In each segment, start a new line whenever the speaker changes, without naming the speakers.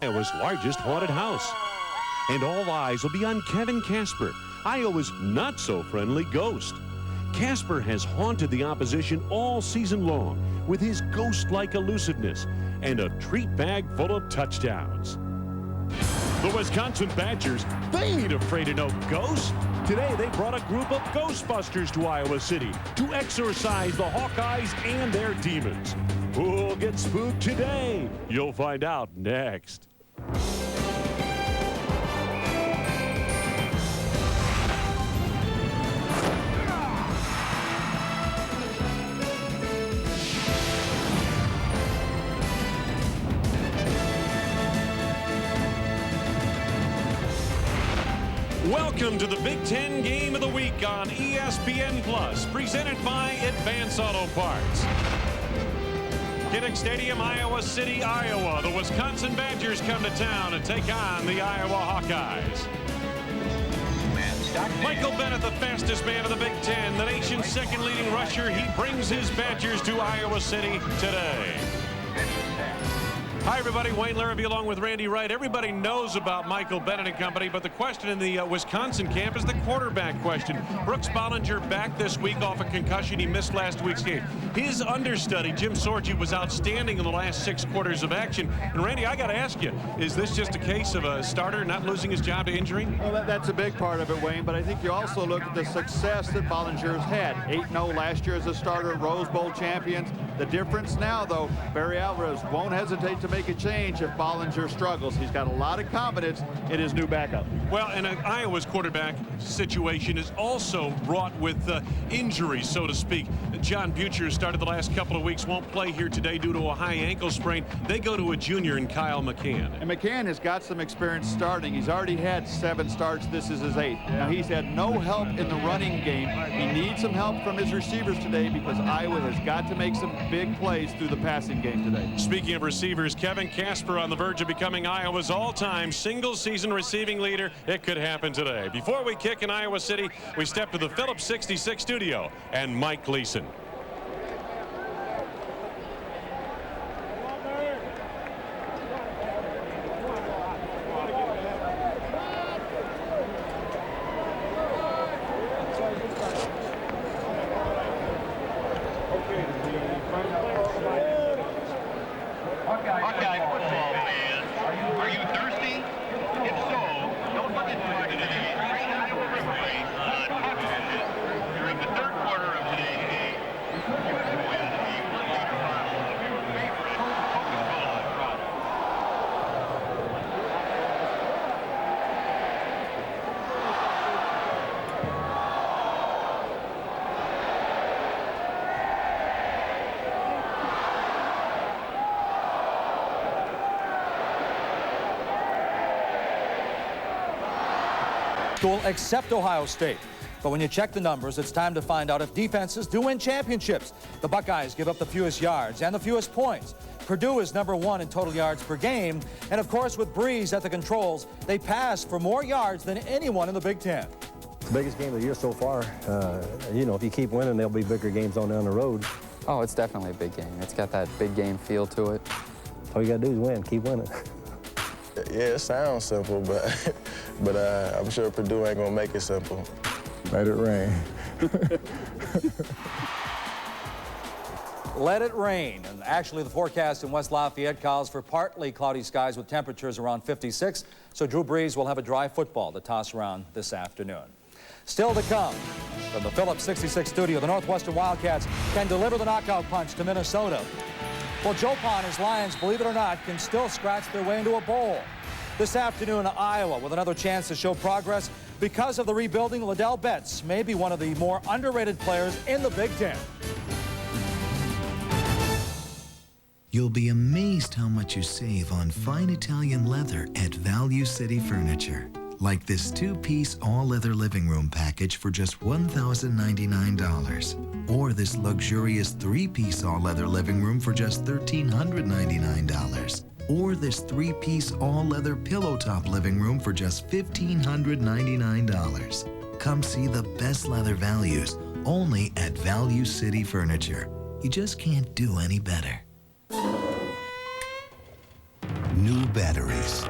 Iowa's largest haunted house. And all eyes will be on Kevin Casper, Iowa's not-so-friendly ghost. Casper has haunted the opposition all season long with his ghost-like elusiveness and a treat bag full of touchdowns. The Wisconsin Badgers, they ain't afraid of no ghosts. Today, they brought a group of Ghostbusters to Iowa City to exorcise the Hawkeyes and their demons. Who'll get spooked today? You'll find out next. Welcome to the Big Ten Game of the Week on ESPN Plus, presented by Advance Auto Parts. Kinnick Stadium, Iowa City, Iowa. The Wisconsin Badgers come to town and take on the Iowa Hawkeyes. Michael Bennett, the fastest man of the Big Ten, the nation's second leading rusher. He brings his Badgers to Iowa City today. Hi, everybody. Wayne Larrabee along with Randy Wright. Everybody knows about Michael Bennett and company, but the question in the Wisconsin camp is the quarterback question. Brooks Bollinger back this week off a concussion. He missed last week's game. His understudy, Jim Sorgi, was outstanding in the last 6 quarters of action. And, Randy, I got to ask you, is this just a case of a starter not losing his job to injury?
Well, that's a big part of it, Wayne, but I think you also look at the success that Bollinger's had. 8-0 last year as a starter, Rose Bowl champions. The difference now, though, Barry Alvarez won't hesitate to make a change if Bollinger struggles. He's got a lot of confidence in his new backup.
Well, and Iowa's quarterback situation is also wrought with injuries, so to speak. John Butcher started the last couple of weeks, won't play here today due to a high ankle sprain. They go to a junior in Kyle McCann.
And McCann has got some experience starting. He's already had 7 starts. This is his 8th. Now, he's had no help in the running game. He needs some help from his receivers today because Iowa has got to make some big plays through the passing game today.
Speaking of receivers, Kevin Casper on the verge of becoming Iowa's all-time single-season receiving leader. It could happen today. Before we kick in Iowa City, we step to the Phillips 66 studio and Mike Gleason.
School except Ohio State. But when you check the numbers, it's time to find out if defenses do win championships. The Buckeyes give up the fewest yards and the fewest points. Purdue is #1 in total yards per game. And of course, with Breeze at the controls, they pass for more yards than anyone in the Big Ten.
The biggest game of the year so far. You know, if you keep winning, there'll be bigger games on down the road.
Oh, it's definitely a big game. It's got that big game feel to it.
All you got to do is win. Keep winning.
Yeah, it sounds simple, but I'm sure Purdue ain't gonna make it simple.
Let it rain.
Let it rain. And actually, the forecast in West Lafayette calls for partly cloudy skies with temperatures around 56. So Drew Brees will have a dry football to toss around this afternoon. Still to come from the Phillips 66 studio, the Northwestern Wildcats can deliver the knockout punch to Minnesota. Well, Joe Pa and his Lions, believe it or not, can still scratch their way into a bowl. This afternoon, Iowa with another chance to show progress because of the rebuilding. Ladell Betts may be one of the more underrated players in the Big Ten.
You'll be amazed how much you save on fine Italian leather at Value City Furniture. Like this 2-piece all-leather living room package for just $1,099. Or this luxurious 3-piece all-leather living room for just $1,399. Or this 3-piece all-leather pillow top living room for just $1,599. Come see the best leather values only at Value City Furniture. You just can't do any better. new batteries,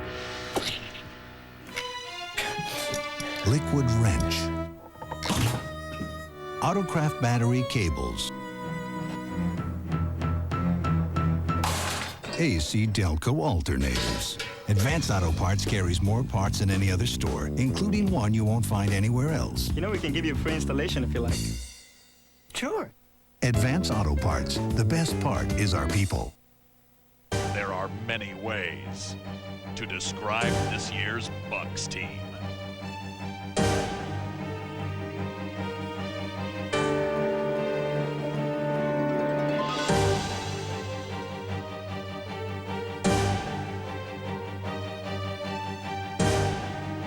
liquid wrench, Autocraft battery cables, AC Delco alternators. Advanced Auto Parts carries more parts than any other store, including one you won't find anywhere else.
You know, we can give you a free installation if you like. Sure.
Advanced Auto Parts. The best part is our people.
There are many ways to describe this year's Bucks team.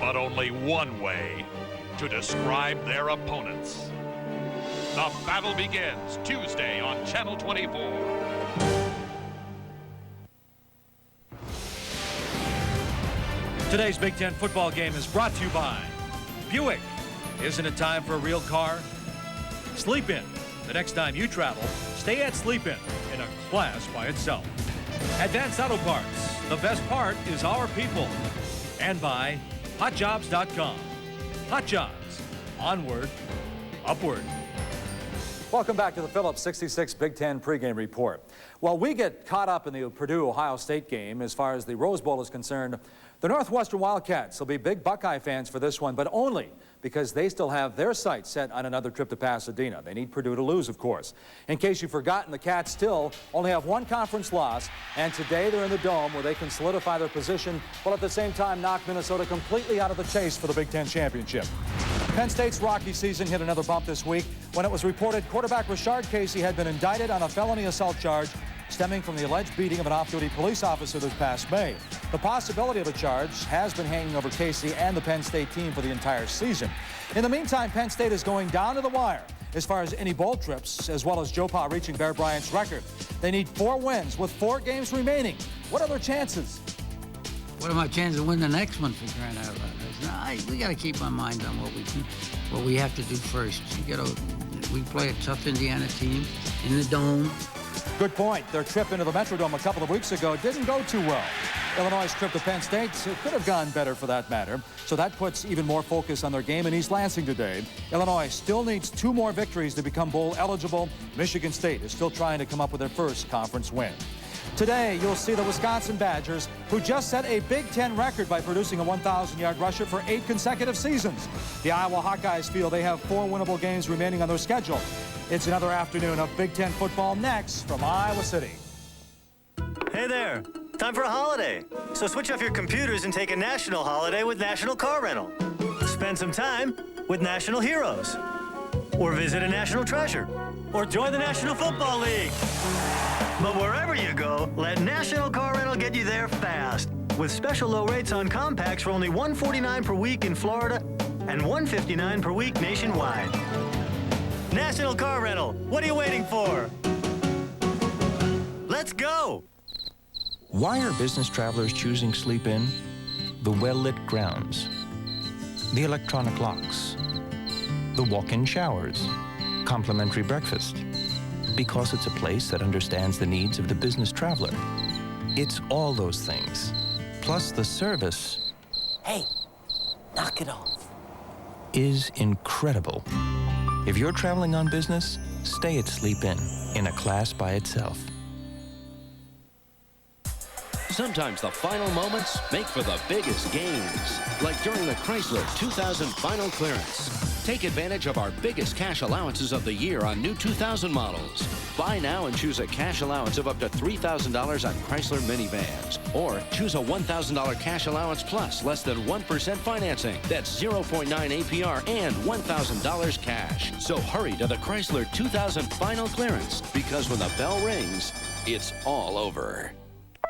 But only one way to describe their opponents. The battle begins Tuesday on Channel 24.
Today's Big Ten football game is brought to you by Buick. Isn't it time for a real car? Sleep In. The next time you travel, stay at Sleep In a class by itself. Advanced Auto Parts. The best part is our people. And by HotJobs.com. Hot Jobs. Onward, upward. Welcome back to the Phillips 66 Big Ten pregame report. Well, we get caught up in the Purdue-Ohio State game as far as the Rose Bowl is concerned. The Northwestern Wildcats will be big Buckeye fans for this one, but only because they still have their sights set on another trip to Pasadena. They need Purdue to lose, of course. In case you've forgotten, the Cats still only have one conference loss, and today they're in the Dome where they can solidify their position, while at the same time knock Minnesota completely out of the chase for the Big Ten championship. Penn State's Rocky season hit another bump this week when it was reported quarterback Rashard Casey had been indicted on a felony assault charge stemming from the alleged beating of an off-duty police officer this past May. The possibility of a charge has been hanging over Casey and the Penn State team for the entire season. In the meantime, Penn State is going down to the wire as far as any bowl trips, as well as Joe Pa reaching Bear Bryant's record. They need 4 wins with 4 games remaining. What are their chances?
What are my chances of winning the next one, for crying out loud? We got to keep our mind on what we have to do first. We play a tough Indiana team in the Dome.
Good point. Their trip into the Metrodome a couple of weeks ago didn't go too well. Illinois' trip to Penn State could have gone better for that matter, so that puts even more focus on their game in East Lansing today. Illinois still needs 2 more victories to become bowl eligible. Michigan State is still trying to come up with their first conference win. Today, you'll see the Wisconsin Badgers, who just set a Big Ten record by producing a 1,000-yard rusher for 8 consecutive seasons. The Iowa Hawkeyes feel they have 4 winnable games remaining on their schedule. It's another afternoon of Big Ten football next from Iowa City.
Hey there, time for a holiday. So switch off your computers and take a national holiday with National Car Rental. Spend some time with National Heroes. Or visit a national treasure. Or join the National Football League. But wherever you go, let National Car Rental get you there fast. With special low rates on compacts for only $149 per week in Florida and $159 per week nationwide. National Car Rental, what are you waiting for? Let's go!
Why are business travelers choosing Sleep In? The well-lit grounds, the electronic locks, the walk-in showers, complimentary breakfast. Because it's a place that understands the needs of the business traveler. It's all those things, plus the service.
Hey, knock it off.
Is incredible. If you're traveling on business, stay at Sleep In a class by itself.
Sometimes the final moments make for the biggest gains, like during the Chrysler 2000 final clearance. Take advantage of our biggest cash allowances of the year on new 2000 models. Buy now and choose a cash allowance of up to $3,000 on Chrysler minivans. Or choose a $1,000 cash allowance plus less than 1% financing. That's 0.9 APR and $1,000 cash. So hurry to the Chrysler 2000 final clearance, because when the bell rings, it's all over.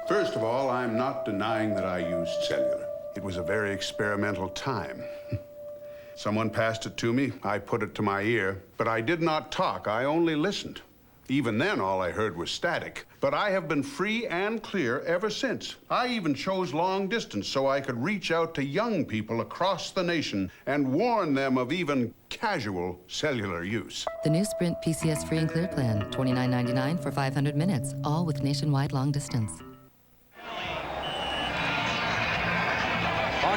First of all, I'm not denying that I used cellular. It was a very experimental time. Someone passed it to me, I put it to my ear, but I did not talk, I only listened. Even then, all I heard was static. But I have been free and clear ever since. I even chose long distance so I could reach out to young people across the nation and warn them of even casual cellular use.
The new Sprint PCS Free and Clear plan, $29.99 for 500 minutes, all with nationwide long distance.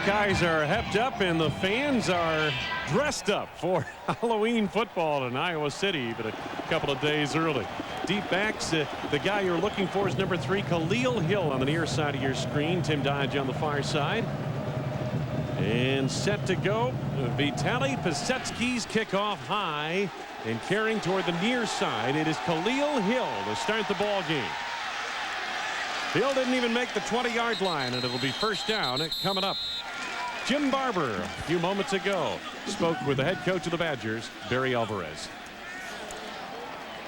Hawkeyes are hepped up and the fans are dressed up for Halloween football in Iowa City, but a couple of days early. Deep backs, the guy you're looking for is number 3, Kahlil Hill on the near side of your screen. Tim Dodge on the far side. And set to go. Vitaly Pisetsky's kickoff high and carrying toward the near side. It is Kahlil Hill to start the ball game. Hill didn't even make the 20-yard line, and it'll be first down coming up. Jim Barber, a few moments ago, spoke with the head coach of the Badgers, Barry Alvarez.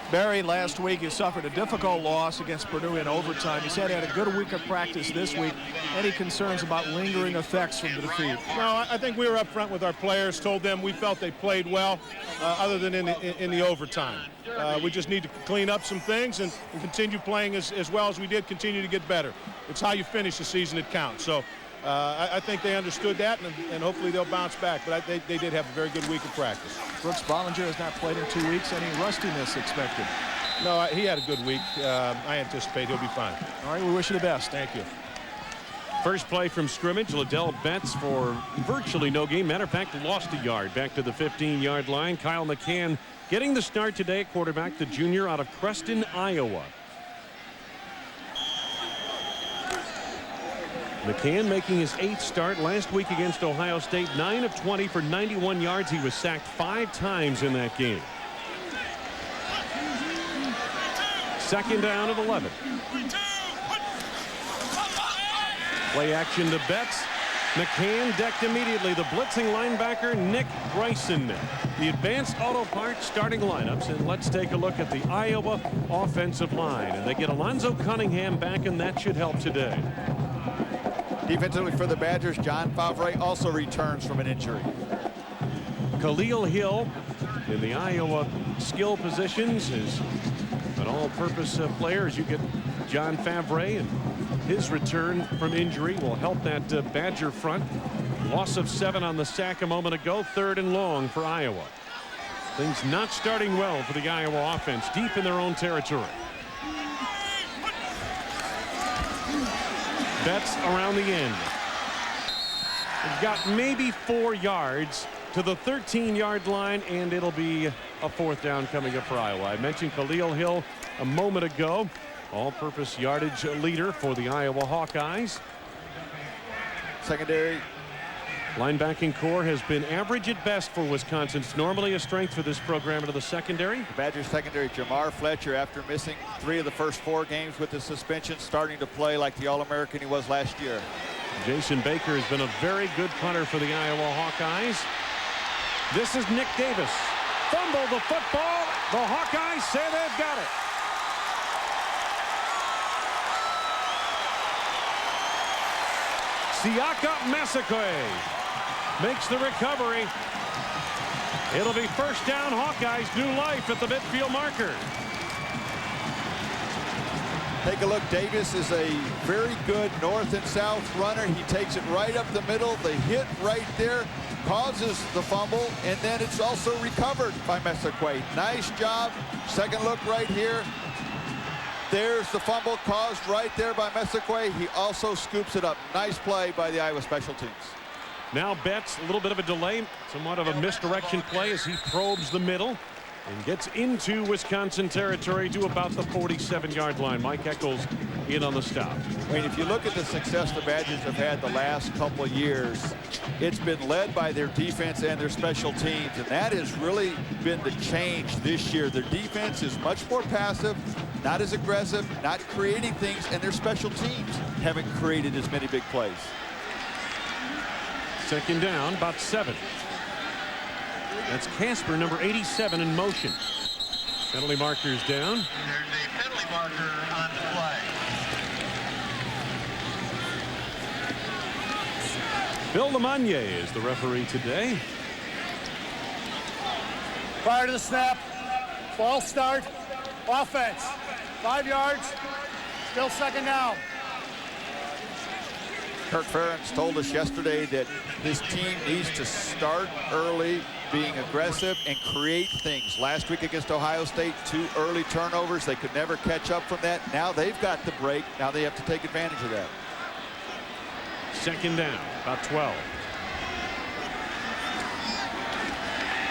Barry, last week, he suffered a difficult loss against Purdue in overtime. He said he had a good week of practice this week. Any concerns about lingering effects from the defeat?
No, I think we were up front with our players, told them we felt they played well, other than in the overtime. We just need to clean up some things and continue playing as well as we did, continue to get better. It's how you finish the season that counts. So I think they understood that, and hopefully they'll bounce back. But they did have a very good week of practice.
Brooks Bollinger has not played in 2 weeks. Any rustiness expected?
No, he had a good week. I anticipate he'll be fine.
All right, we wish you the best.
Thank you.
First play from scrimmage, Ladell Betts for virtually no gain. Matter of fact, lost a yard back to the 15-yard line. Kyle McCann getting the start today at quarterback, the junior out of Creston, Iowa. McCann making his 8th start last week against Ohio State. 9 of 20 for 91 yards. He was sacked 5 times in that game. Second down at 11. Play action to Betts. McCann decked immediately. The blitzing linebacker, Nick Bryson. The advanced auto parts starting lineups. And let's take a look at the Iowa offensive line. And they get Alonzo Cunningham back, and that should help today.
Defensively for the Badgers, John Favre also returns from an injury.
Kahlil Hill in the Iowa skill positions is an all-purpose player. As you get John Favre, and his return from injury will help that Badger front. Loss of 7 on the sack a moment ago. 3rd and long for Iowa. Things not starting well for the Iowa offense, deep in their own territory. Betts around the end. They've got maybe 4 yards to the 13-yard line, and it'll be a 4th down coming up for Iowa. I mentioned Kahlil Hill a moment ago. All-purpose yardage leader for the Iowa Hawkeyes.
Secondary.
Linebacking core has been average at best for Wisconsin. It's normally a strength for this program into the secondary.
The Badgers secondary, Jamar Fletcher, after missing 3 of the first 4 games with the suspension, starting to play like the All-American he was last year.
Jason Baker has been a very good punter for the Iowa Hawkeyes. This is Nick Davis. Fumble the football. The Hawkeyes say they've got it. Siaka Massaquoi makes the recovery. It'll be first down. Hawkeyes, new life at the midfield marker.
Take a look. Davis is a very good north and south runner. He takes it right up the middle. The hit right there causes the fumble, and then it's also recovered by Massaquoi. Nice job. Second look right here. There's the fumble caused right there by Massaquoi. He also scoops it up. Nice play by the Iowa special teams.
Now Betts, a little bit of a delay, somewhat of a misdirection play as he probes the middle and gets into Wisconsin territory to about the 47-yard line. Mike Eccles in on the stop.
I mean, if you look at the success the Badgers have had the last couple of years, it's been led by their defense and their special teams, and that has really been the change this year. Their defense is much more passive, not as aggressive, not creating things, and their special teams haven't created as many big plays.
Second down, about 7. That's Casper, number 87, in motion. Penalty markers down.
There's a penalty marker on the play.
Bill Lemonnier is the referee today.
Prior to the snap, false start, offense. 5 yards, still second down.
Kirk Ferentz told us yesterday that his team needs to start early, being aggressive and create things. Last week against Ohio State, 2 early turnovers. They could never catch up from that. Now they've got the break. Now they have to take advantage of that.
Second down, about 12.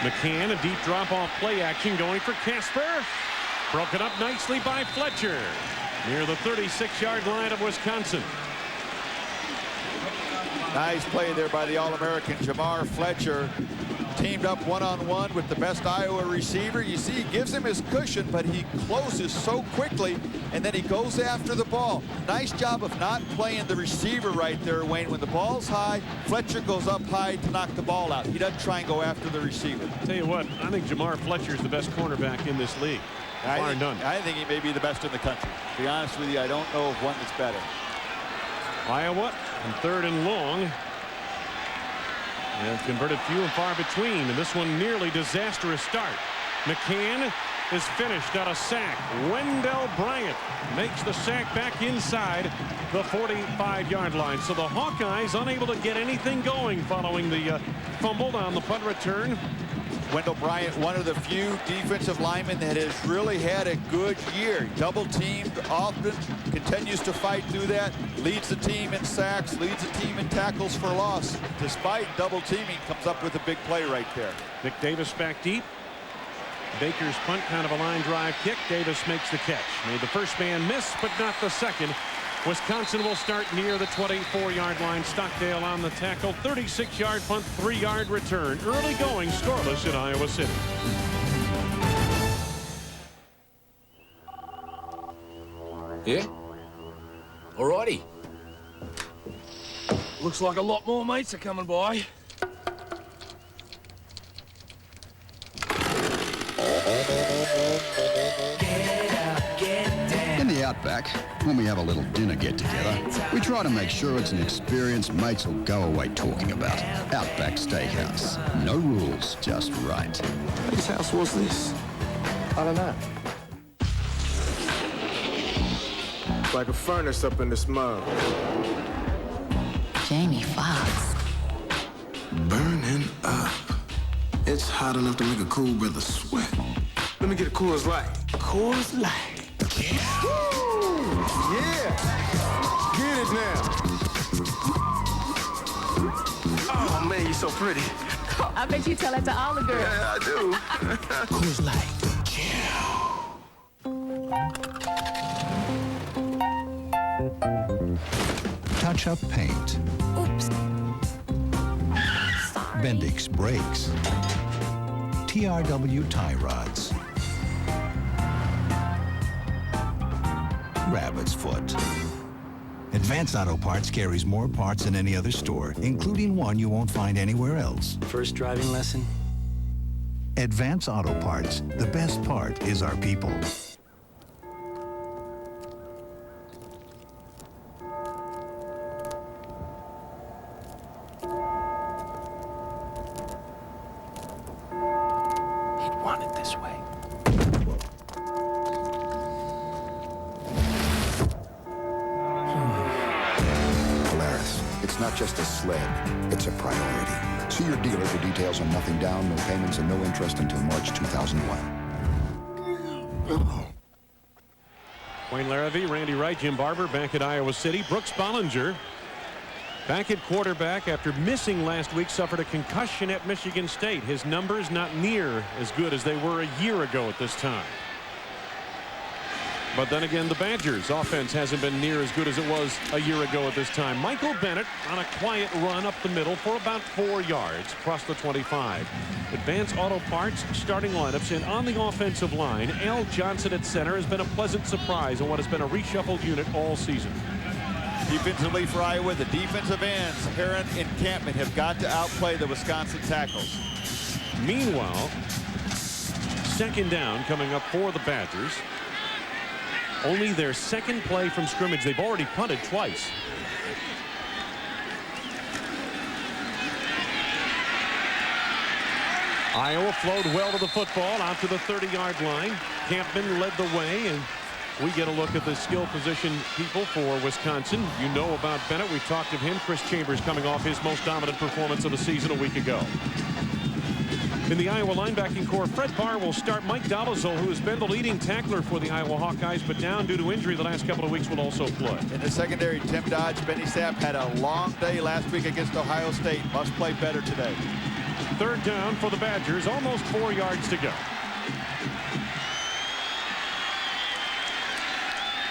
McCann, a deep drop-off play action going for Casper. Broken up nicely by Fletcher near the 36-yard line of Wisconsin.
Nice play there by the All-American Jamar Fletcher. Teamed up one-on-one with the best Iowa receiver. You see, he gives him his cushion, but he closes so quickly, and then he goes after the ball. Nice job of not playing the receiver right there, Wayne. When the ball's high, Fletcher goes up high to knock the ball out. He doesn't try and go after the receiver.
Tell you what, I think Jamar Fletcher is the best cornerback in this league.
I think he may be the best in the country. To be honest with you, I don't know of one that's better.
Iowa on 3rd and long. And converted few and far between, and this one nearly disastrous start. McCann is finished on a sack. Wendell Bryant makes the sack back inside the 45-yard line. So the Hawkeyes unable to get anything going following the fumble on the punt return.
Wendell Bryant, one of the few defensive linemen that has really had a good year. Double teamed often, continues to fight through that, leads the team in sacks, leads the team in tackles for loss. Despite double teaming, comes up with a big play right there.
Nick Davis back deep. Baker's punt, kind of a line drive kick. Davis makes the catch. Made the first man miss, but not the second. Wisconsin will start near the 24-yard line. Stockdale on the tackle. 36-yard punt, 3-yard return. Early going, scoreless in Iowa City.
Yeah? All righty. Looks like a lot more mates are coming by.
In the Outback, when we have a little dinner get-together, we try to make sure it's an experience mates will go away talking about. Outback Steakhouse. No rules, just right.
Whose house was this?
I don't know.
Like a furnace up in this mug.
Jamie Foxx.
Burning up. It's hot enough to make a cool brother sweat. Let me get a Coors Light. Coors Light. Yeah! Get it now! Oh, man, you're so pretty.
I bet you tell that to all the girls.
Yeah, I do.
Coors Light. Touch-up paint.
Oops.
Bendix brakes. TRW tie rods. Rabbit's foot. Advanced Auto Parts carries more parts than any other store, including one you won't find anywhere else.
First driving lesson?
Advanced Auto Parts. The best part is our people.
He'd want it this way.
It's not just a sled, it's a priority. See your dealer for details on nothing down, no payments, and no interest until March 2001.
Wayne Larrivee, Randy Wright, Jim Barber back at Iowa City. Brooks Bollinger back at quarterback after missing last week, suffered a concussion at Michigan State. His numbers not near as good as they were a year ago at this time. But then again, the Badgers' offense hasn't been near as good as it was a year ago at this time. Michael Bennett on a quiet run up the middle for about 4 yards across the 25. Advanced Auto Parts starting lineups, and on the offensive line, Al Johnson at center has been a pleasant surprise in what has been a reshuffled unit all season.
Defensively for Iowa, the defensive ends, Heron and Campman, have got to outplay the Wisconsin tackles.
Meanwhile, second down coming up for the Badgers. Only their second play from scrimmage. They've already punted twice. Iowa flowed well to the football out to the 30-yard line. Campman led the way, and we get a look at the skill position people for Wisconsin. You know about Bennett. We talked of him. Chris Chambers coming off his most dominant performance of the season a week ago. In the Iowa linebacking core, Fred Barr will start. Mike Dolezal, who has been the leading tackler for the Iowa Hawkeyes, but down due to injury the last couple of weeks, will also play.
In the secondary, Tim Dodge, Benny Sapp had a long day last week against Ohio State. Must play better today.
Third down for the Badgers, almost 4 yards to go.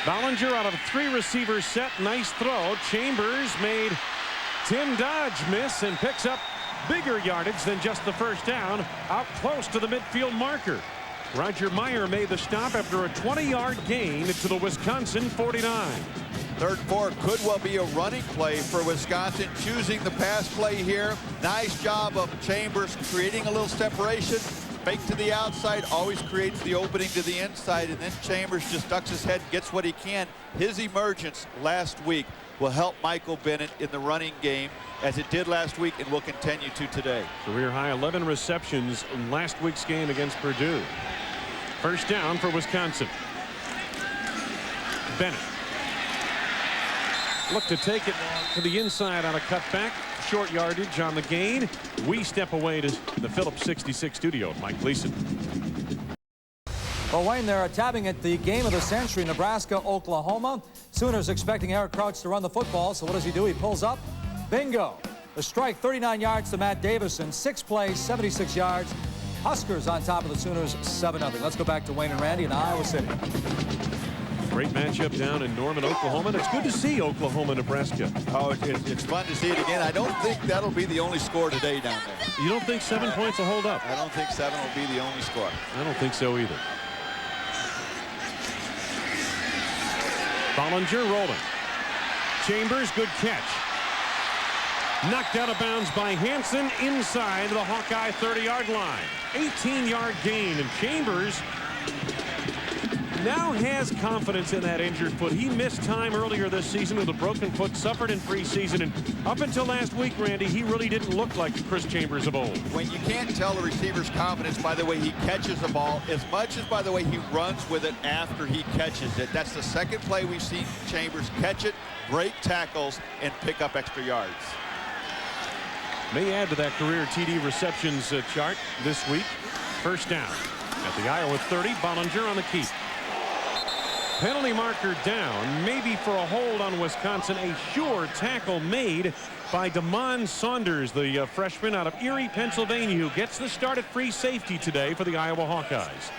Ballinger out of a 3-receiver set. Nice throw. Chambers made Tim Dodge miss and picks up bigger yardage than just the first down, out close to the midfield marker. Roger Meyer made the stop after a 20-yard gain to the Wisconsin 49.
Third and 4 could well be a running play for Wisconsin, choosing the pass play here. Nice job of Chambers creating a little separation. Fake to the outside, always creates the opening to the inside, and then Chambers just ducks his head and gets what he can. His emergence last week will help Michael Bennett in the running game, as it did last week and will continue to today.
Career high 11 receptions in last week's game against Purdue. First down for Wisconsin. Bennett. Look to take it to the inside on a cutback. Short yardage on the gain. We step away to the Phillips 66 studio. Mike Gleason.
Well, Wayne, they're tabbing at the game of the century, Nebraska, Oklahoma. Sooners expecting Eric Crouch to run the football. So what does he do? He pulls up. Bingo. The strike, 39 yards to Matt Davison. 6 plays, 76 yards. Huskers on top of the Sooners, 7-0. Let's go back to Wayne and Randy in Iowa City.
Great matchup down in Norman, Oklahoma. And it's good to see Oklahoma, Nebraska.
Oh, it's fun to see it again. I don't think that'll be the only score today down there.
You don't think 7 points will hold up?
I don't think 7 will be the only score.
I don't think so either. Ballinger rolling. Chambers, good catch. Knocked out of bounds by Hansen inside the Hawkeye 30-yard line. 18-yard gain, and Chambers now has confidence in that injured foot. He missed time earlier this season with a broken foot, suffered in preseason, and up until last week, Randy, he really didn't look like the Chris Chambers of old.
When you can't tell a receiver's confidence by the way he catches the ball as much as by the way he runs with it after he catches it. That's the second play we've seen Chambers catch it, break tackles, and pick up extra yards.
May add to that career TD receptions chart this week. First down at the Iowa 30. Ballinger on the keep. Penalty marker down, maybe for a hold on Wisconsin. A sure tackle made by Damon Saunders, the freshman out of Erie, Pennsylvania, who gets the start at free safety today for the Iowa Hawkeyes.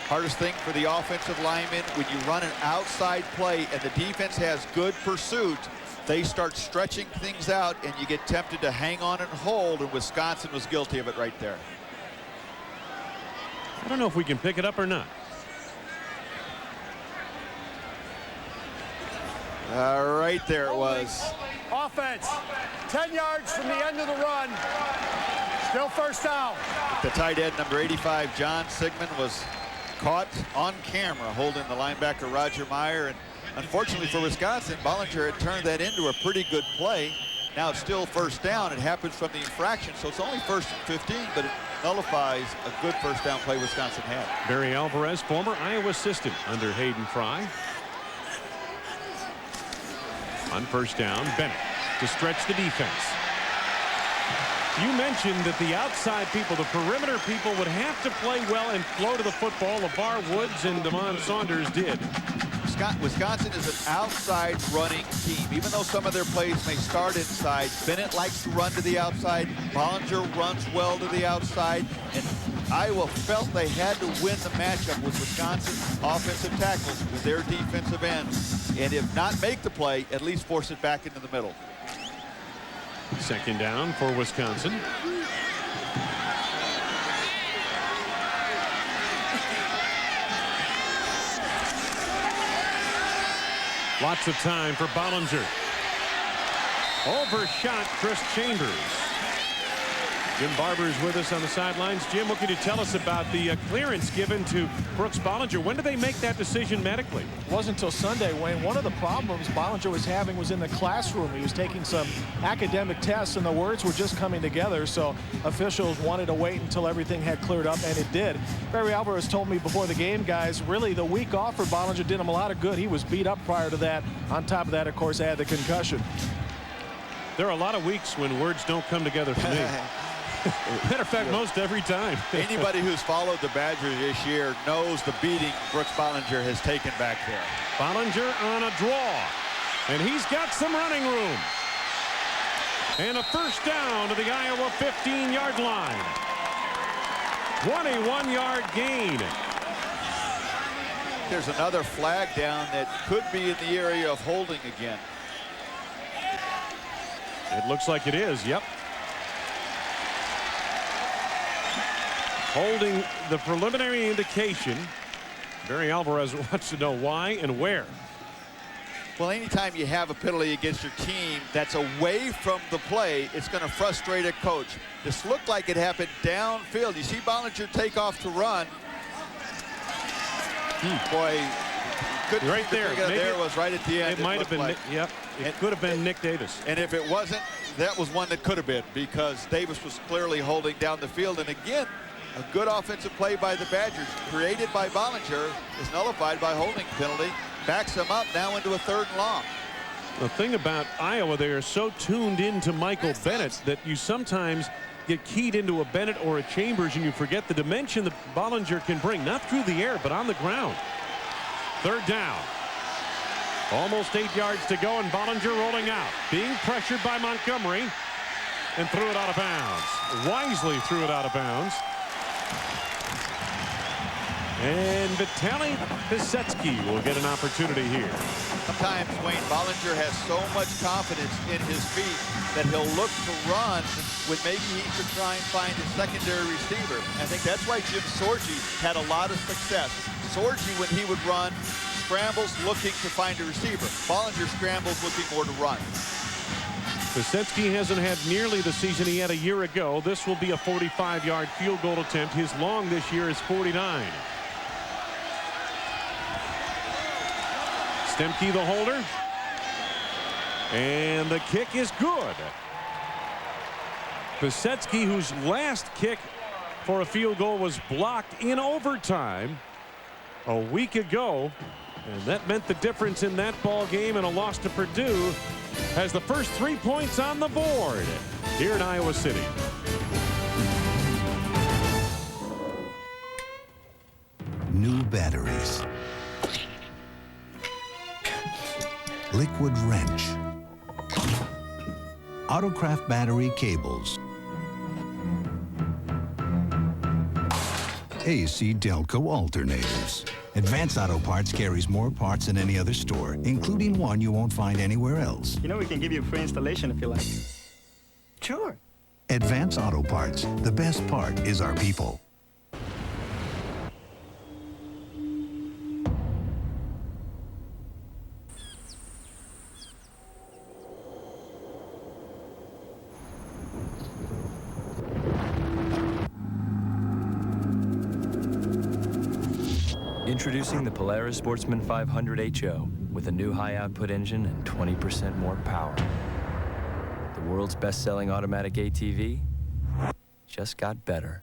Hardest thing for the offensive lineman, when you run an outside play and the defense has good pursuit, they start stretching things out and you get tempted to hang on and hold, and Wisconsin was guilty of it right there.
I don't know if we can pick it up or not.
Right there it was.
Offense, 10 yards from the end of the run. Still first down.
The tight end, number 85, John Sigmund, was caught on camera holding the linebacker Roger Meyer, and unfortunately for Wisconsin, Ballinger had turned that into a pretty good play. Now it's still first down. It happens from the infraction, so it's only 1st and 15, but it nullifies a good first down play Wisconsin had.
Barry Alvarez, former Iowa assistant under Hayden Fry. On first down, Bennett to stretch the defense. You mentioned that the outside people, the perimeter people, would have to play well and flow to the football. Levar Woods and Damon Saunders did.
Wisconsin is an outside running team. Even though some of their plays may start inside, Bennett likes to run to the outside. Ballinger runs well to the outside. And Iowa felt they had to win the matchup with Wisconsin's offensive tackles with their defensive ends. And if not make the play, at least force it back into the middle.
Second down for Wisconsin. Lots of time for Ballinger. Overshot Chris Chambers. Jim Barber's with us on the sidelines. Jim, what can you tell us about the clearance given to Brooks Ballinger? When did they make that decision medically?
It wasn't until Sunday, Wayne. One of the problems Ballinger was having was in the classroom. He was taking some academic tests, and the words were just coming together, so officials wanted to wait until everything had cleared up, and it did. Barry Alvarez told me before the game, guys, really the week off for Ballinger did him a lot of good. He was beat up prior to that. On top of that, of course, had the concussion.
There are a lot of weeks when words don't come together for me. Matter of fact, most every time.
Anybody who's followed the Badgers this year knows the beating Brooks Bollinger has taken back there.
Bollinger on a draw, and he's got some running room. And a first down to the Iowa 15-yard line. 21-yard gain.
There's another flag down that could be in the area of holding again.
It looks like it is, yep. Holding, the preliminary indication. Barry Alvarez wants to know why and where.
Well, anytime you have a penalty against your team that's away from the play, it's going to frustrate a coach. This looked like it happened downfield. You see Bollinger take off to run. Boy, good
right there.
There it was right at the end.
It might have been,
like.
Yep. It could have been Nick Davis.
And if it wasn't, that was one that could have been, because Davis was clearly holding down the field. And again, a good offensive play by the Badgers, created by Bollinger, is nullified by holding penalty. Backs them up now into a 3rd and long.
The thing about Iowa, they are so tuned into Michael Bennett that you sometimes get keyed into a Bennett or a Chambers and you forget the dimension that Bollinger can bring, not through the air, but on the ground. 3rd down. Almost 8 yards to go, and Bollinger rolling out, being pressured by Montgomery, and threw it out of bounds. Wisely threw it out of bounds. And Vitaly Pisetsky will get an opportunity here.
Sometimes, Wayne, Bollinger has so much confidence in his feet that he'll look to run when maybe he could try and find a secondary receiver. I think that's why Jim Sorgi had a lot of success. Sorgi, when he would run, scrambles looking to find a receiver. Bollinger scrambles looking more to run.
Pisetsky hasn't had nearly the season he had a year ago. This will be a 45-yard field goal attempt. His long this year is 49. Stemke the holder, and the kick is good. Pisetsky, whose last kick for a field goal was blocked in overtime a week ago, and that meant the difference in that ball game, and a loss to Purdue, has the first 3 points on the board here in Iowa City.
New batteries. Liquid wrench. Autocraft battery cables. AC Delco alternators. Advance Auto Parts carries more parts than any other store, including one you won't find anywhere else.
You know, we can give you a free installation if you like. Sure.
Advance Auto Parts. The best part is our people.
Introducing the Polaris Sportsman 500 HO with a new high-output engine and 20% more power. The world's best-selling automatic ATV just got better.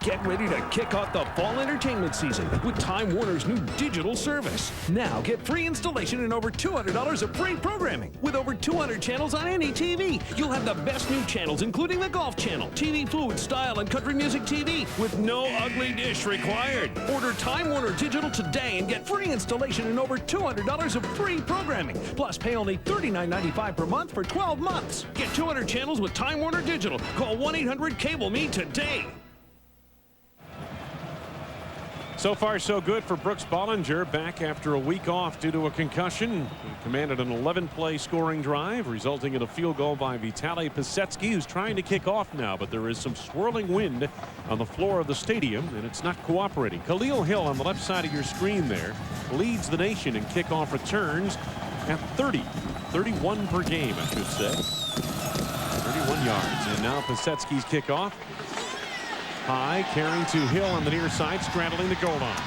Get ready to kick off the fall entertainment season with Time Warner's new digital service. Now get free installation and over $200 of free programming. With over 200 channels on any TV, you'll have the best new channels, including the Golf Channel, TV Food, Style, and Country Music TV, with no ugly dish required. Order Time Warner Digital today and get free installation and over $200 of free programming. Plus, pay only $39.95 per month for 12 months. Get 200 channels with Time Warner Digital. Call 1-800-CABLE-ME today.
So far, so good for Brooks Bollinger, back after a week off due to a concussion. He commanded an 11-play scoring drive, resulting in a field goal by Vitaly Pisetsky, who's trying to kick off now, but there is some swirling wind on the floor of the stadium, and it's not cooperating. Kahlil Hill on the left side of your screen there leads the nation in kickoff returns at 31 per game, I should say. 31 yards, and now Pisetsky's kickoff. High, carrying to Hill on the near side, straddling the goal line.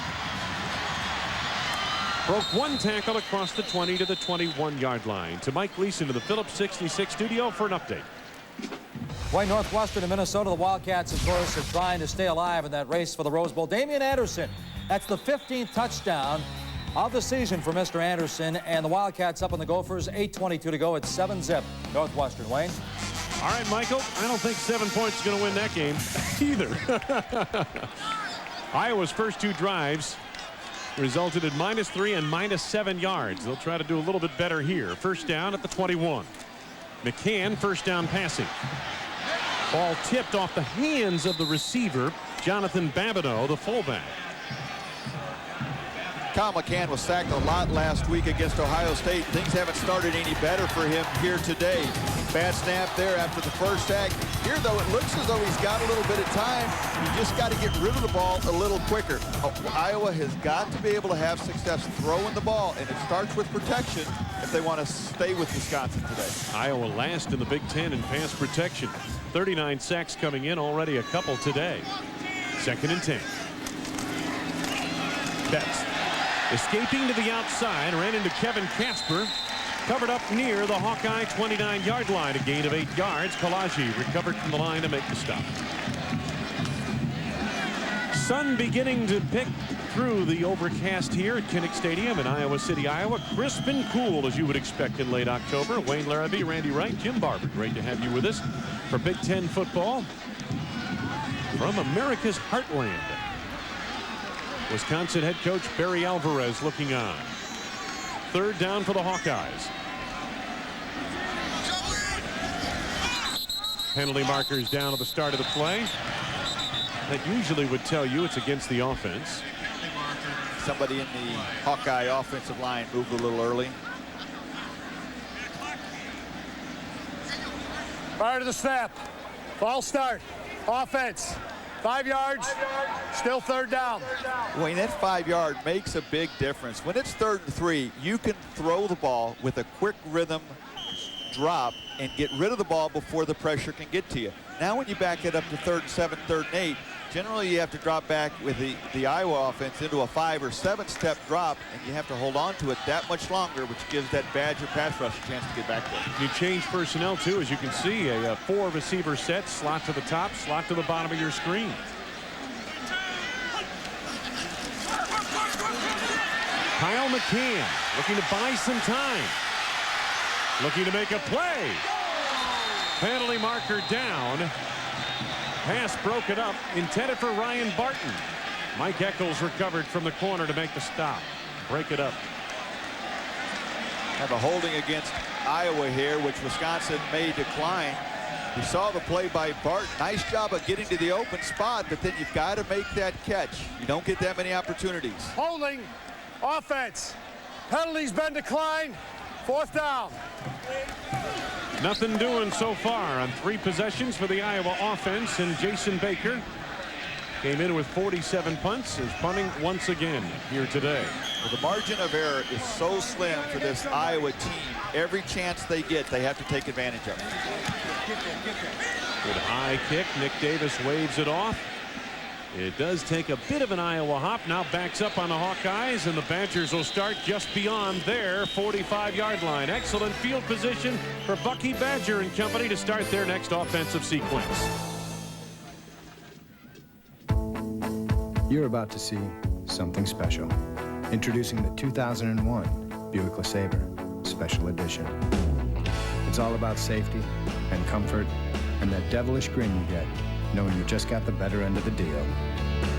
Broke one tackle across the 20 to the 21-yard line. To Mike Gleason to the Phillips 66 studio for an update.
Wayne, Northwestern and Minnesota, the Wildcats, of course, are trying to stay alive in that race for the Rose Bowl. Damian Anderson, that's the 15th touchdown of the season for Mr. Anderson, and the Wildcats up on the Gophers, 8:22 to go. It's 7-zip Northwestern. Wayne?
All right, Michael, I don't think 7 points is going to win that game either. Iowa's first 2 drives resulted in -3 and -7 yards. They'll try to do a little bit better here. First down at the 21. McCann, first down passing. Ball tipped off the hands of the receiver, Jonathan Babineau, the fullback.
Kyle McCann was sacked a lot last week against Ohio State. Things haven't started any better for him here today. Bad snap there after the first sack. Here, though, it looks as though he's got a little bit of time. You just got to get rid of the ball a little quicker. Iowa has got to be able to have success throwing the ball, and it starts with protection if they want to stay with Wisconsin today.
Iowa last in the Big Ten in pass protection. 39 sacks coming in, already a couple today. 2nd and 10. Betts escaping to the outside, ran into Kevin Casper, covered up near the Hawkeye 29-yard line, a gain of 8 yards. Kalaji recovered from the line to make the stop. Sun beginning to pick through the overcast here at Kinnick Stadium in Iowa City, Iowa. Crisp and cool as you would expect in late October. Wayne Larrabee, Randy Wright, Jim Barber, great to have you with us for Big Ten football from America's heartland. Wisconsin head coach Barry Alvarez looking on. 3rd down for the Hawkeyes. Penalty markers down at the start of the play. That usually would tell you it's against the offense.
Somebody in the Hawkeye offensive line moved a little early.
Prior to the snap. False start. Offense. 5 yards. Still 3rd down.
Wayne, that 5-yard makes a big difference. When it's 3rd and 3, you can throw the ball with a quick rhythm drop and get rid of the ball before the pressure can get to you. Now when you back it up to 3rd and 7, 3rd and 8, generally you have to drop back with the Iowa offense into a 5 or 7 step drop, and you have to hold on to it that much longer, which gives that Badger pass rush a chance to get back there.
You change personnel too, as you can see, a 4 receiver set, slot to the top, slot to the bottom of your screen. Kyle McCann looking to buy some time, looking to make a play. Penalty marker down. Pass broken up, intended for Ryan Barton. Mike Eccles recovered from the corner to make the stop. Break it up.
Have a holding against Iowa here, which Wisconsin may decline. We saw the play by Barton. Nice job of getting to the open spot, but then you've got to make that catch. You don't get that many opportunities.
Holding. Offense. Penalty's been declined. 4th down.
Nothing doing so far on 3 possessions for the Iowa offense, and Jason Baker came in with 47 punts, is punting once again here today.
Well, the margin of error is so slim for this Iowa team. Every chance they get, they have to take advantage of it.
Good high kick. Nick Davis waves it off. It does take a bit of an Iowa hop. Now backs up on the Hawkeyes, and the Badgers will start just beyond their 45-yard line. Excellent field position for Bucky Badger and company to start their next offensive sequence.
You're about to see something special. Introducing the 2001 Buick LeSabre Special Edition. It's all about safety and comfort and that devilish grin you get knowing you just got the better end of the deal.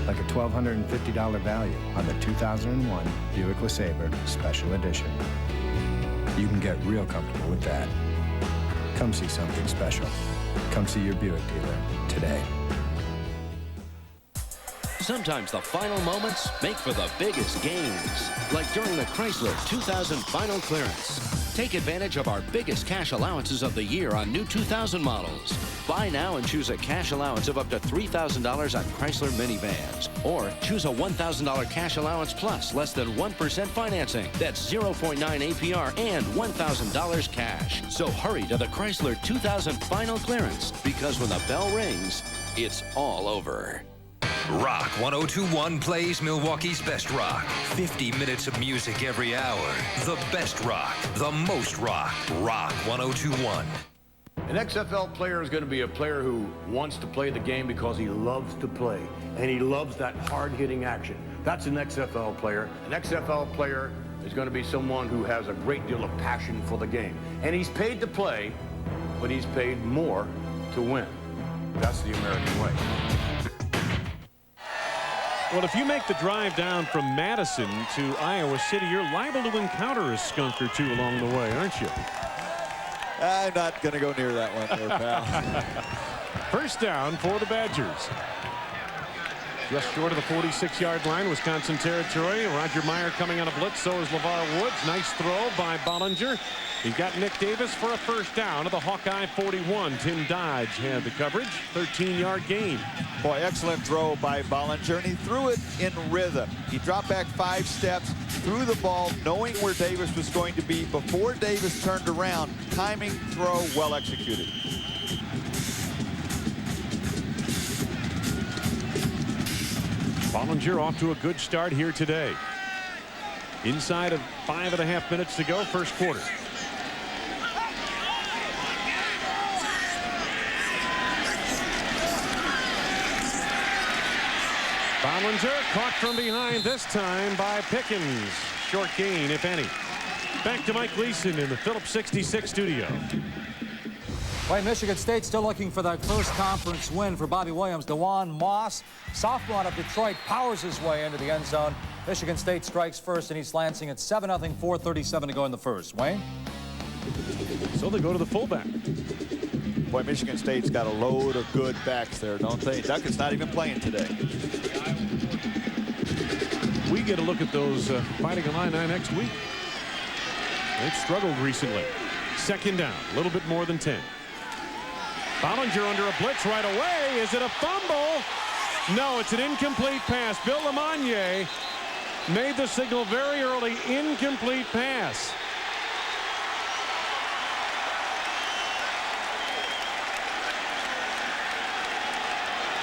Like a $1,250 value on the 2001 Buick LeSabre Special Edition. You can get real comfortable with that. Come see something special. Come see your Buick dealer today.
Sometimes the final moments make for the biggest gains, like during the Chrysler 2000 final clearance. Take advantage of our biggest cash allowances of the year on new 2000 models. Buy now and choose a cash allowance of up to $3,000 on Chrysler minivans. Or choose a $1,000 cash allowance plus less than 1% financing. That's 0.9 APR and $1,000 cash. So hurry to the Chrysler 2000 final clearance, because when the bell rings, it's all over.
Rock 102.1 plays Milwaukee's best rock. 50 minutes of music every hour. The best rock. The most rock. Rock 102.1.
An XFL player is going to be a player who wants to play the game because he loves to play. And he loves that hard-hitting action. That's an XFL player. An XFL player is going to be someone who has a great deal of passion for the game. And he's paid to play but he's paid more to win. That's the American way.
Well, if you make the drive down from Madison to Iowa City, you're liable to encounter a skunk or two along the way, aren't you?
I'm not going to go near that one there, pal.
First down for the Badgers. Just short of the 46-yard line, Wisconsin territory. Roger Meyer coming on a blitz. So is Levar Woods. Nice throw by Bollinger. He's got Nick Davis for a first down to the Hawkeye 41. Tim Dodge had the coverage. 13-yard gain.
Boy, excellent throw by Bollinger, and he threw it in rhythm. He dropped back 5 steps, threw the ball, knowing where Davis was going to be before Davis turned around. Timing, throw, well executed.
Bollinger off to a good start here today. Inside of 5.5 minutes to go, first quarter. Bollinger caught from behind this time by Pickens. Short gain, if any. Back to Mike Gleason in the Phillips 66 studio.
Right, Michigan State still looking for that first conference win for Bobby Williams. DeJuan Moss, sophomore out of Detroit, powers his way into the end zone. Michigan State strikes first in East Lansing at 7-0, 4:37 to go in the first. Wayne?
So they go to the fullback.
Boy, Michigan State's got a load of good backs there, don't they? Duckett's not even playing today.
We get a look at those Fighting Illini next week. They've struggled recently. Second down, a little bit more than 10. Bollinger under a blitz right away. Is it a fumble? No, it's an incomplete pass. Bill Lemonnier made the signal very early. Incomplete pass.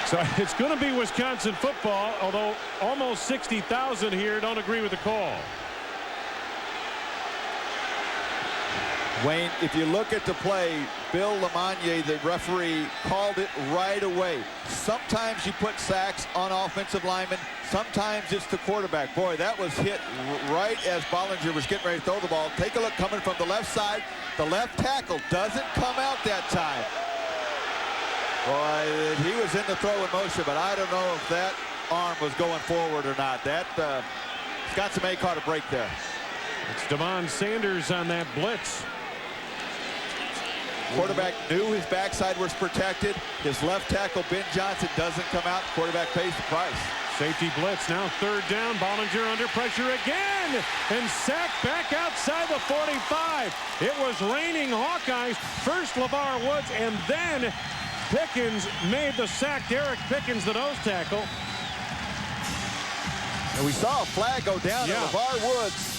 So it's going to be Wisconsin football, although almost 60,000 here don't agree with the call.
Wayne, if you look at the play, Bill Lemonnier, the referee, called it right away. Sometimes you put sacks on offensive linemen. Sometimes it's the quarterback. Boy, that was hit right as Bollinger was getting ready to throw the ball. Take a look coming from the left side. The left tackle doesn't come out that time. Boy, he was in the throwing motion, but I don't know if that arm was going forward or not. That Wisconsin may caught a break there.
It's Devon Sanders on that blitz.
Quarterback knew his backside was protected. His left tackle, Ben Johnson, doesn't come out. Quarterback pays the price.
Safety blitz, now third down. Bollinger under pressure again and sacked back outside the 45. It was raining Hawkeyes. First Levar Woods, and then Pickens made the sack. Derek Pickens, the nose tackle.
And we saw a flag go down to Levar Woods.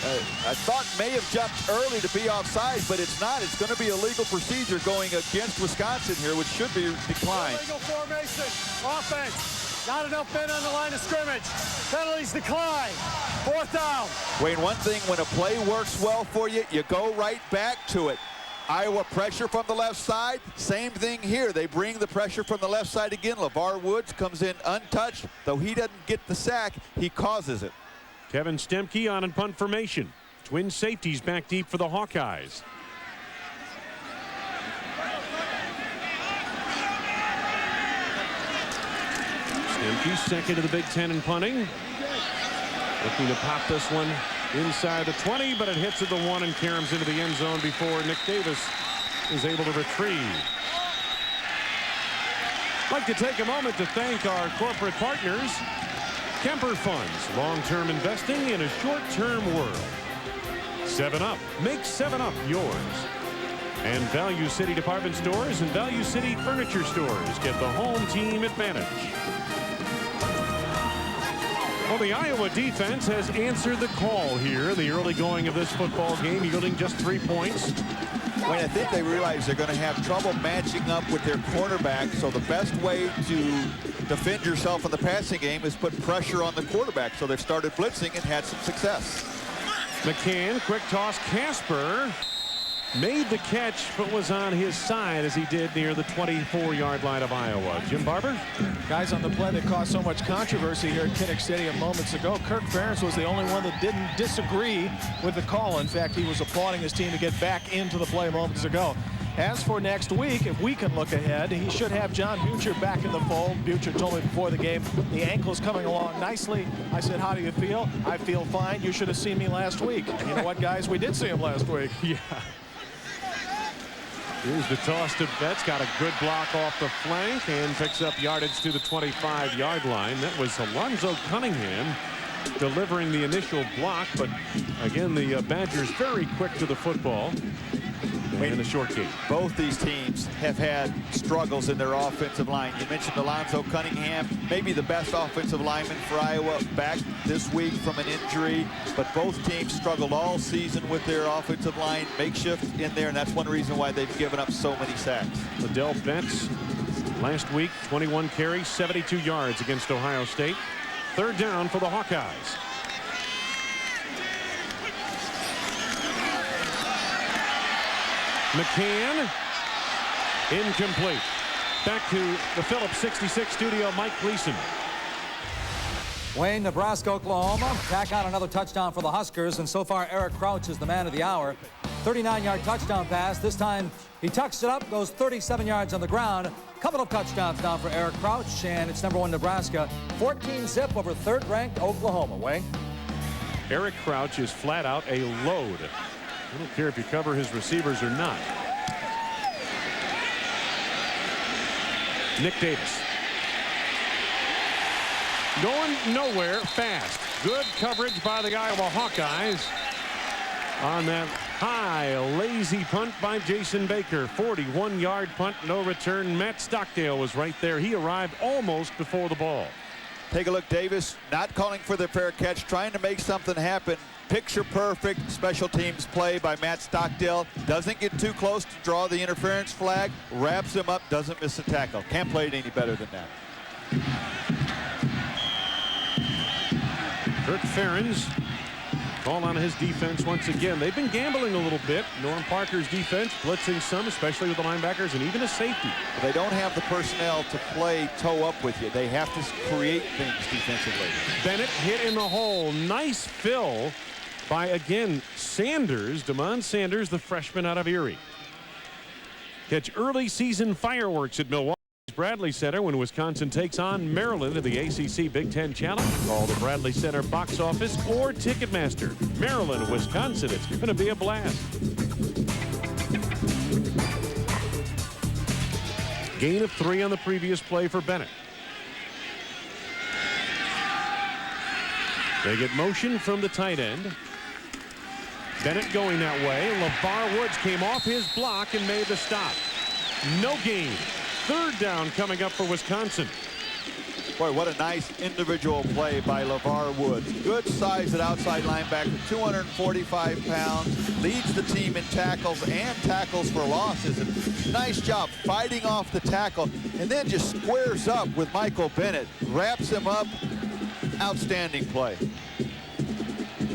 I thought may have jumped early to be offside, but it's not. It's going to be a legal procedure going against Wisconsin here, which should be declined.
Illegal formation. Offense. Not enough men on the line of scrimmage. Penalties decline. Fourth down.
Wayne, one thing, when a play works well for you, you go right back to it. Iowa pressure from the left side. Same thing here. They bring the pressure from the left side again. Levar Woods comes in untouched. Though he doesn't get the sack, he causes it.
Kevin Stemke on in punt formation. Twin safeties back deep for the Hawkeyes. Stemke second to the Big Ten in punting. Looking to pop this one inside the 20, but it hits at the 1 and caroms into the end zone before Nick Davis is able to retrieve. I'd like to take a moment to thank our corporate partners. Kemper Funds, long-term investing in a short-term world. 7-Up, make 7-Up yours. And Value City Department Stores and Value City Furniture Stores get the home team advantage. Well, the Iowa defense has answered the call here in the early going of this football game, yielding just 3 points.
Wayne, I think they realize they're going to have trouble matching up with their cornerback, so the best way to defend yourself in the passing game is put pressure on the quarterback. So they've started blitzing and had some success.
McCann, quick toss. Casper made the catch, but was on his side as he did near the 24-yard line of Iowa. Jim Barber?
Guys, on the play that caused so much controversy here at Kinnick Stadium moments ago, Kirk Ferentz was the only one that didn't disagree with the call. In fact, he was applauding his team to get back into the play moments ago. As for next week, if we can look ahead, he should have John Butcher back in the fold. Butcher told me before the game the ankle's coming along nicely. I said, how do you feel? I feel fine. You should have seen me last week. And you know what, guys? We did see him last week.
Yeah. Here's the toss to Betts. Got a good block off the flank and picks up yardage to the 25-yard line. That was Alonzo Cunningham delivering the initial block, but again, the Badgers very quick to the football. And a short game.
Both these teams have had struggles in their offensive line. You mentioned Alonzo Cunningham, maybe the best offensive lineman for Iowa, back this week from an injury, but both teams struggled all season with their offensive line makeshift in there, and that's one reason why they've given up so many sacks.
Ladell Betts last week, 21 carries, 72 yards against Ohio State. Third down for the Hawkeyes. McCann, incomplete. Back to the Phillips 66 studio, Mike Gleason.
Wayne, Nebraska, Oklahoma. Tack on another touchdown for the Huskers, and so far Eric Crouch is the man of the hour. 39-yard touchdown pass. This time he tucks it up, goes 37 yards on the ground. Couple of touchdowns now for Eric Crouch, and it's #1 Nebraska. 14-zip over third-ranked Oklahoma. Wayne?
Eric Crouch is flat out a load. I don't care if you cover his receivers or not. Nick Davis. Going nowhere fast. Good coverage by the Iowa Hawkeyes on that high, lazy punt by Jason Baker. 41-yard punt, no return. Matt Stockdale was right there. He arrived almost before the ball.
Take a look, Davis, not calling for the fair catch, trying to make something happen. Picture perfect special teams play by Matt Stockdale. Doesn't get too close to draw the interference flag. Wraps him up, doesn't miss a tackle. Can't play it any better than that.
Kirk Ferentz called on his defense once again. They've been gambling a little bit. Norm Parker's defense blitzing some, especially with the linebackers and even a safety.
They don't have the personnel to play toe up with you. They have to create things defensively.
Bennett hit in the hole. Nice fill by, again, Sanders, Damon Sanders, the freshman out of Erie. Catch early season fireworks at Milwaukee's Bradley Center when Wisconsin takes on Maryland in the ACC Big Ten Challenge. Call the Bradley Center box office or Ticketmaster. Maryland, Wisconsin, it's going to be a blast. Gain of 3 on the previous play for Bennett. They get motion from the tight end. Bennett going that way. Levar Woods came off his block and made the stop. No gain. Third down coming up for Wisconsin.
Boy, what a nice individual play by Levar Woods. Good size at outside linebacker, 245 pounds, leads the team in tackles and tackles for losses. And nice job fighting off the tackle, and then just squares up with Michael Bennett, wraps him up. Outstanding play.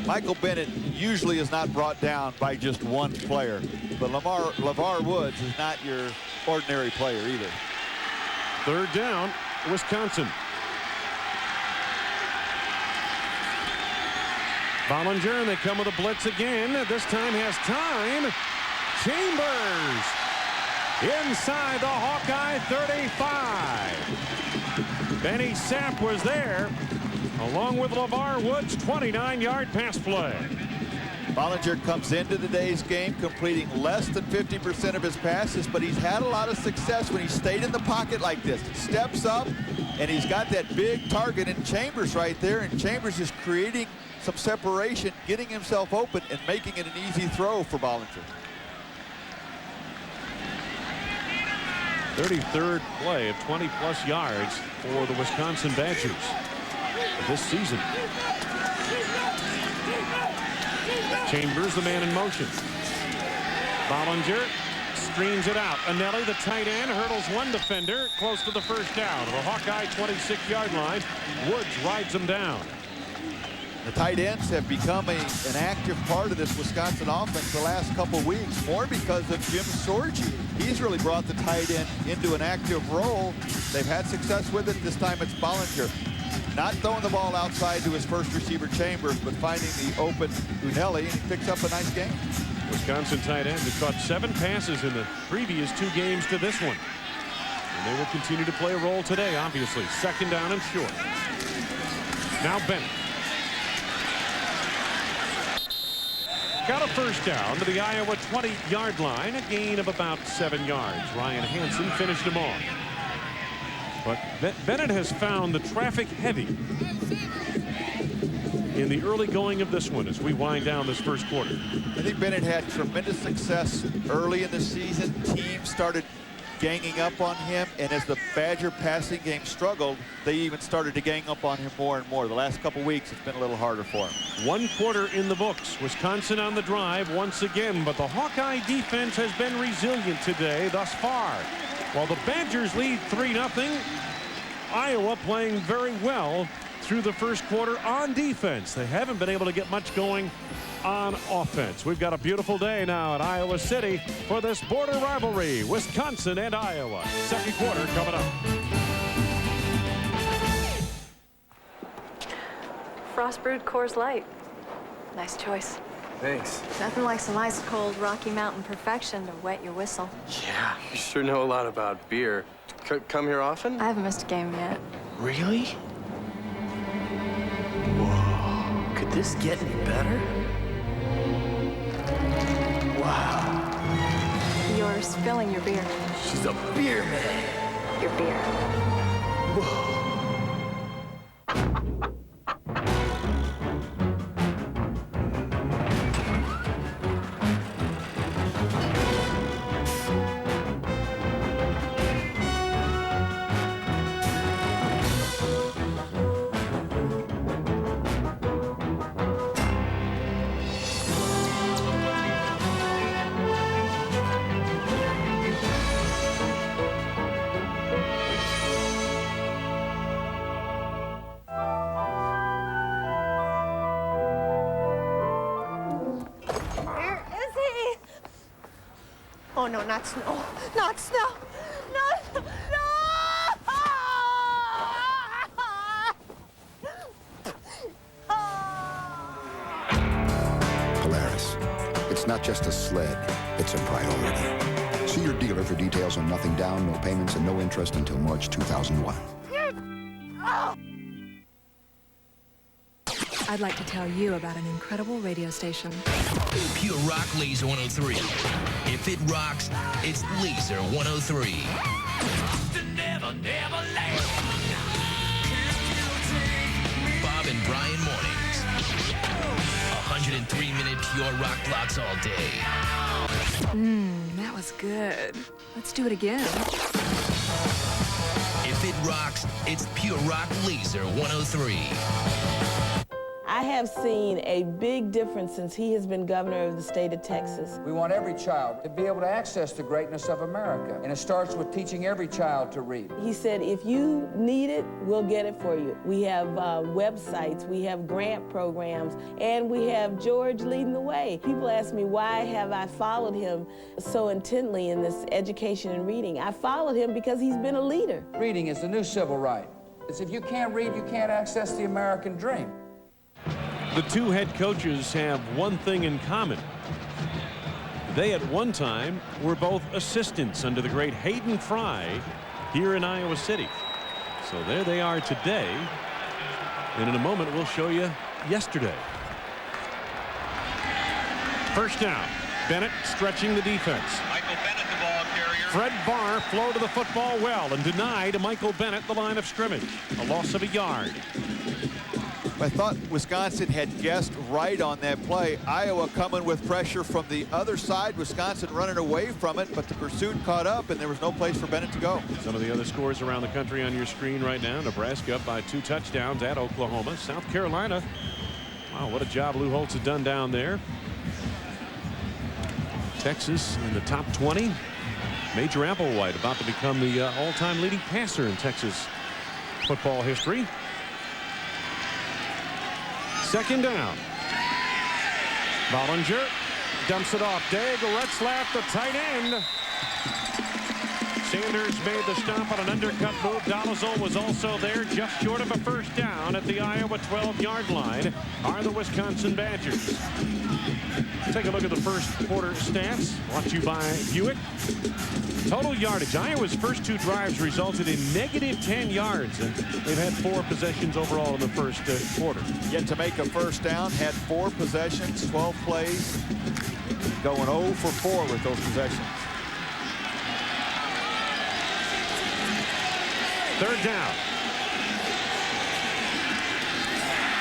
Michael Bennett usually is not brought down by just one player, but Levar Woods is not your ordinary player either.
Third down, Wisconsin. Bollinger, and they come with a blitz again. This time has time. Chambers inside the Hawkeye 35. Benny Sapp was there along with Levar Woods. 29-yard pass play.
Bollinger comes into today's game completing less than 50% of his passes, but he's had a lot of success when he stayed in the pocket like this. Steps up, and he's got that big target in Chambers right there, and Chambers is creating some separation, getting himself open, and making it an easy throw for Bollinger.
33rd play of 20-plus yards for the Wisconsin Badgers this season. Chambers, the man in motion. Bollinger streams it out. Anelli, the tight end, hurdles one defender close to the first down. The Hawkeye 26-yard line. Woods rides him down.
The tight ends have become an active part of this Wisconsin offense the last couple weeks, more because of Jim Sorgi. He's really brought the tight end into an active role. They've had success with it. This time it's Bollinger. Not throwing the ball outside to his first receiver, Chambers, but finding the open Unelli, and he picks up a nice game.
Wisconsin tight end who caught 7 passes in the previous 2 games to this one. And they will continue to play a role today, obviously. 2nd down and short. Now Bennett. Got a first down to the Iowa 20-yard line, a gain of about 7 yards. Ryan Hansen finished him off. But Bennett has found the traffic heavy in the early going of this one as we wind down this first quarter.
I think Bennett had tremendous success early in the season. Teams started ganging up on him, and as the Badger passing game struggled, they even started to gang up on him more and more. The last couple weeks, it's been a little harder for him.
1 quarter in the books. Wisconsin on the drive once again, but the Hawkeye defense has been resilient today thus far. While the Badgers lead 3-0, Iowa playing very well through the first quarter on defense. They haven't been able to get much going on offense. We've got a beautiful day now at Iowa City for this border rivalry, Wisconsin and Iowa. Second quarter coming up.
Frost brewed Coors Light. Nice choice.
Thanks.
Nothing like some ice cold Rocky Mountain perfection to wet your whistle.
Yeah, you sure know a lot about beer. Come here often?
I haven't missed a game yet.
Really? Whoa. Could this get any better? Wow.
You're spilling your beer.
She's a beer man.
Your beer.
Whoa.
Oh, no, not snow. Not snow. No, no!
Polaris. It's not just a sled, it's a priority. See your dealer for details on nothing down, no payments, and no interest until March 2001.
I'd like to tell you about an incredible radio station.
Pure Rock Laser 103. If it rocks, it's Laser 103. Bob and Brian mornings. 103-minute pure rock blocks all day.
That was good. Let's do it again.
If it rocks, it's Pure Rock Laser 103.
I have seen a big difference since he has been governor of the state of Texas.
We want every child to be able to access the greatness of America, and it starts with teaching every child to read.
He said, if you need it, we'll get it for you. We have websites, we have grant programs, and we have George leading the way. People ask me, why have I followed him so intently in this education and reading? I followed him because he's been a leader.
Reading is the new civil right. It's if you can't read, you can't access the American dream.
The two head coaches have one thing in common. They at one time were both assistants under the great Hayden Fry here in Iowa City. So there they are today. And in a moment, we'll show you yesterday. First down. Bennett stretching the defense.
Michael Bennett, the ball carrier.
Fred Barr flowed to the football well and denied Michael Bennett the line of scrimmage. A loss of a yard.
I thought Wisconsin had guessed right on that play. Iowa coming with pressure from the other side. Wisconsin running away from it, but the pursuit caught up, and there was no place for Bennett to go.
Some of the other scores around the country on your screen right now. Nebraska up by 2 touchdowns at Oklahoma. South Carolina. Wow, what a job Lou Holtz had done down there. Texas in the top 20. Major Applewhite about to become the all-time leading passer in Texas football history. Second down. Bollinger dumps it off. Dag Retzlaff, the tight end. Sanders made the stop on an undercut move. Dolezal was also there, just short of a first down at the Iowa 12-yard line are the Wisconsin Badgers. Take a look at the first quarter stats. Brought to you by Buick. Total yardage. Iowa's first 2 drives resulted in -10 yards, and they've had 4 possessions overall in the first quarter.
Yet to make a first down, had 4 possessions, 12 plays, going 0 for 4 with those possessions.
Third down.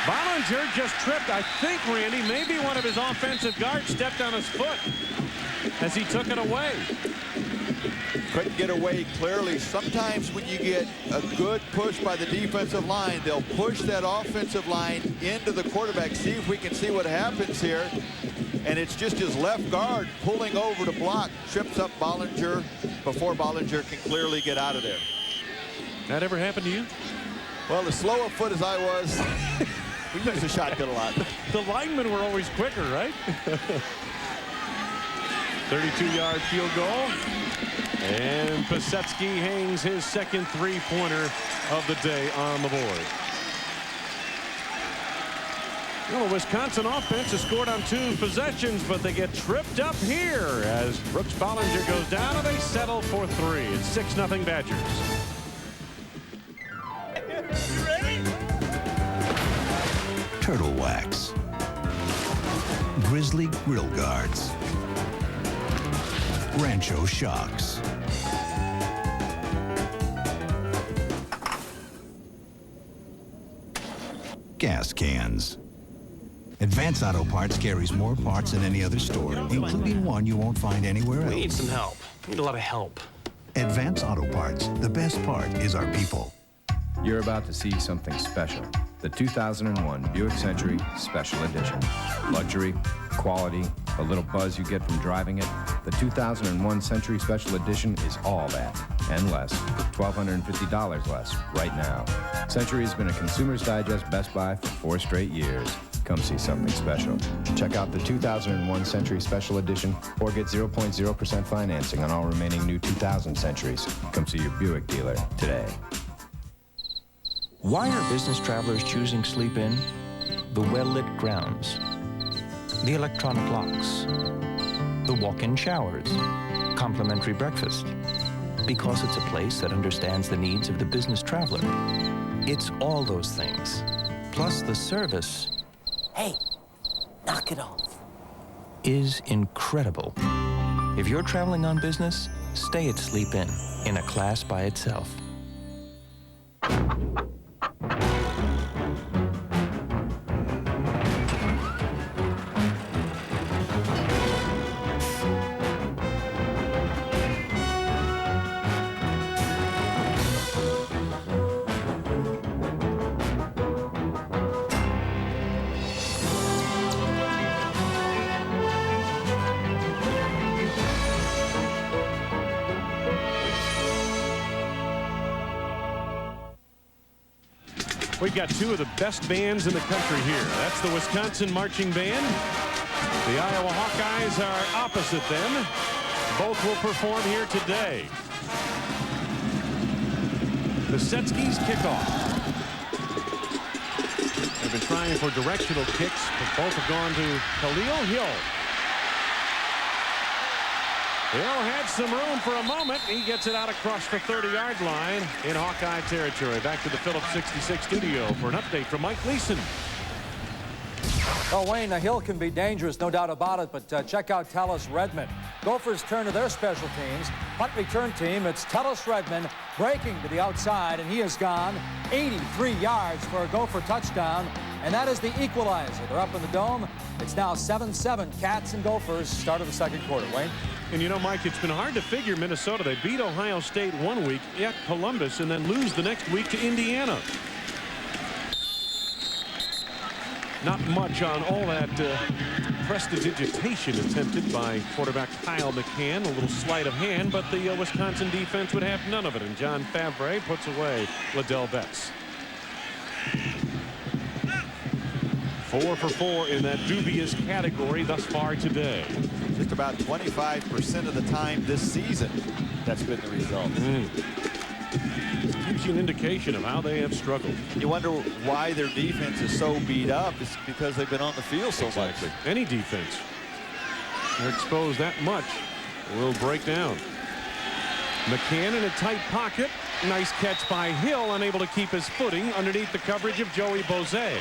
Bollinger just tripped. I think, Randy, maybe one of his offensive guards stepped on his foot as he took it away.
Couldn't get away clearly. Sometimes when you get a good push by the defensive line, they'll push that offensive line into the quarterback. See if we can see what happens here. And it's just his left guard pulling over to block, trips up Bollinger before Bollinger can clearly get out of there.
That ever happened to you?
Well, as slow a foot as I was, we used the shotgun a lot.
The linemen were always quicker, right? 32-yard field goal. And Pisetsky hangs his second 3-pointer of the day on the board. Well, the Wisconsin offense has scored on 2 possessions, but they get tripped up here as Brooks Bollinger goes down and they settle for 3. It's 6-0 Badgers.
You ready? Turtle Wax. Grizzly Grill Guards. Rancho Shocks. Gas cans. Advance Auto Parts carries more parts than any other store, including one you won't find anywhere else.
We need some help. We need a lot of help.
Advance Auto Parts. The best part is our people.
You're about to see something special. The 2001 Buick Century Special Edition. Luxury, quality, a little buzz you get from driving it. The 2001 Century Special Edition is all that and less. $1,250 less right now. Century has been a Consumer's Digest Best Buy for 4 straight years. Come see something special. Check out the 2001 Century Special Edition or get 0.0% financing on all remaining new 2000 Centuries. Come see your Buick dealer today.
Why are business travelers choosing Sleep Inn? The well-lit grounds, the electronic locks, the walk-in showers, complimentary breakfast. Because it's a place that understands the needs of the business traveler. It's all those things, plus the service.
Hey, knock it off.
Is incredible. If you're traveling on business, stay at Sleep Inn in a class by itself.
We've got 2 of the best bands in the country here. That's the Wisconsin Marching Band. The Iowa Hawkeyes are opposite them. Both will perform here today. Pisetsky's kickoff. They've been trying for directional kicks, but both have gone to Kahlil Hill. Hill had some room for a moment. He gets it out across the 30-yard line in Hawkeye territory. Back to the Phillips 66 studio for an update from Mike Leeson.
Well, Wayne, Hill can be dangerous, no doubt about it, but check out Tallis Redmond. Gophers turn to their special teams. Punt return team, it's Tallis Redmond breaking to the outside, and he has gone 83 yards for a Gopher touchdown, and that is the equalizer. They're up in the dome. It's now 7-7 Cats and Gophers, start of the second quarter. Wayne?
And you know, Mike, it's been hard to figure Minnesota. They beat Ohio State one week at Columbus and then lose the next week to Indiana. Not much on all that prestidigitation attempted by quarterback Kyle McCann. A little sleight of hand, but the Wisconsin defense would have none of it. And John Favre puts away Ladell Betts. 4 for 4 in that dubious category thus far today.
Just about 25% of the time this season, that's been the result.
Gives you an indication of how they have struggled.
You wonder why their defense is so beat up. It's because they've been on the field so much.
Any defense. They're exposed that much, will break down. McCann in a tight pocket. Nice catch by Hill, unable to keep his footing underneath the coverage of Joey Bozay.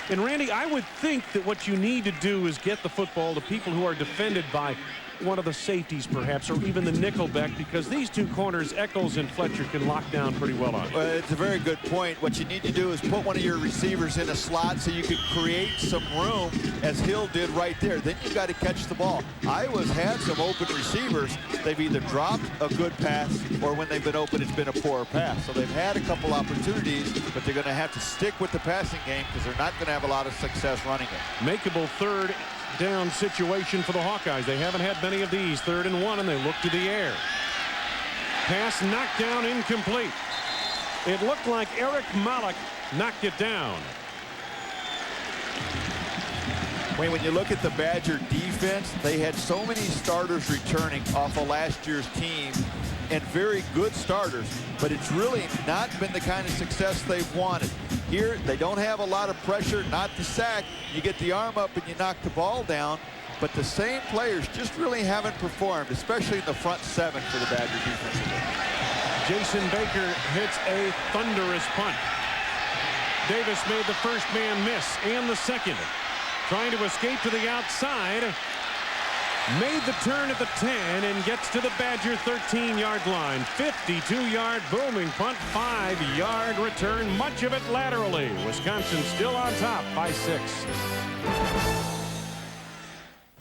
And Randy, I would think that what you need to do is get the football to people who are defended by one of the safeties perhaps, or even the nickelback, because these two corners, Eccles and Fletcher, can lock down pretty well on it.
Well, it's a very good point. What you need to do is put one of your receivers in a slot so you can create some room, as Hill did right there. Then you got to catch the ball. Iowa's had some open receivers. They've either dropped a good pass, or when they've been open, it's been a poor pass. So they've had a couple opportunities, but they're going to have to stick with the passing game because they're not going to have a lot of success running it.
Makeable third down situation for the Hawkeyes. They haven't had many of these. 3rd and 1, and they look to the air. Pass knocked down, incomplete. It looked like Eric Malik knocked it down.
When you look at the Badger defense, they had so many starters returning off of last year's team, and very good starters, but it's really not been the kind of success they've wanted. Here, they don't have a lot of pressure, not the sack. You get the arm up and you knock the ball down, but the same players just really haven't performed, especially in the front 7 for the Badger defense.
Jason Baker hits a thunderous punt. Davis made the first man miss and the second. Trying to escape to the outside. Made the turn at the 10 and gets to the Badger 13-yard line. 52-yard booming punt, 5-yard return, much of it laterally. Wisconsin still on top by 6.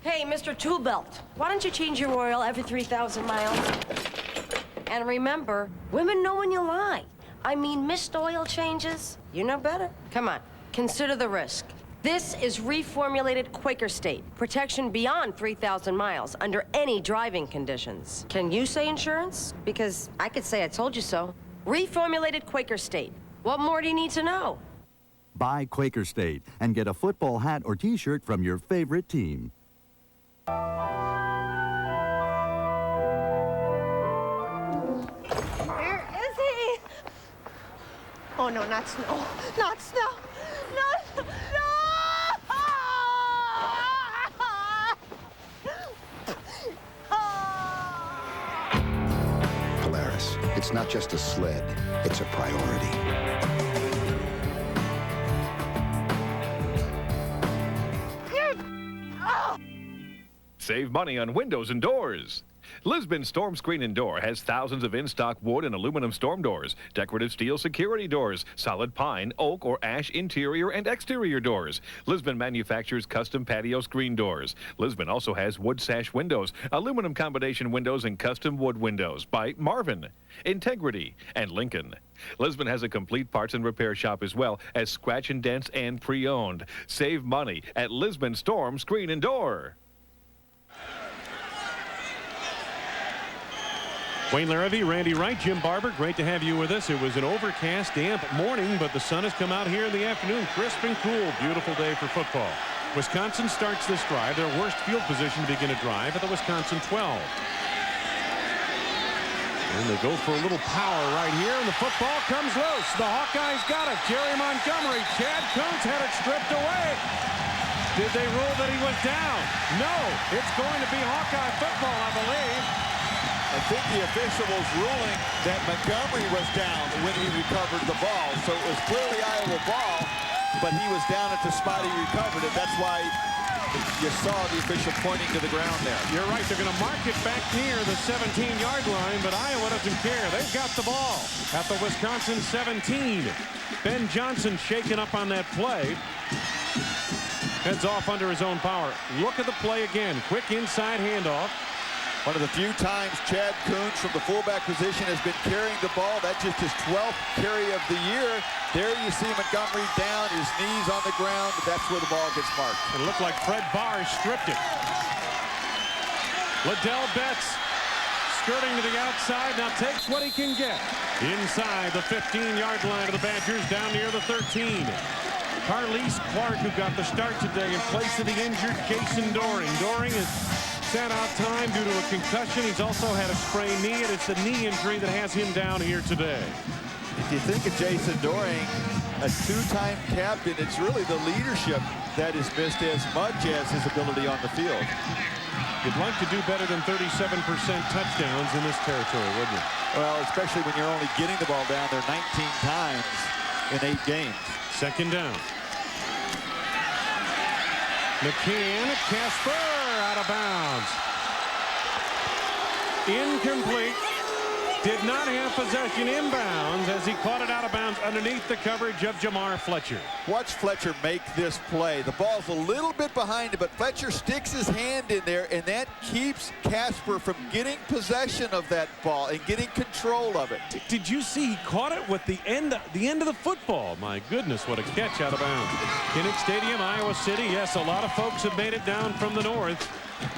Hey, Mr. Tool Belt, why don't you change your oil every 3,000 miles? And remember, women know when you lie. I mean, missed oil changes. You know better. Come on, consider the risk. This is reformulated Quaker State. Protection beyond 3,000 miles under any driving conditions. Can you say insurance? Because I could say I told you so. Reformulated Quaker State. What more do you need to know?
Buy Quaker State and get a football hat or t-shirt from your favorite team.
Where is he? Oh, no, not snow. Not snow. No, no.
Polaris. It's not just a sled, it's a priority.
Save money on windows and doors. Lisbon Storm Screen and Door has thousands of in-stock wood and aluminum storm doors, decorative steel security doors, solid pine, oak, or ash interior and exterior doors. Lisbon manufactures custom patio screen doors. Lisbon also has wood sash windows, aluminum combination windows, and custom wood windows by Marvin, Integrity, and Lincoln. Lisbon has a complete parts and repair shop as well as scratch and dents and pre-owned. Save money at Lisbon Storm Screen and Door.
Wayne Larrivee, Randy Wright, Jim Barber, great to have you with us. It was an overcast, damp morning, but the sun has come out here in the afternoon, crisp and cool. Beautiful day for football. Wisconsin starts this drive, their worst field position to begin a drive at the Wisconsin 12. And they go for a little power right here, and the football comes loose. The Hawkeyes got it. Jerry Montgomery, Chad Kuntz had it stripped away. Did they rule that he was down? No, it's going to be Hawkeye football, I believe.
I think the official was ruling that Montgomery was down when he recovered the ball. So it was clearly Iowa ball, but he was down at the spot he recovered it. That's why you saw the official pointing to the ground there.
You're right. They're going to mark it back near the 17-yard line, but Iowa doesn't care. They've got the ball at the Wisconsin 17. Ben Johnson shaken up on that play. Heads off under his own power. Look at the play again. Quick inside handoff.
One of the few times Chad Kuntz from the fullback position has been carrying the ball. That's just his 12th carry of the year. There you see Montgomery down, his knees on the ground, but that's where the ball gets marked.
It looked like Fred Barr stripped it. Ladell Betts skirting to the outside, now takes what he can get. Inside the 15-yard line of the Badgers, down near the 13. Carlise Clark, who got the start today in place of the injured Jason Doring. Doring is sat out time due to a concussion. He's also had a sprained knee, and it's the knee injury that has him down here today.
If you think of Jason Doring, a two-time captain, it's really the leadership that is missed as much as his ability on the field.
You'd like to do better than 37% touchdowns in this territory, wouldn't you?
Well, especially when you're only getting the ball down there 19 times in 8 games.
Second down. McCann, Casper, out of bounds. Incomplete. Did not have possession inbounds as he caught it out of bounds underneath the coverage of Jamar Fletcher.
Watch Fletcher make this play. The ball's a little bit behind him, but Fletcher sticks his hand in there, and that keeps Casper from getting possession of that ball and getting control of it.
Did you see he caught it with the end of the football? My goodness, what a catch out of bounds. Kinnick Stadium, Iowa City. Yes, a lot of folks have made it down from the north.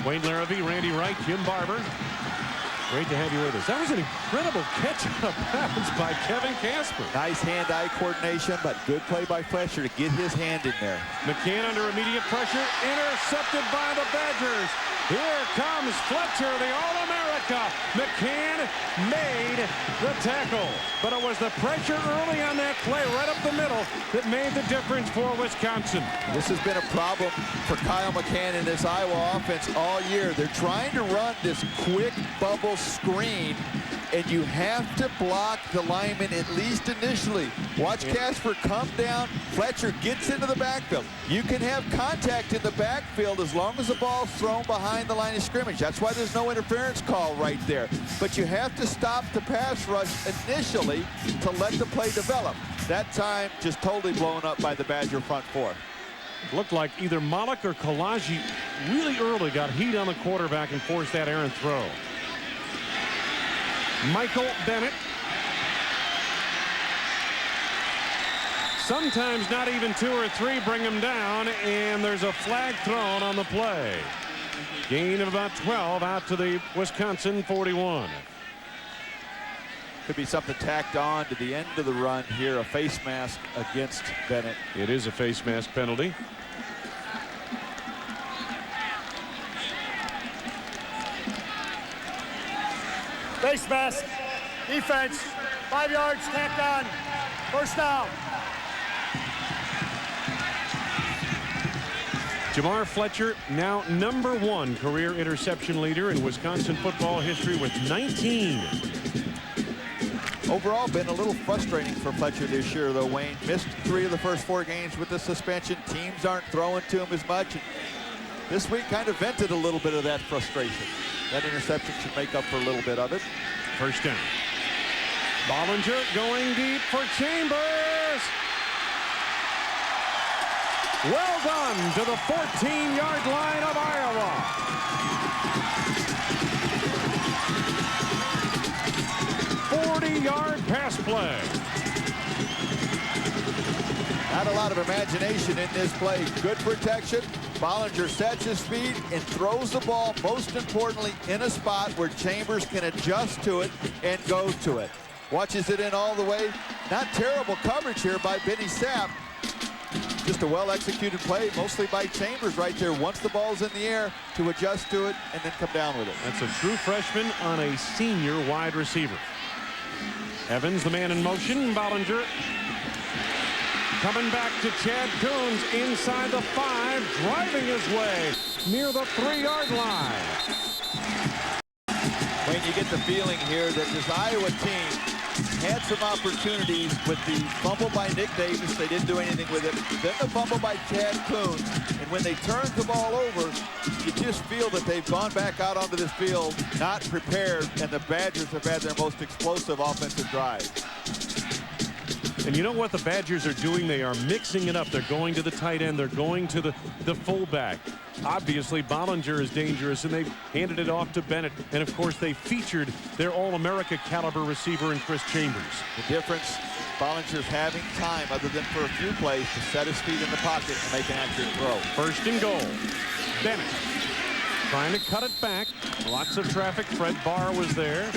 Wayne Larrabee, Randy Wright, Jim Barber. Great to have you with us. That was an incredible catch out of bounds by Kevin Casper.
Nice hand-eye coordination, but good play by Fletcher to get his hand in there.
McCann under immediate pressure, intercepted by the Badgers. Here comes Fletcher, the All-America. McCann made the tackle, but it was the pressure early on that play right up the middle that made the difference for Wisconsin.
This has been a problem for Kyle McCann in this Iowa offense all year. They're trying to run this quick bubble screen, and you have to block the lineman at least initially. Watch Casper come down. Fletcher gets into the backfield. You can have contact in the backfield as long as the ball's thrown behind the line of scrimmage. That's why there's no interference call right there. But you have to stop the pass rush initially to let the play develop. That time just totally blown up by the Badger front four.
It looked like either Malik or Kalaji really early got heat on the quarterback and forced that errant throw. Michael Bennett. Sometimes not even 2 or 3 bring him down, and there's a flag thrown on the play. Gain of about 12 out to the Wisconsin 41.
Could be something tacked on to the end of the run here, a face mask against Bennett.
It is a face mask penalty.
Face mask, defense, 5 yards, tacked on, first down.
Jamar Fletcher, now #1 career interception leader in Wisconsin football history with 19.
Overall, been a little frustrating for Fletcher this year, though, Wayne. Missed 3 of the first 4 games with the suspension. Teams aren't throwing to him as much. This week kind of vented a little bit of that frustration. That interception should make up for a little bit of it.
First down. Bollinger going deep for Chambers. Well done to the 14-yard line of Iowa. 40-yard pass play.
Not a lot of imagination in this play. Good protection. Bollinger sets his feet and throws the ball, most importantly, in a spot where Chambers can adjust to it and go to it. Watches it in all the way. Not terrible coverage here by Benny Sapp. Just a well-executed play, mostly by Chambers right there. Once the ball's in the air, to adjust to it and then come down with it.
That's a true freshman on a senior wide receiver. Evans, the man in motion. Bollinger coming back to Chad Coons inside the 5, driving his way near the 3-yard line.
When you get the feeling here that this Iowa team had some opportunities with the fumble by Nick Davis. They didn't do anything with it. Then the fumble by Chad Coons. And when they turned the ball over, you just feel that they've gone back out onto this field not prepared, and the Badgers have had their most explosive offensive drive.
And you know what the Badgers are doing? They are mixing it up. They're going to the tight end. They're going to the fullback. Obviously, Bollinger is dangerous, and they've handed it off to Bennett. And, of course, they featured their All-America caliber receiver in Chris Chambers.
The difference, Bollinger's having time, other than for a few plays, to set his feet in the pocket and make an accurate throw.
First and goal. Bennett trying to cut it back. Lots of traffic. Fred Barr was there.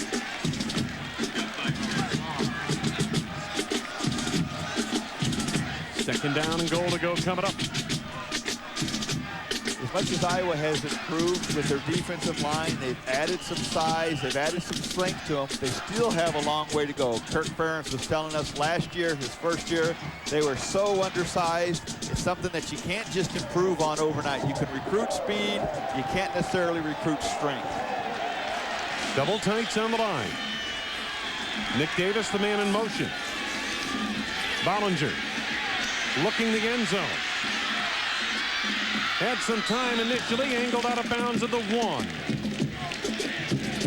Second down and goal to go coming up.
as much as Iowa has improved with their defensive line, they've added some size, they've added some strength to them. They still have a long way to go. Kirk Ferentz was telling us last year, his first year, they were so undersized. It's something that you can't just improve on overnight. You can recruit speed, you can't necessarily recruit strength.
Double tights on the line. Nick Davis, the man in motion. Bollinger looking the end zone. Had some time initially, angled out of bounds at the 1.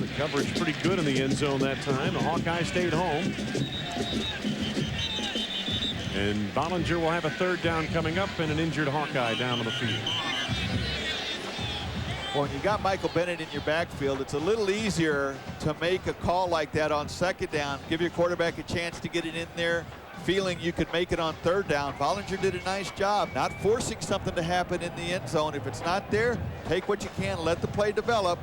The coverage pretty good in the end zone that time. The Hawkeyes stayed home. And Bollinger will have a third down coming up and an injured Hawkeye down on the field.
Well, when you got Michael Bennett in your backfield, it's a little easier to make a call like that on second down. Give your quarterback a chance to get it in there, feeling you could make it on third down. Bollinger did a nice job not forcing something to happen in the end zone. If it's not there, take what you can, let the play develop.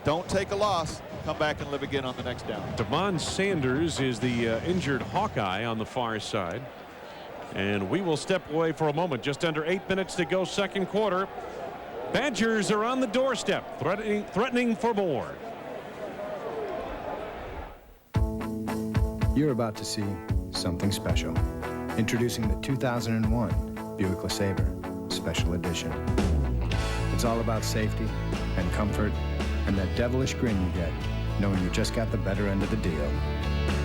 Don't take a loss. Come back and live again on the next down.
Devon Sanders is the injured Hawkeye on the far side. And we will step away for a moment. Just under 8 minutes to go, second quarter. Badgers are on the doorstep, threatening for more.
You're about to see something special. Introducing the 2001 Buick LeSabre Special Edition. It's all about safety and comfort and that devilish grin you get knowing you just got the better end of the deal.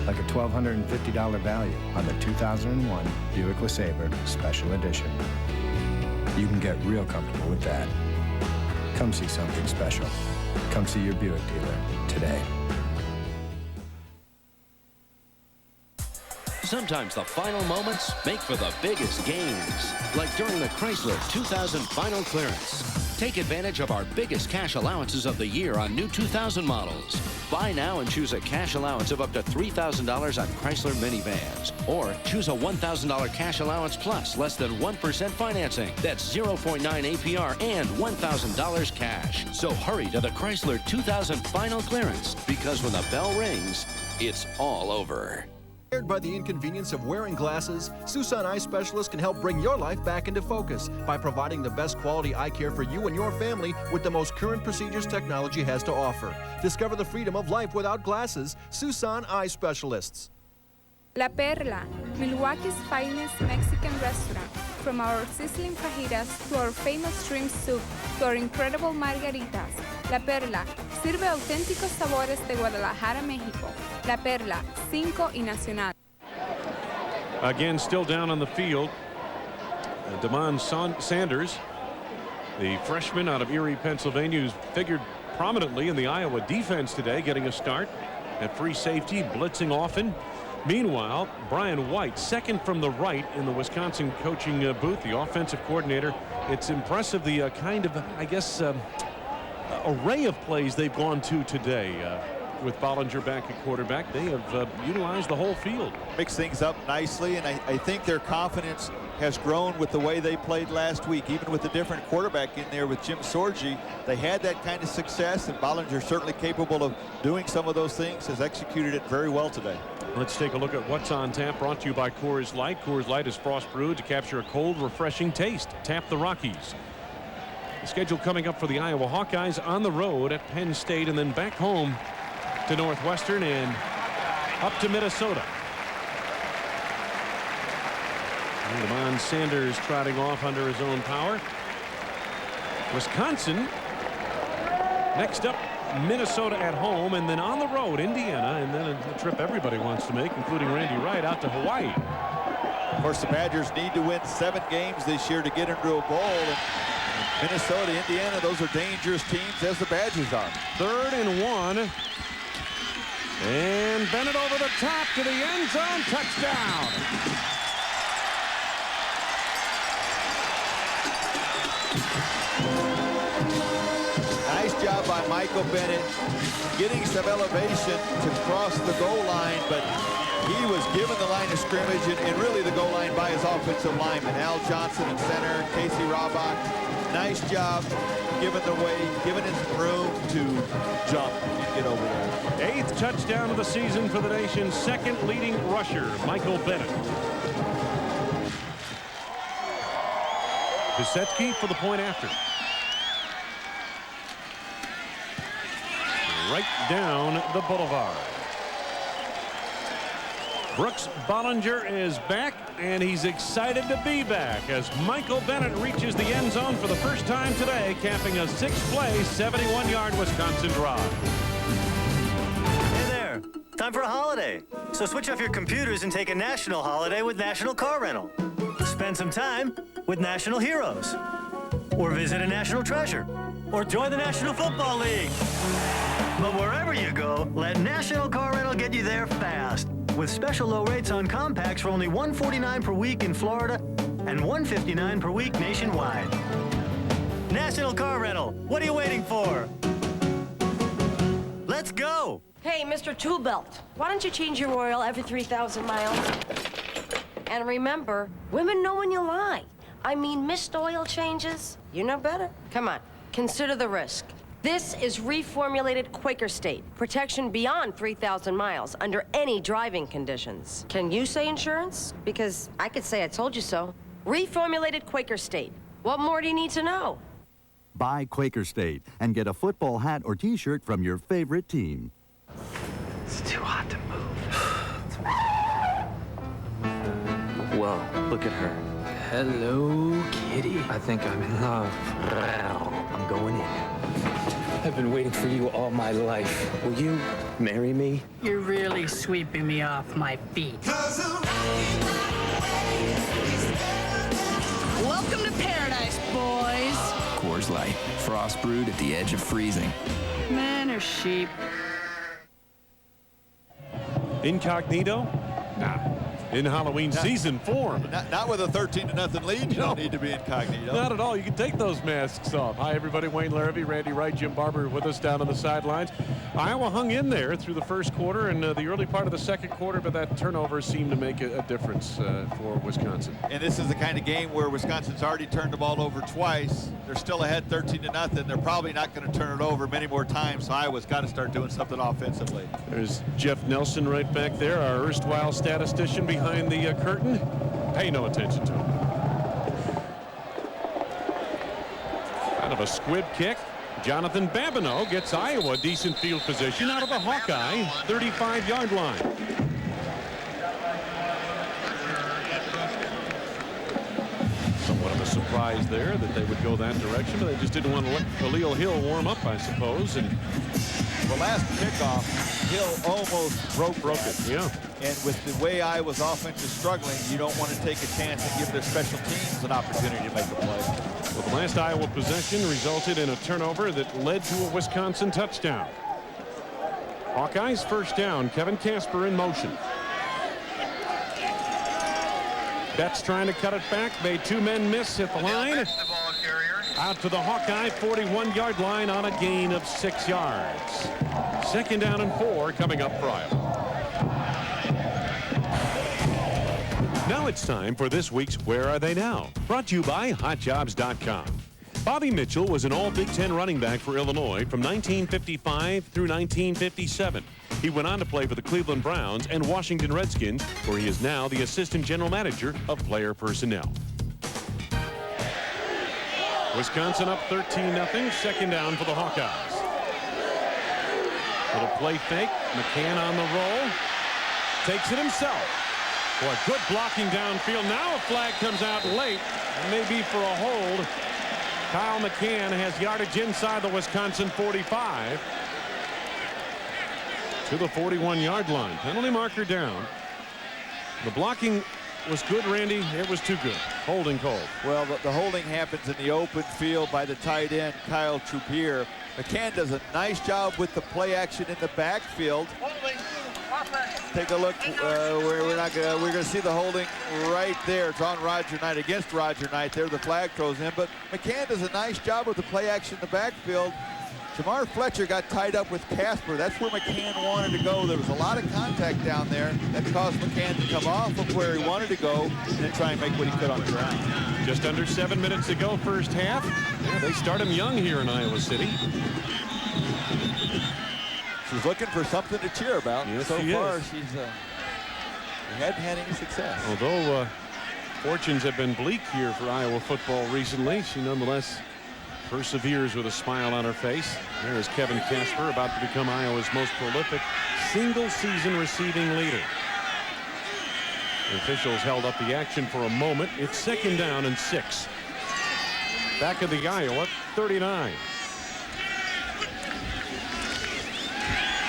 Like a $1,250 value on the 2001 Buick LeSabre Special Edition. You can get real comfortable with that. Come see something special. Come see your Buick dealer today.
Sometimes the final moments make for the biggest gains, like during the Chrysler 2000 final clearance. Take advantage of our biggest cash allowances of the year on new 2000 models. Buy now and choose a cash allowance of up to $3,000 on Chrysler minivans. Or choose a $1,000 cash allowance plus less than 1% financing. That's 0.9 APR and $1,000 cash. So hurry to the Chrysler 2000 final clearance, because when the bell rings, it's all over.
Scared by the inconvenience of wearing glasses? Susan Eye Specialists can help bring your life back into focus by providing the best quality eye care for you and your family with the most current procedures technology has to offer. Discover the freedom of life without glasses. Susan Eye Specialists.
La Perla, Milwaukee's finest Mexican restaurant. From our sizzling fajitas to our famous shrimp soup to our incredible margaritas. La Perla sirve auténticos sabores de Guadalajara, México. La Perla, 5 y Nacional.
Again, still down on the field. Devon Sanders, the freshman out of Erie, Pennsylvania, who's figured prominently in the Iowa defense today, getting a start at free safety, blitzing often. Meanwhile, Brian White, second from the right in the Wisconsin coaching booth, the offensive coordinator. It's impressive the kind of, I guess, array of plays they've gone to today. With Bollinger back at quarterback, they have utilized the whole field.
Mix things up nicely, and I think their confidence has grown with the way they played last week. Even with a different quarterback in there with Jim Sorgi, they had that kind of success, and Bollinger certainly capable of doing some of those things, has executed it very well today.
Let's take a look at what's on tap, brought to you by Coors Light. Coors Light is frost brewed to capture a cold, refreshing taste. Tap the Rockies. The schedule coming up for the Iowa Hawkeyes: on the road at Penn State and then back home to Northwestern and up to Minnesota. Devon Sanders trotting off under his own power. Wisconsin next up, Minnesota at home, and then on the road Indiana, and then a trip everybody wants to make, including Randy Wright, out to Hawaii.
Of course, the Badgers need to win 7 games this year to get into a bowl. And Minnesota, Indiana, those are dangerous teams, as the Badgers are.
3rd and 1. And Bennett over the top to the end zone. Touchdown.
Nice job by Michael Bennett getting some elevation to cross the goal line, but he was given the line of scrimmage and really the goal line by his offensive lineman. Al Johnson in center, Casey Robach. Nice job giving him room to jump and get over there.
8th touchdown of the season for the nation's 2nd leading rusher, Michael Bennett. Pisetsky for the point after. right down the boulevard. Brooks Bollinger is back, and he's excited to be back as Michael Bennett reaches the end zone for the first time today, capping a 6-play, 71-yard Wisconsin drive.
Hey there. Time for a holiday. So switch off your computers and take a national holiday with National Car Rental. Spend some time with National Heroes. Or visit a national treasure. Or join the National Football League. But wherever you go, let National Car Rental get you there fast. With special low rates on compacts for only $149 per week in Florida and $159 per week nationwide. National Car Rental, what are you waiting for? Let's go!
Hey, Mr. Tool Belt, why don't you change your oil every 3,000 miles? And remember, women know when you lie. I mean, missed oil changes, you know better. Come on, consider the risk. This is reformulated Quaker State. Protection beyond 3,000 miles under any driving conditions. Can you say insurance? Because I could say I told you so. Reformulated Quaker State. What more do you need to know?
Buy Quaker State and get a football hat or t-shirt from your favorite team.
It's too hot to move.
Whoa, look at her. Hello, kitty. I think I'm in love. I'm going in. I've been waiting for you all my life. Will you marry me?
You're really sweeping me off my feet. Welcome to paradise, boys.
Coors Light, frost brewed at the edge of freezing.
Men or sheep?
Incognito? Nah. In Halloween season form.
Not with a 13-0 lead. You don't need to be incognito.
Not at all. You can take those masks off. Hi, everybody. Wayne Larrabee, Randy Wright, Jim Barber with us down on the sidelines. Iowa hung in there through the first quarter and the early part of the second quarter, but that turnover seemed to make a difference for Wisconsin.
And this is the kind of game where Wisconsin's already turned the ball over twice. They're still ahead 13-0. They're probably not going to turn it over many more times, so Iowa's got to start doing something offensively.
There's Jeff Nelson right back there, our erstwhile statistician behind the curtain. Pay no attention to him. Out of a squib kick, Jonathan Babineau gets Iowa decent field position out of the Hawkeye 35-yard line. Somewhat of a surprise there that they would go that direction, but they just didn't want to let Kahlil Hill warm up, I suppose. And
the last kickoff, Hill almost broke it.
Yeah.
And with the way Iowa's offense is struggling, you don't want to take a chance and give their special teams an opportunity to make a play.
Well, the last Iowa possession resulted in a turnover that led to a Wisconsin touchdown. Hawkeyes first down. Kevin Casper in motion. Betts trying to cut it back. Made two men miss at the line. Out to the Hawkeye 41-yard line on a gain of 6 yards. Second down and 4 coming up for Iowa. Now it's time for this week's Where Are They Now? Brought to you by HotJobs.com. Bobby Mitchell was an all-Big Ten running back for Illinois from 1955 through 1957. He went on to play for the Cleveland Browns and Washington Redskins, where he is now the assistant general manager of player personnel. Wisconsin up 13-0, second down for the Hawkeyes. Little play fake, McCann on the roll, takes it himself. Boy, good blocking downfield. Now a flag comes out late, maybe for a hold. Kyle McCann has yardage inside the Wisconsin 45 to the 41-yard line. Penalty marker down. The blocking was good, Randy. It was too good. Holding called.
Well, the holding happens in the open field by the tight end, Kyle Truppier. McCann does a nice job with the play action in the backfield. Take a look where we're going to see the holding right there. It's on Roger Knight, against Roger Knight there. The flag throws in, but McCann does a nice job with the play action in the backfield. Jamar Fletcher got tied up with Casper. That's where McCann wanted to go. There was a lot of contact down there that caused McCann to come off of where he wanted to go and then try and make what he could on the ground.
Just under 7 minutes to go, first half. Yeah, they start him young here in Iowa City.
She's looking for something to cheer about.
Yes,
so far,
is.
she hadn't had any success.
Although fortunes have been bleak here for Iowa football recently, she nonetheless perseveres with a smile on her face. There is Kevin Casper, about to become Iowa's most prolific single-season receiving leader. The officials held up the action for a moment. It's 2nd down and 6. Back of the Iowa 39.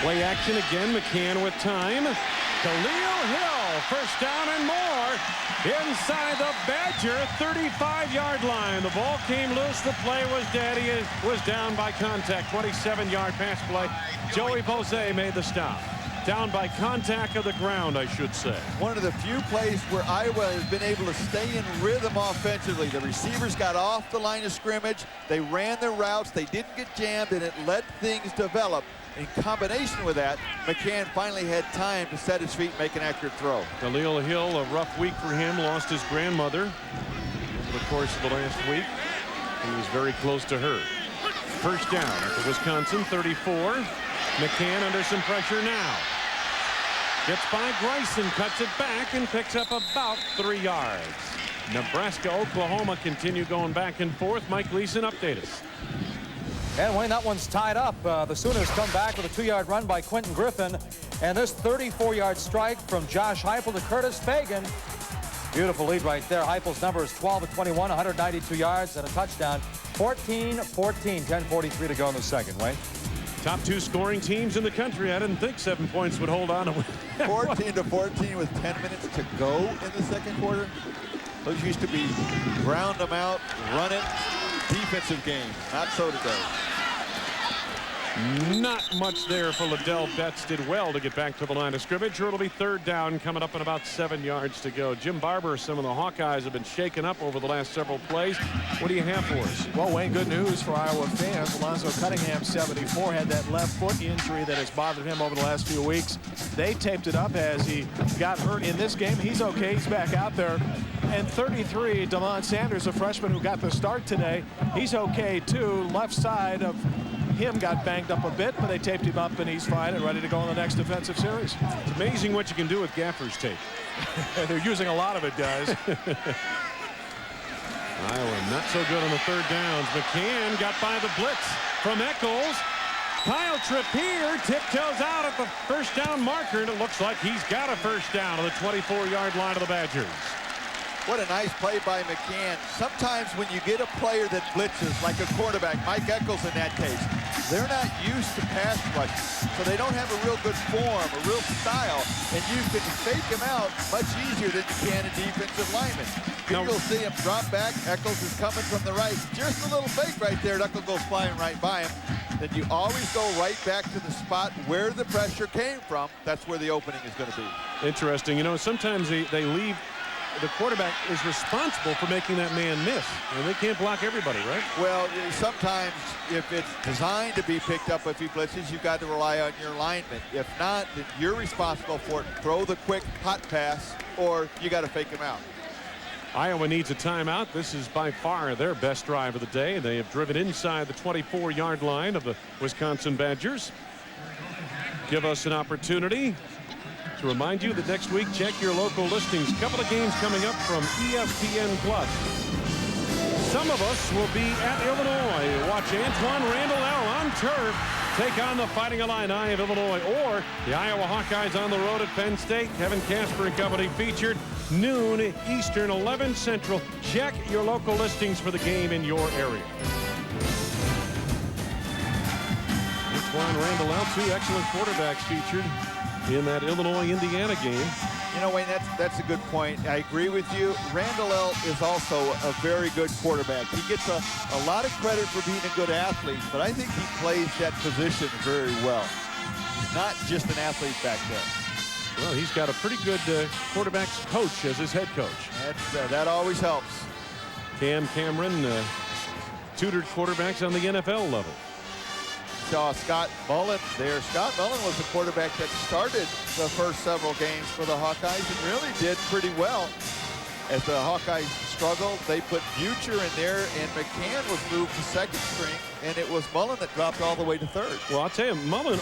Play action again. McCann with time. Kahlil Hill, 1st down and more. Inside the Badger 35-yard line. The ball came loose. The play was dead. He was down by contact. 27-yard pass play. Joey Bose made the stop. Down by contact of the ground, I should say.
One of the few plays where Iowa has been able to stay in rhythm offensively. The receivers got off the line of scrimmage. They ran their routes. They didn't get jammed, and it let things develop. In combination with that, McCann finally had time to set his feet and make an accurate throw.
Kahlil Hill, a rough week for him. Lost his grandmother over the course of the last week. He was very close to her. 1st down at the Wisconsin 34. McCann under some pressure now. Gets by Bryson, cuts it back, and picks up about 3 yards. Nebraska, Oklahoma continue going back and forth. Mike Gleason, update us.
And Wayne, that one's tied up. The Sooners come back with a 2-yard run by Quentin Griffin. And this 34-yard strike from Josh Heupel to Curtis Fagan. Beautiful lead right there. Heupel's number is 12 of 21, 192 yards and a touchdown. 14-14, 10:43 to go in the second. Wayne.
Top 2 scoring teams in the country. I didn't think 7 points would hold on to win.
14-14 with 10 minutes to go in the second quarter. Those used to be ground them out, run it, defensive game. Not so today.
Not much there for Ladell Betts. Did well to get back to the line of scrimmage. It'll be 3rd down coming up in about 7 yards to go. Jim Barber, some of the Hawkeyes have been shaken up over the last several plays. What do you have for us?
Well, Wayne, good news for Iowa fans. Alonzo Cunningham, 74, had that left foot injury that has bothered him over the last few weeks. They taped it up as he got hurt in this game. He's okay. He's back out there. And 33, Damon Sanders, a freshman who got the start today, he's okay too. Left side of him got banged up a bit, but they taped him up and he's fine and ready to go in the next defensive series.
It's amazing what you can do with gaffer's tape.
They're using a lot of it, guys.
Iowa not so good on the 3rd downs. McCann got by the blitz from Eccles. Kyle Trippier tiptoes out at the 1st down marker, and it looks like he's got a 1st down on the 24-yard line of the Badgers.
What a nice play by McCann. Sometimes when you get a player that blitzes, like a quarterback, Mike Eccles in that case, they're not used to pass rush, so they don't have a real good form, a real style, and you can fake him out much easier than you can a defensive lineman. You'll see him drop back. Eccles is coming from the right. Just a little fake right there. Eccles goes flying right by him. Then you always go right back to the spot where the pressure came from. That's where the opening is going to be.
Interesting. You know, sometimes they leave. The quarterback is responsible for making that man miss, and they can't block everybody, right?
Well, sometimes if it's designed to be picked up if he blitzes, you've got to rely on your lineman. If not, then you're responsible for it. Throw the quick hot pass, or you got to fake him out.
Iowa needs a timeout. This is by far their best drive of the day. They have driven inside the 24-yard line of the Wisconsin Badgers. Give us an opportunity to remind you that next week, check your local listings. A couple of games coming up from ESPN+. Some of us will be at Illinois. Watch Antoine Randall on turf take on the Fighting Illini of Illinois, or the Iowa Hawkeyes on the road at Penn State. Kevin Casper and company featured noon Eastern, 11 Central. Check your local listings for the game in your area. Antoine Randall, 2 excellent quarterbacks featured in that Illinois-Indiana game.
You know, Wayne, that's a good point. I agree with you. Randall is also a very good quarterback. He gets a lot of credit for being a good athlete, but I think he plays that position very well. He's not just an athlete back there.
Well, he's got a pretty good quarterbacks coach as his head coach.
That always helps.
Cam Cameron tutored quarterbacks on the NFL level.
Saw Scott Mullen there. Scott Mullen was the quarterback that started the first several games for the Hawkeyes and really did pretty well. As the Hawkeyes struggled, they put Butcher in there, and McCann was moved to 2nd string, and it was Mullen that dropped all the way to 3rd.
Well, I'll tell you, Mullen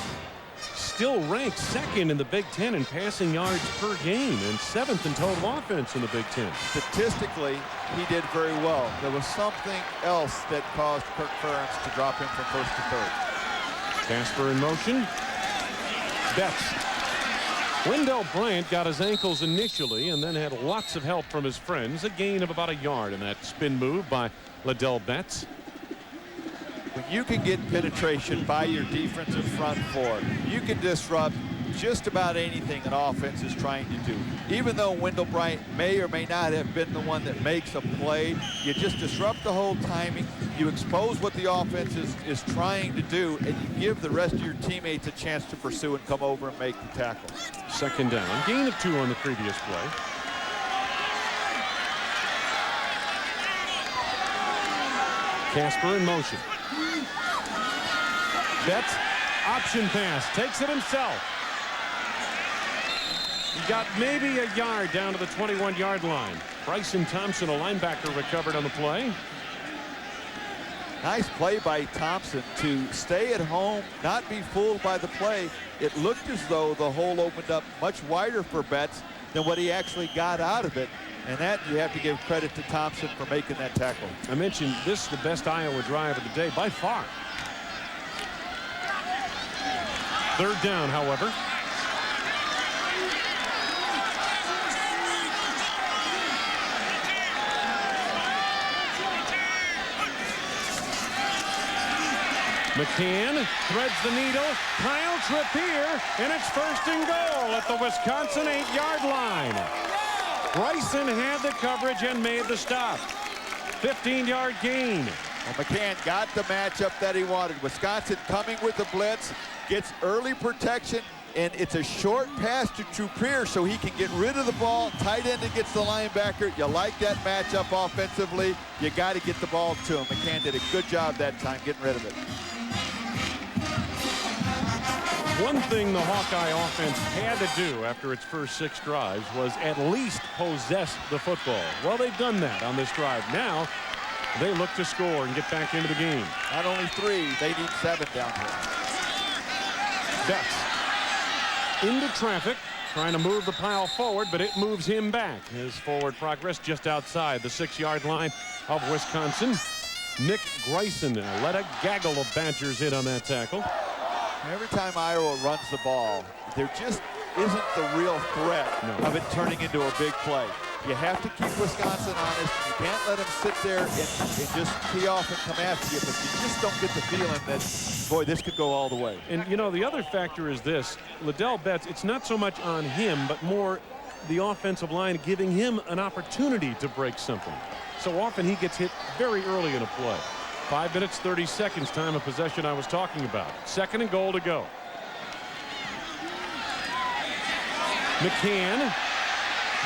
still ranked second in the Big Ten in passing yards per game and 7th in total offense in the Big Ten.
Statistically, he did very well. There was something else that caused Kirk Ferentz to drop him from first to third.
Casper in motion. Betts. Wendell Bryant got his ankles initially and then had lots of help from his friends. A gain of about a yard in that spin move by Ladell Betts.
When you can get penetration by your defensive front four, you can disrupt just about anything an offense is trying to do. Even though Wendell Bryant may or may not have been the one that makes a play, you just disrupt the whole timing. You expose what the offense is trying to do, and you give the rest of your teammates a chance to pursue and come over and make the tackle.
Second down. Gain of 2 on the previous play. Casper in motion. Betts, option pass, takes it himself. He got maybe a yard down to the 21-yard line. Bryson Thompson, a linebacker, recovered on the play.
Nice play by Thompson to stay at home, not be fooled by the play. It looked as though the hole opened up much wider for Betts than what he actually got out of it. And that you have to give credit to Thompson for making that tackle.
I mentioned this is the best Iowa drive of the day by far. Third down, however. McCann threads the needle. Kyle Trippier, and it's first and goal at the Wisconsin 8-yard line. Bryson had the coverage and made the stop. 15-yard gain.
Well, McCann got the matchup that he wanted. Wisconsin coming with the blitz, gets early protection, and it's a short pass to Trippier so he can get rid of the ball. Tight end gets the linebacker. You like that matchup offensively. You got to get the ball to him. McCann did a good job that time getting rid of it.
One thing the Hawkeye offense had to do after its first 6 drives was at least possess the football. Well, they've done that on this drive. Now they look to score and get back into the game.
Not only 3, they need 7 down here.
Betts into traffic, trying to move the pile forward, but it moves him back. His forward progress just outside the 6-yard line of Wisconsin. Nick Grayson let a gaggle of Badgers in on that tackle.
Every time Iowa runs the ball, there just isn't the real threat of it turning into a big play. You have to keep Wisconsin honest. You can't let them sit there and just tee off and come after you, but you just don't get the feeling that, boy, this could go all the way.
And, you know, the other factor is this. Ladell Betts, it's not so much on him, but more the offensive line giving him an opportunity to break something. So often he gets hit very early in a play. 5 minutes, 30 seconds time of possession I was talking about. Second and goal to go. McCann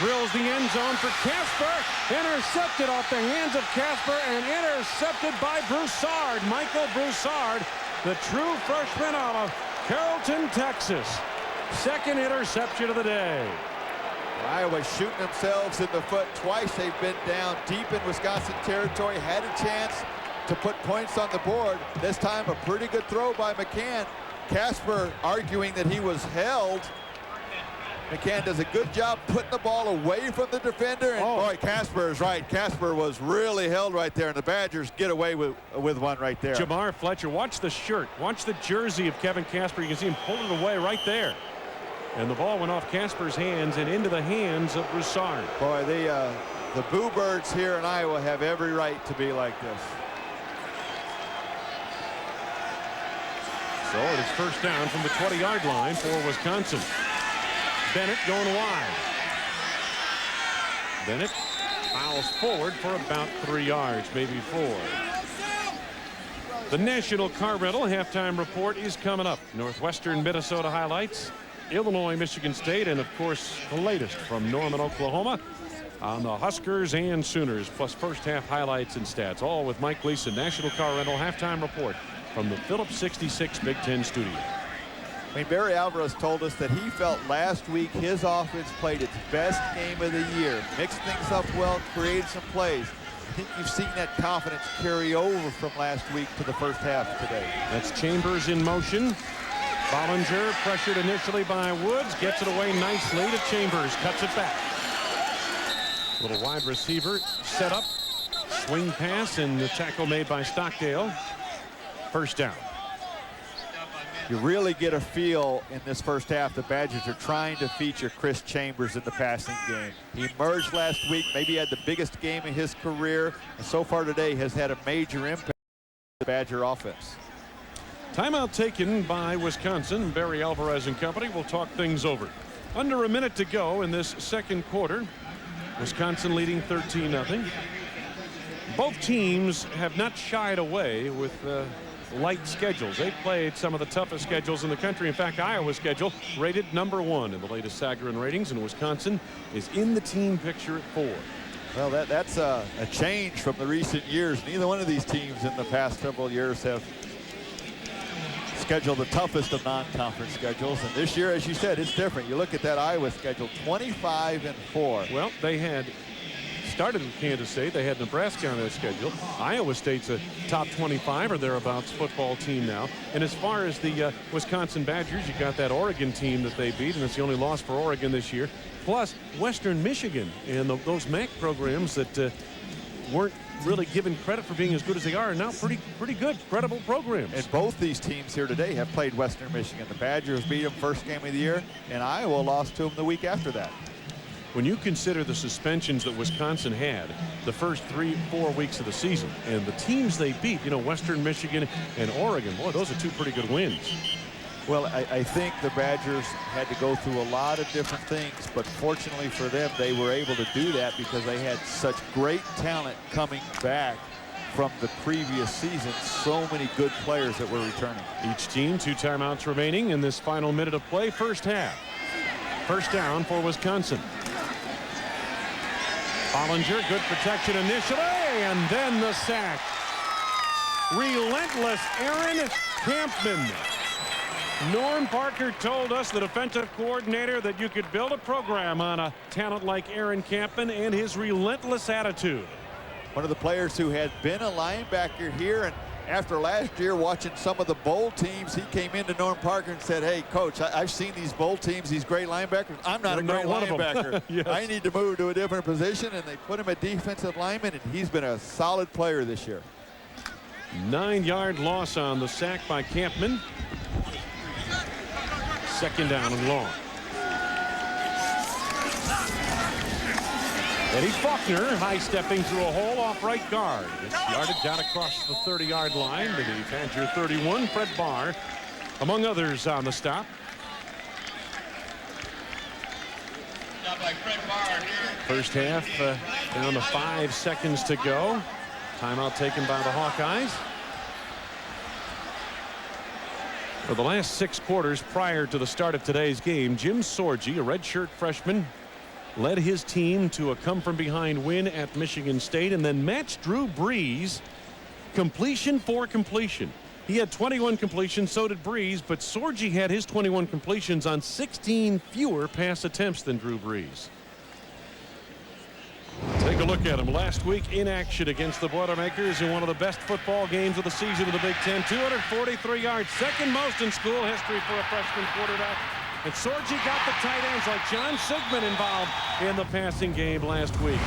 drills the end zone for Casper. Intercepted off the hands of Casper and intercepted by Broussard. Michael Broussard, the true freshman out of Carrollton, Texas. Second interception of the day.
Iowa shooting themselves in the foot twice. They've been down deep in Wisconsin territory, had a chance to put points on the board. This time a pretty good throw by McCann. Casper arguing that he was held. McCann does a good job putting the ball away from the defender, and boy, Casper is right. Casper was really held right there, and the Badgers get away with one right there.
Jamar Fletcher, watch the shirt, watch the jersey of Kevin Casper. You can see him pull it away right there. And the ball went off Casper's hands and into the hands of Broussard.
Boy, the Boo Birds here in Iowa have every right to be like this.
So it is first down from the 20-yard line for Wisconsin. Bennett going wide. Bennett fouls forward for about 3 yards, maybe 4. The National Car Rental halftime report is coming up. Northwestern Minnesota highlights, Illinois, Michigan State, and of course the latest from Norman, Oklahoma on the Huskers and Sooners, plus first half highlights and stats, all with Mike Gleason. National Car Rental halftime report from the Phillips 66 Big Ten studio.
I mean, Barry Alvarez told us that he felt last week his offense played its best game of the year. Mixed things up well, created some plays. I think you've seen that confidence carry over from last week to the first half today.
That's Chambers in motion. Bollinger pressured initially by Woods, gets it away nicely to Chambers, cuts it back. Little wide receiver set up, swing pass, and the tackle made by Stockdale. First down.
You really get a feel in this first half the Badgers are trying to feature Chris Chambers in the passing game. He emerged last week, maybe had the biggest game of his career, and so far today has had a major impact on the Badger offense.
Timeout taken by Wisconsin. Barry Alvarez and company will talk things over. Under a minute to go in this second quarter. Wisconsin leading 13-0. Both teams have not shied away with light schedules. They played some of the toughest schedules in the country. In fact, Iowa's schedule rated #1 in the latest Sagarin ratings, and Wisconsin is in the team picture at 4.
Well, that's a change from the recent years. Neither one of these teams in the past several years have scheduled the toughest of non-conference schedules, and this year, as you said, it's different. You look at that Iowa schedule, 25-4.
Well, they had started with Kansas State. They had Nebraska on their schedule. Iowa State's a top 25 or thereabouts football team now. And as far as the Wisconsin Badgers, you got that Oregon team that they beat, and it's the only loss for Oregon this year. Plus Western Michigan and those MAC programs that weren't really given credit for being as good as they are now pretty good, credible programs.
And both these teams here today have played Western Michigan. The Badgers beat them first game of the year, and Iowa lost to them the week after that.
When you consider the suspensions that Wisconsin had the first 3-4 weeks of the season and the teams they beat, you know, Western Michigan and Oregon, boy, those are two pretty good wins.
Well, I think the Badgers had to go through a lot of different things, but fortunately for them, they were able to do that because they had such great talent coming back from the previous season. So many good players that were returning.
Each team 2 timeouts remaining in this final minute of play, first half. First down for Wisconsin. Bollinger, good protection initially, and then the sack. Relentless Aaron Campman. Norm Parker told us, the defensive coordinator, that you could build a program on a talent like Aaron Campman and his relentless attitude.
One of the players who had been a linebacker here, and after last year watching some of the bowl teams, he came into Norm Parker and said, hey, coach, I've seen these bowl teams, these great linebackers. I'm not a great linebacker.
Yes.
I need to move to a different position, and they put him at defensive lineman, and he's been a solid player this year.
9-yard loss on the sack by Campman. Second down and long. Eddie Faulkner high-stepping through a hole off right guard. It's yarded down across the 30-yard line to the Badger 31. Fred Barr, among others, on the stop. First half down to 5 seconds to go. Timeout taken by the Hawkeyes. For the last 6 quarters prior to the start of today's game, Jim Sorgi, a redshirt freshman, led his team to a come-from-behind win at Michigan State and then matched Drew Brees completion for completion. He had 21 completions, so did Brees, but Sorgi had his 21 completions on 16 fewer pass attempts than Drew Brees. Take a look at him last week in action against the Boilermakers in one of the best football games of the season of the Big Ten. 243 yards, second most in school history for a freshman quarterback. And Sorgi got the tight ends like John Sigmund involved in the passing game last week.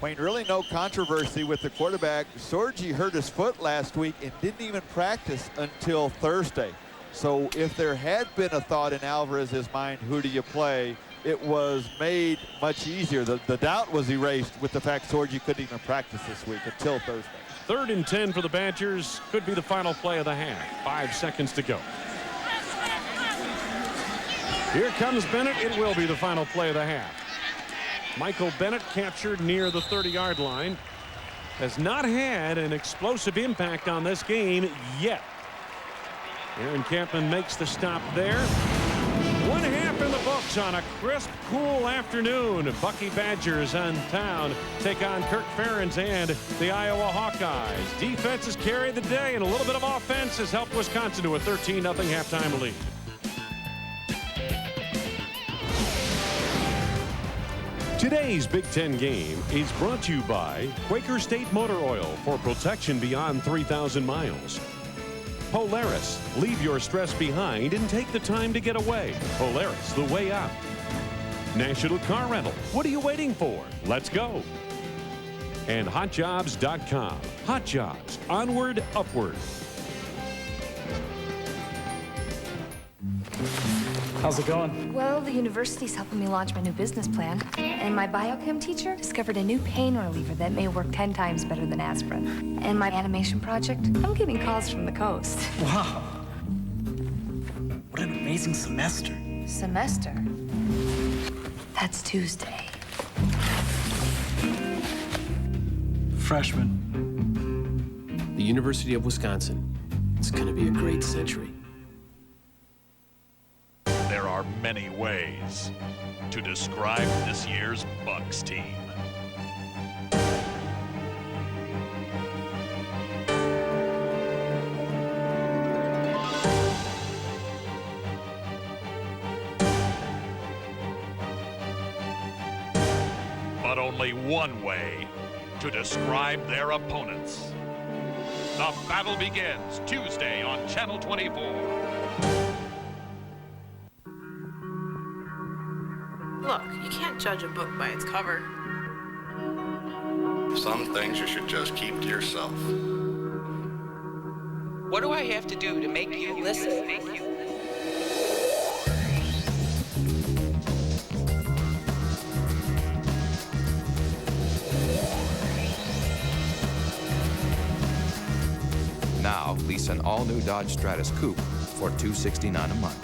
Wayne, really no controversy with the quarterback. Sorgi hurt his foot last week and didn't even practice until Thursday. So if there had been a thought in Alvarez's mind, who do you play, it was made much easier. The doubt was erased with the fact Sorgi couldn't even practice this week until Thursday.
3rd and 10 for the Badgers. Could be the final play of the half. 5 seconds to go. Here comes Bennett. It will be the final play of the half. Michael Bennett captured near the 30-yard line. Has not had an explosive impact on this game yet. Aaron Campman makes the stop there. 1/2 in the books on a crisp, cool afternoon. Bucky Badgers on town take on Kirk Ferentz and the Iowa Hawkeyes. Defense has carried the day, and a little bit of offense has helped Wisconsin to a 13-0 halftime lead. Today's Big Ten game is brought to you by Quaker State Motor Oil for protection beyond 3,000 miles. Polaris. Leave your stress behind and take the time to get away. Polaris, the way out. National Car Rental. What are you waiting for? Let's go. And HotJobs.com. Hot Jobs. Onward, upward.
How's it going?
Well, the university's helping me launch my new business plan, and my biochem teacher discovered a new pain reliever that may work 10 times better than aspirin. And my animation project, I'm getting calls from the coast.
Wow. What an amazing semester.
Semester? That's Tuesday.
Freshman.
The University of Wisconsin. It's going to be a great century.
There are many ways to describe this year's Bucks team. But only one way to describe their opponents. The battle begins Tuesday on Channel 24.
Look, you can't judge a book by its cover.
Some things you should just keep to yourself.
What do I have to do to make you listen?
Now, lease an all-new Dodge Stratus Coupe for $269 a month.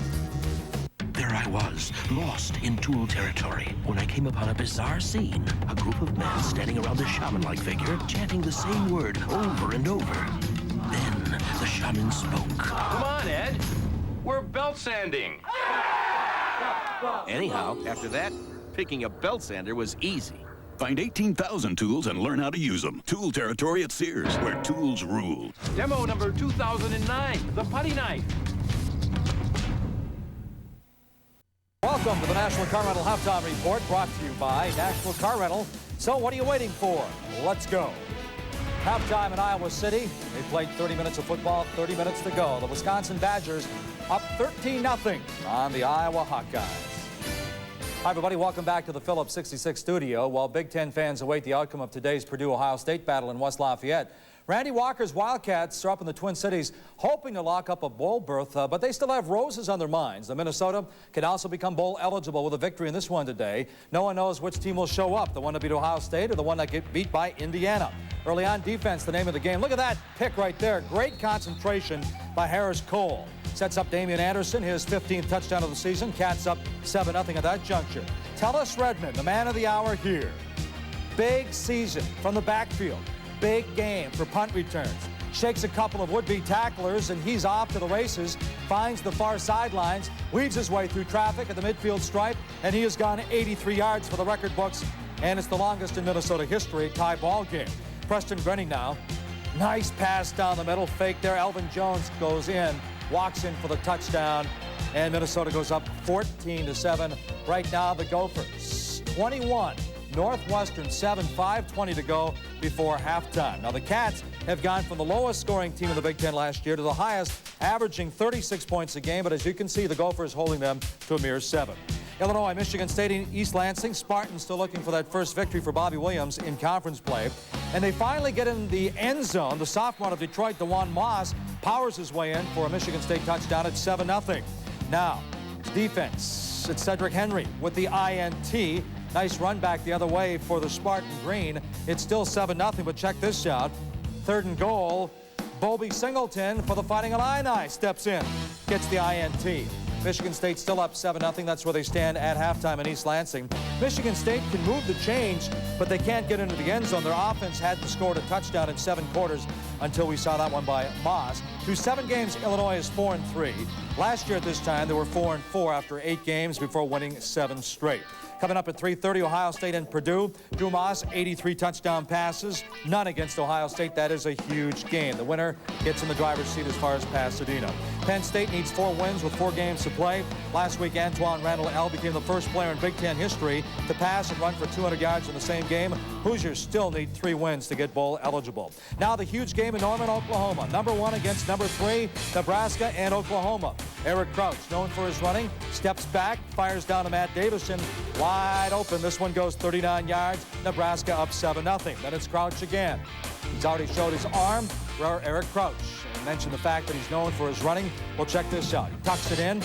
There I was, lost in Tool territory, when I came upon a bizarre scene. A group of men standing around a shaman-like figure, chanting the same word over and over. Then the shaman spoke.
Come on, Ed. We're belt sanding.
Anyhow, after that, picking a belt sander was easy.
Find 18,000 tools and learn how to use them. Tool territory at Sears, where tools rule.
Demo number 2009, the putty knife.
Welcome to the National Car Rental Halftime Report, brought to you by National Car Rental. So what are you waiting for? Let's go. Halftime in Iowa City. They played 30 minutes of football, 30 minutes to go. The Wisconsin Badgers up 13-0 on the Iowa Hawkeyes. Hi, everybody. Welcome back to the Phillips 66 studio. While Big Ten fans await the outcome of today's Purdue-Ohio State battle in West Lafayette, Randy Walker's Wildcats are up in the Twin Cities hoping to lock up a bowl berth, but they still have roses on their minds. The Minnesota can also become bowl eligible with a victory in this one today. No one knows which team will show up, the one that beat Ohio State or the one that get beat by Indiana. Early on defense, the name of the game. Look at that pick right there. Great concentration by Harris Cole. Sets up Damian Anderson, his 15th touchdown of the season. Cats up 7-0 at that juncture. Tellus Redmond, the man of the hour here. Big season from the backfield. Big game for punt returns. Shakes a couple of would-be tacklers, and he's off to the races. Finds the far sidelines, weaves his way through traffic at the midfield stripe, and he has gone 83 yards for the record books, and it's the longest in Minnesota history, tie ball game. Preston Grenning now. Nice pass down the middle, fake there. Elvin Jones goes in, walks in for the touchdown, and Minnesota goes up 14-7. Right now, the Gophers 21. Northwestern 7, 5:20 to go before halftime. Now the Cats have gone from the lowest scoring team in the Big Ten last year to the highest, averaging 36 points a game, but as you can see, the Gophers holding them to a mere 7. Illinois, Michigan State, and East Lansing. Spartans still looking for that first victory for Bobby Williams in conference play. And they finally get in the end zone. The sophomore out of Detroit, DeJuan Moss, powers his way in for a Michigan State touchdown at 7-0. Now, defense. It's Cedric Henry with the INT. Nice run back the other way for the Spartan Green. It's still 7-0, but check this out. 3rd and goal. Bobby Singleton for the Fighting Illini steps in, gets the INT. Michigan State still up 7-0. That's where they stand at halftime in East Lansing. Michigan State can move the change, but they can't get into the end zone. Their offense hadn't scored a touchdown in 7 quarters until we saw that one by Moss. Through 7 games, Illinois is 4-3. Last year at this time, they were 4-4 after 8 games before winning 7 straight. Coming up at 3:30, Ohio State and Purdue. Drew Moss, 83 touchdown passes, none against Ohio State. That is a huge game. The winner gets in the driver's seat as far as Pasadena. Penn State needs 4 wins with 4 games to play. Last week, Antoine Randall L. became the first player in Big Ten history to pass and run for 200 yards in the same game. Hoosiers still need 3 wins to get bowl eligible. Now the huge game in Norman, Oklahoma. Number 1 against number 3, Nebraska and Oklahoma. Eric Crouch, known for his running, steps back, fires down to Matt Davison. Wide open. This one goes 39 yards. Nebraska up 7-0. Then it's Crouch again. He's already showed his arm. Eric Crouch. I mentioned the fact that he's known for his running. Well, check this out. He tucks it in.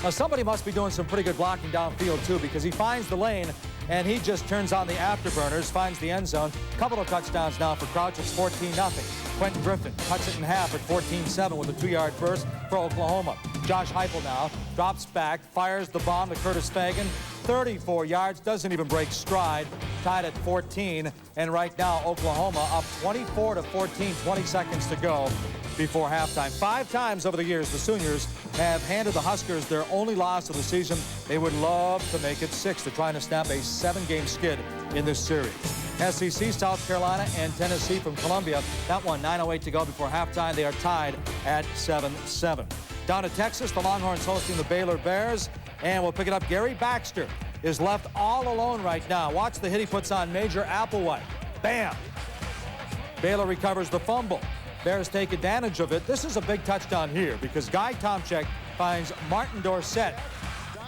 Now, somebody must be doing some pretty good blocking downfield, too, because he finds the lane, and he just turns on the afterburners, finds the end zone. Couple of touchdowns now for Crouch. It's 14-0. Quentin Griffin cuts it in half at 14-7 with a 2-yard burst for Oklahoma. Josh Heupel now drops back, fires the bomb to Curtis Fagan. 34 yards, doesn't even break stride, tied at 14. And right now, Oklahoma up 24-14, 20 seconds to go before halftime. 5 times over the years, the Sooners have handed the Huskers their only loss of the season. They would love to make it 6. They're trying to snap a 7-game skid in this series. SEC, South Carolina, and Tennessee from Columbia. That one, 9:08 to go before halftime. They are tied at 7-7. Down to Texas, the Longhorns hosting the Baylor Bears. And we'll pick it up. Gary Baxter is left all alone right now. Watch the hit he puts on Major Applewhite. Bam! Baylor recovers the fumble. Bears take advantage of it. This is a big touchdown here because Guy Tomczyk finds Martin Dorsett.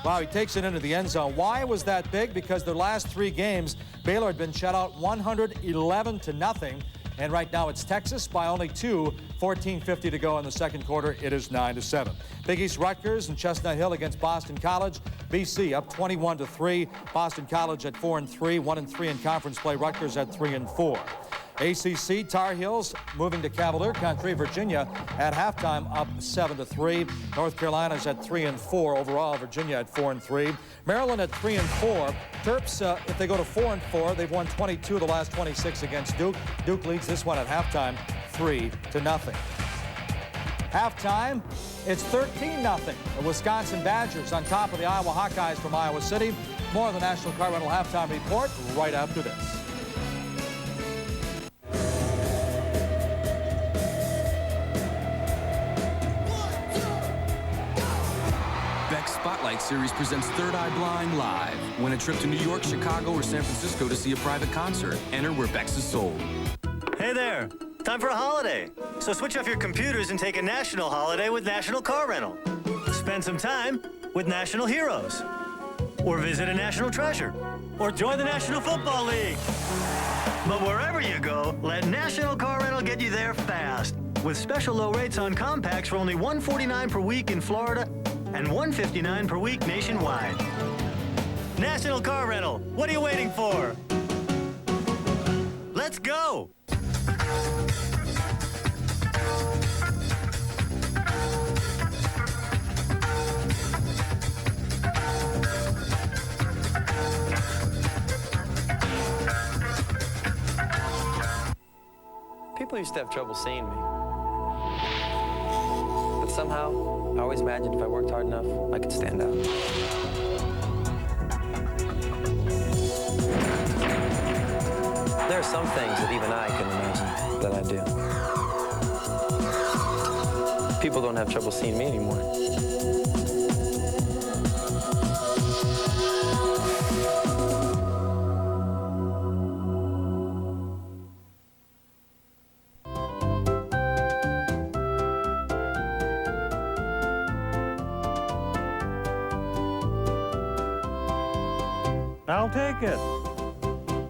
Wow, he takes it into the end zone. Why was that big? Because their last 3 games, Baylor had been shut out 111-0. And right now it's Texas by only 2, 14:50 to go in the second quarter. It is 9-7. Big East Rutgers and Chestnut Hill against Boston College. BC up 21-3. Boston College at 4-3, 1-3 in conference play. Rutgers at 3-4. ACC Tar Heels moving to Cavalier Country. Virginia at halftime up 7-3. North Carolina's at 3-4 overall. Virginia at 4-3. Maryland at 3-4. Terps, if they go to 4-4, they've won 22 of the last 26 against Duke. Duke leads this one at halftime 3-0. Halftime, it's 13-0. The Wisconsin Badgers on top of the Iowa Hawkeyes from Iowa City. More of the National Car Rental Halftime Report right after this.
Spotlight Series presents Third Eye Blind Live. Win a trip to New York, Chicago, or San Francisco to see a private concert. Enter where Bex is sold.
Hey there. Time for a holiday. So switch off your computers and take a national holiday with National Car Rental. Spend some time with National Heroes. Or visit a national treasure. Or join the National Football League. But wherever you go, let National Car Rental get you there fast. With special low rates on compacts for only $149 per week in Florida and $159 per week nationwide. National Car Rental, what are you waiting for? Let's go!
People used to have trouble seeing me. But somehow, I always imagined if I worked hard enough, I could stand out. There are some things that even I couldn't imagine that I do. People don't have trouble seeing me anymore.
I'll take it.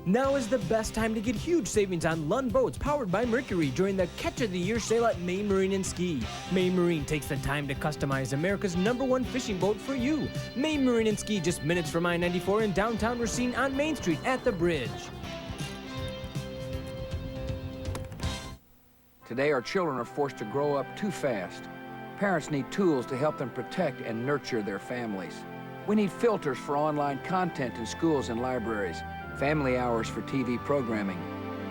Now is the best time to get huge savings on Lund boats powered by Mercury during the Catch of the Year sale at Maine Marine and Ski. Maine Marine takes the time to customize America's #1 fishing boat for you. Maine Marine and Ski, just minutes from I-94 in downtown Racine on Main Street at the bridge.
Today, our children are forced to grow up too fast. Parents need tools to help them protect and nurture their families. We need filters for online content in schools and libraries, family hours for TV programming,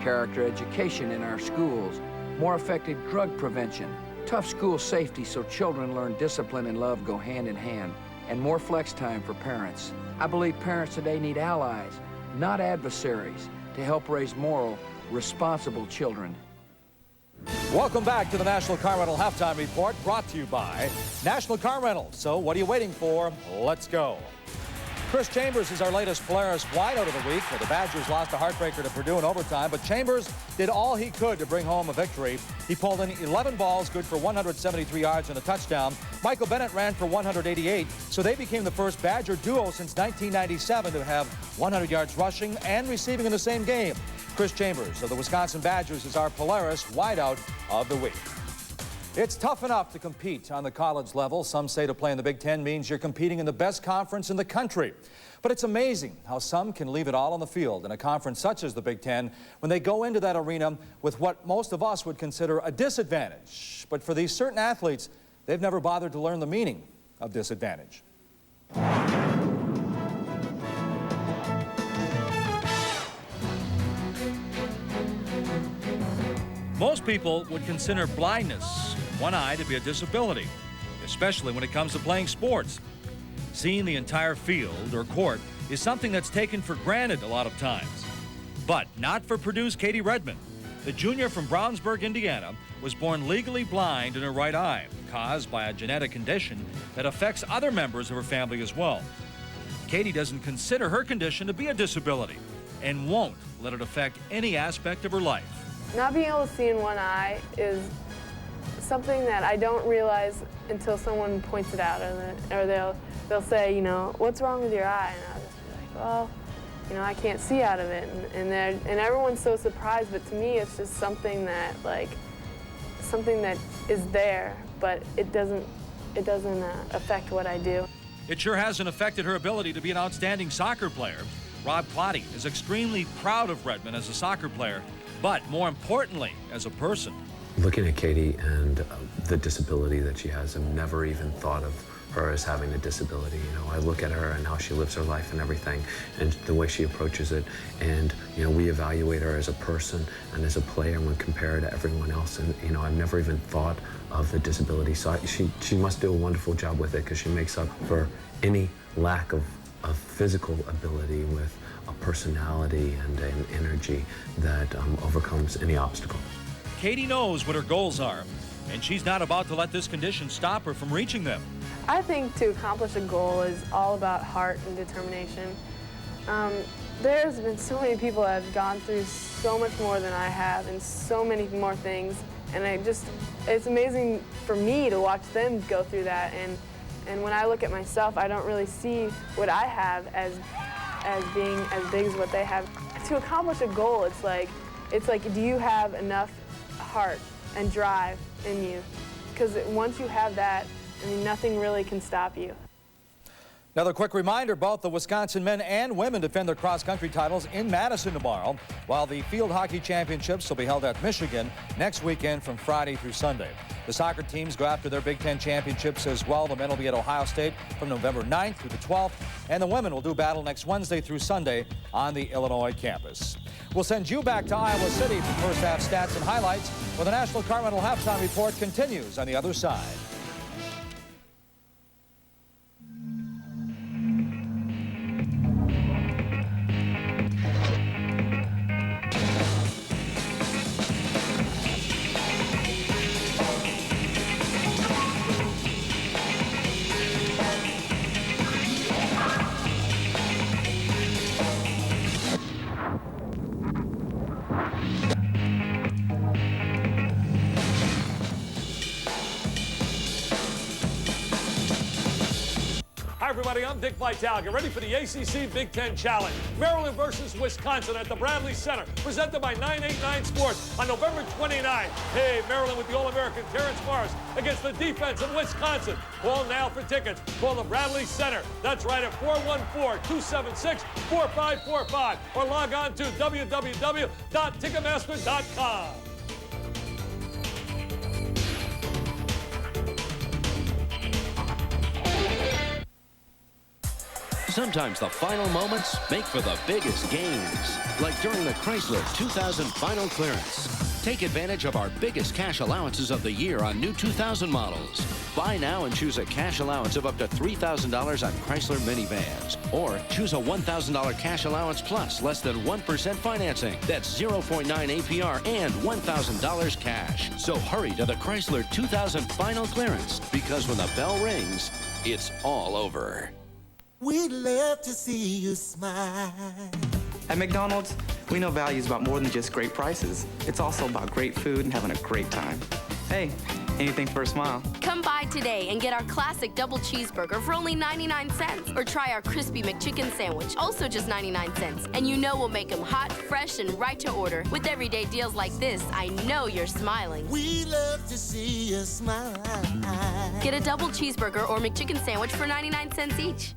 character education in our schools, more effective drug prevention, tough school safety so children learn discipline and love go hand in hand, and more flex time for parents. I believe parents today need allies, not adversaries, to help raise moral, responsible children.
Welcome back to the National Car Rental Halftime Report, brought to you by National Car Rental. So what are you waiting for? Let's go. Chris Chambers is our latest Polaris wideout of the week. The Badgers lost a heartbreaker to Purdue in overtime, but Chambers did all he could to bring home a victory. He pulled in 11 balls, good for 173 yards and a touchdown. Michael Bennett ran for 188, so they became the first Badger duo since 1997 to have 100 yards rushing and receiving in the same game. Chris Chambers of the Wisconsin Badgers is our Polaris wideout of the week. It's tough enough to compete on the college level. Some say to play in the Big Ten means you're competing in the best conference in the country. But it's amazing how some can leave it all on the field in a conference such as the Big Ten when they go into that arena with what most of us would consider a disadvantage. But for these certain athletes, they've never bothered to learn the meaning of disadvantage. Most people would consider blindness, one eye, to be a disability, especially when it comes to playing sports. Seeing the entire field or court is something that's taken for granted a lot of times. But not for Purdue's Katie Redmond. The junior from Brownsburg, Indiana, was born legally blind in her right eye, caused by a genetic condition that affects other members of her family as well. Katie doesn't consider her condition to be a disability and won't let it affect any aspect of her life.
Not being able to see in one eye is something that I don't realize until someone points it out, or they'll say, you know, what's wrong with your eye? And I'll just be like, well, you know, I can't see out of it. And everyone's so surprised, but to me it's just something that, like, something that is there, but it doesn't affect what I do.
It sure hasn't affected her ability to be an outstanding soccer player. Rob Plotty is extremely proud of Redmond as a soccer player, but more importantly, as a person.
Looking at Katie and the disability that she has, I've never even thought of her as having a disability. You know, I look at her and how she lives her life and everything, and the way she approaches it, and you know, we evaluate her as a person and as a player when compared to everyone else. And you know, I've never even thought of the disability. So she must do a wonderful job with it, because she makes up for any lack of physical ability with a personality and an energy that overcomes any obstacle.
Katie knows what her goals are, and she's not about to let this condition stop her from reaching them.
I think to accomplish a goal is all about heart and determination. There's been so many people that have gone through so much more than I have, and so many more things, and it's amazing for me to watch them go through that. And when I look at myself, I don't really see what I have as being as big as what they have. To accomplish a goal, it's like, do you have enough heart and drive in you? Because once you have that, I mean, nothing really can stop you.
Another quick reminder, both the Wisconsin men and women defend their cross-country titles in Madison tomorrow, while the field hockey championships will be held at Michigan next weekend from Friday through Sunday. The soccer teams go after their Big Ten championships as well. The men will be at Ohio State from November 9th through the 12th, and the women will do battle next Wednesday through Sunday on the Illinois campus. We'll send you back to Iowa City for first half stats and highlights, where the National Car Rental Halftime Report continues on the other side.
Hi, everybody. I'm Dick Vitale. Get ready for the ACC Big Ten Challenge. Maryland versus Wisconsin at the Bradley Center, presented by 989 Sports on November 29th. Hey, Maryland with the All-American Terrence Morris against the defense of Wisconsin. Call now for tickets. Call the Bradley Center. That's right at 414-276-4545, or log on to www.ticketmaster.com.
Sometimes the final moments make for the biggest games, like during the Chrysler 2000 final clearance. Take advantage of our biggest cash allowances of the year on new 2000 models. Buy now and choose a cash allowance of up to $3,000 on Chrysler minivans. Or choose a $1,000 cash allowance plus less than 1% financing. That's 0.9 APR and $1,000 cash. So hurry to the Chrysler 2000 final clearance, because when the bell rings, it's all over.
We'd love to see you smile.
At McDonald's, we know value is about more than just great prices. It's also about great food and having a great time. Hey, anything for a smile.
Come by today and get our classic double cheeseburger for only 99 cents. Or try our crispy McChicken sandwich, also just 99 cents. And you know we'll make them hot, fresh, and right to order. With everyday deals like this, I know you're smiling.
We love to see you smile.
Get a double cheeseburger or McChicken sandwich for 99 cents each.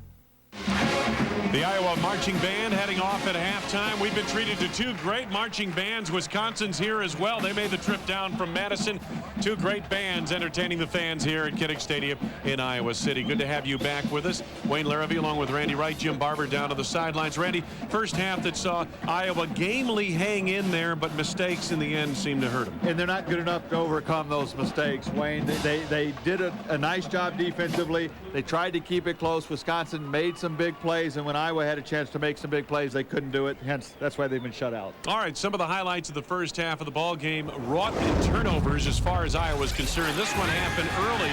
The Iowa marching band heading off at halftime. We've been treated to two great marching bands. Wisconsin's here as well. They made the trip down from Madison. Two great bands entertaining the fans here at Kinnick Stadium in Iowa City. Good to have you back with us. Wayne Larrabee along with Randy Wright, Jim Barber down to the sidelines. Randy, first half that saw Iowa gamely hang in there, but mistakes in the end seemed to hurt them.
And they're not good enough to overcome those mistakes, Wayne. They did a nice job defensively. They tried to keep it close. Wisconsin made some big plays, and when Iowa had a chance to make some big plays, they couldn't do it. Hence, that's why they've been shut out.
All right, some of the highlights of the first half of the ball game wrought in turnovers as far as Iowa's concerned. This one happened early,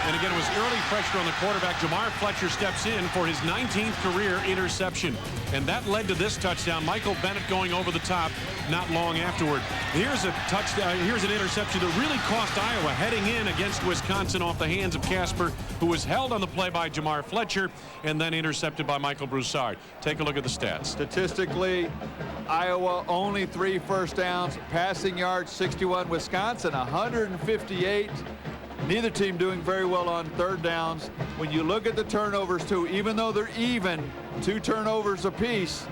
and again, it was early pressure on the quarterback. Jamar Fletcher steps in for his 19th career interception, and that led to this touchdown. Michael Bennett going over the top not long afterward. Here's a touchdown. Here's an interception that really cost Iowa heading in against Wisconsin off the hands of Casper, who was held on the play by Jamar Fletcher and then intercepted by Michael Broussard. Take a look at the stats.
Statistically, Iowa only 3 first downs, passing yards 61, Wisconsin 158. Neither team doing very well on third downs. When you look at the turnovers too, even though they're even, 2 turnovers apiece,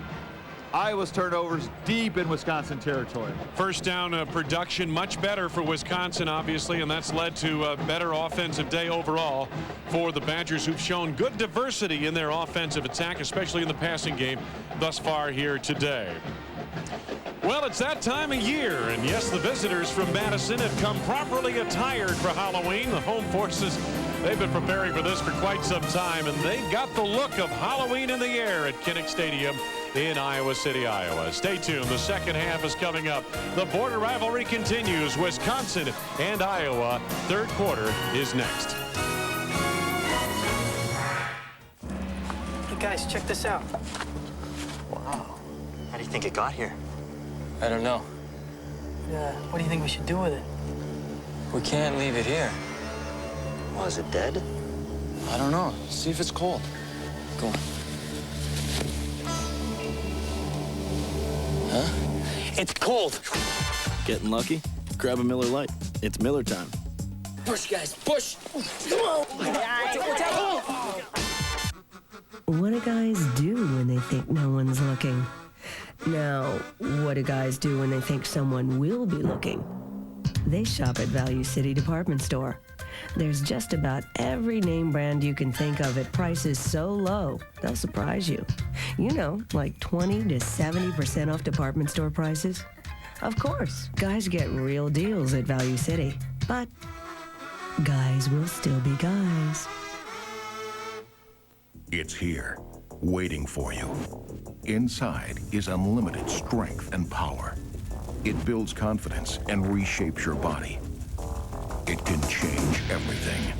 Iowa's turnovers deep in Wisconsin territory.
First down production much better for Wisconsin, obviously, and that's led to a better offensive day overall for the Badgers, who've shown good diversity in their offensive attack, especially in the passing game thus far here today. Well, it's that time of year, and yes, the visitors from Madison have come properly attired for Halloween. The home forces, they've been preparing for this for quite some time, and they've got the look of Halloween in the air at Kinnick Stadium in Iowa City, Iowa. Stay tuned. The second half is coming up. The border rivalry continues. Wisconsin and Iowa. Third quarter is next.
Hey, guys, check this out. Wow. How do you think it got here?
I don't know.
What do you think we should do with it?
We can't leave it here.
Well, is it dead?
I don't know. See if it's cold. Go on. Huh?
It's cold.
Getting lucky? Grab a Miller Lite. It's Miller time.
Push, guys, push. Come on.
What do guys do when they think no one's looking? Now, what do guys do when they think someone will be looking? They shop at Value City Department Store. There's just about every name brand you can think of at prices so low, they'll surprise you. You know, like 20 to 70% off department store prices. Of course, guys get real deals at Value City, but guys will still be guys.
It's here, waiting for you. Inside is unlimited strength and power. It builds confidence and reshapes your body. It can change everything.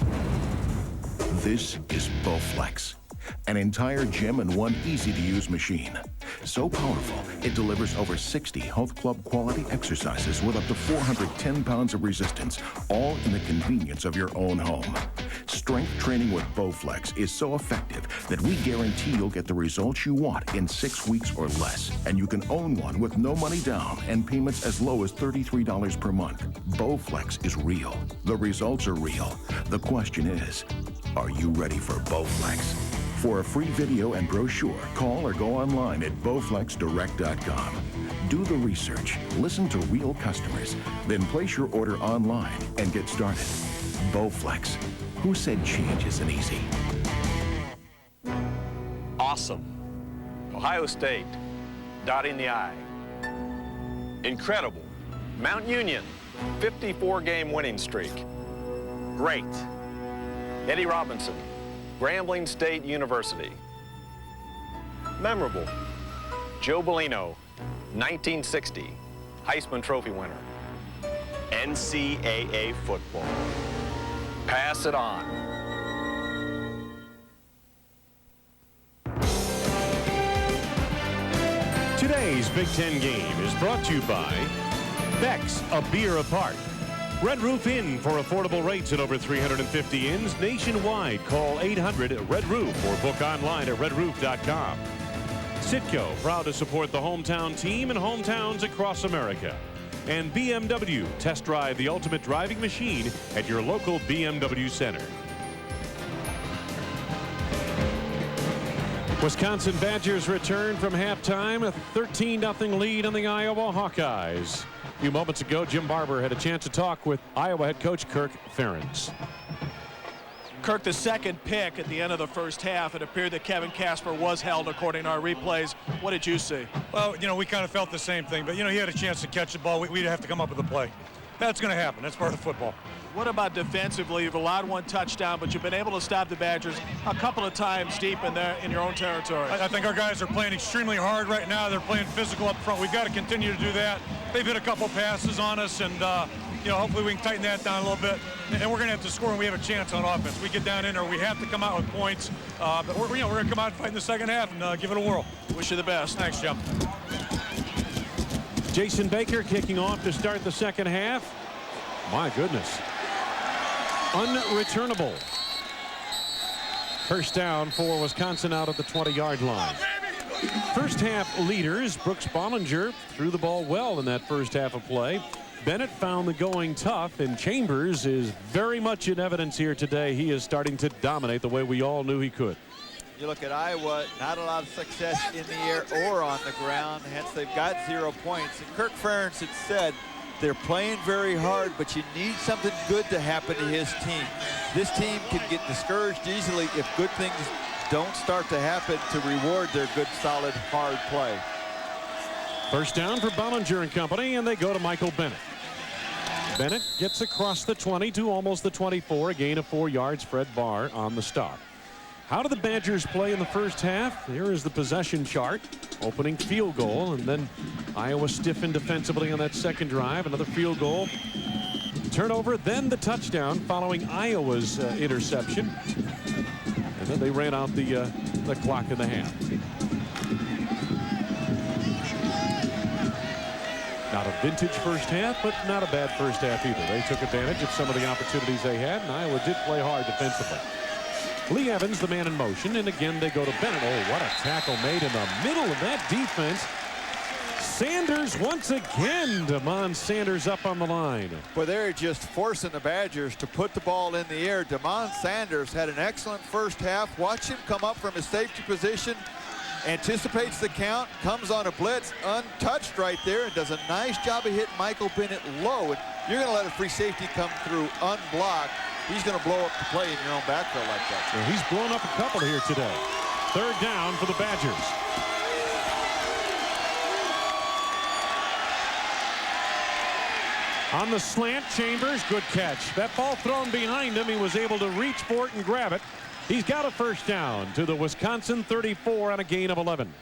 This is Bowflex, an entire gym in one easy-to-use machine. So powerful, it delivers over 60 health club quality exercises with up to 410 pounds of resistance, all in the convenience of your own home. Strength training with Bowflex is so effective that we guarantee you'll get the results you want in 6 weeks or less. And you can own one with no money down and payments as low as $33 per month. Bowflex is real. The results are real. The question is, are you ready for Bowflex? For a free video and brochure, call or go online at bowflexdirect.com. Do the research, listen to real customers, then place your order online and get started. Bowflex. Who said change isn't easy?
Awesome. Ohio State, dotting the I. Incredible.
Mount Union, 54-game winning streak. Great. Eddie Robinson, Grambling State University. Memorable. Joe Bellino, 1960, Heisman Trophy winner. NCAA football. Pass it on.
Today's Big Ten game is brought to you by Beck's, a beer apart. Red Roof Inn for affordable rates at over 350 inns nationwide. Call 800-RED-ROOF or book online at redroof.com. Citgo, proud to support the hometown team and hometowns across America. And BMW, test drive the ultimate driving machine at your local BMW center. Wisconsin Badgers return from halftime, a 13-0 lead on the Iowa Hawkeyes. A few moments ago, Jim Barber had a chance to talk with Iowa head coach Kirk Ferentz.
Kirk, the second pick at the end of the first half, it appeared that Kevin Casper was held according to our replays. What did you see?
Well, you know, we kind of felt the same thing, but, you know, he had a chance to catch the ball. We'd have to come up with a play. That's going to happen. That's part of football.
What about defensively? You've allowed one touchdown, but you've been able to stop the Badgers a couple of times deep in your own territory.
I think our guys are playing extremely hard right now. They're playing physical up front. We've got to continue to do that. They've hit a couple passes on us, and you know, hopefully we can tighten that down a little bit. And we're going to have to score when we have a chance on offense. We get down in there, we have to come out with points. But we're going to come out and fight in the second half and give it a whirl.
Wish you the best.
Thanks, Jim.
Jason Baker kicking off to start the second half. My goodness. Unreturnable. First down for Wisconsin out at the 20-yard line. First half leaders, Brooks Bollinger threw the ball well in that first half of play. Bennett found the going tough, and Chambers is very much in evidence here today. He is starting to dominate the way we all knew he could.
You look at Iowa, not a lot of success in the air or on the ground, hence they've got 0 points. And Kirk Ferentz had said they're playing very hard, but you need something good to happen to his team. This team can get discouraged easily if good things don't start to happen to reward their good, solid, hard play.
First down for Bollinger and company, and they go to Michael Bennett. Bennett gets across the 20 to almost the 24, a gain of 4 yards. Fred Barr on the stop. How do the Badgers play in the first half? Here is the possession chart. Opening field goal, and then Iowa stiffened defensively on that second drive. Another field goal. Turnover, then the touchdown following Iowa's interception. And then they ran out the clock in the half. Not a vintage first half, but not a bad first half either. They took advantage of some of the opportunities they had, and Iowa did play hard defensively. Lee Evans, the man in motion, and again they go to Bennett. Oh, what a tackle made in the middle of that defense. Sanders once again. Damon Sanders up on the line.
But they're just forcing the Badgers to put the ball in the air. Damon Sanders had an excellent first half. Watch him come up from his safety position, anticipates the count, comes on a blitz, untouched right there, and does a nice job of hitting Michael Bennett low. And you're going to let a free safety come through unblocked. He's going to blow up the play in your own backfield like that.
Well, he's blown up a couple here today. Third down for the Badgers. On the slant, Chambers, good catch. That ball thrown behind him. He was able to reach for it and grab it. He's got a first down to the Wisconsin 34 on a gain of 11.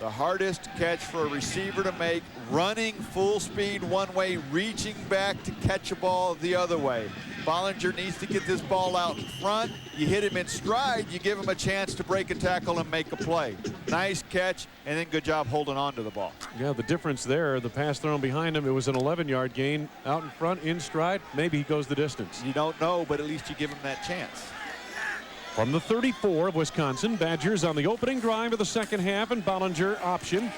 The hardest catch for a receiver to make, running full speed one way, reaching back to catch a ball the other way. Bollinger needs to get this ball out in front. You hit him in stride, you give him a chance to break a tackle and make a play. Nice catch, and then good job holding on to the ball.
Yeah, the difference there, the pass thrown behind him, it was an 11-yard gain. Out in front, in stride, maybe he goes the distance.
You don't know, but at least you give him that chance.
From the 34 of Wisconsin, Badgers on the opening drive of the second half, and Bollinger option.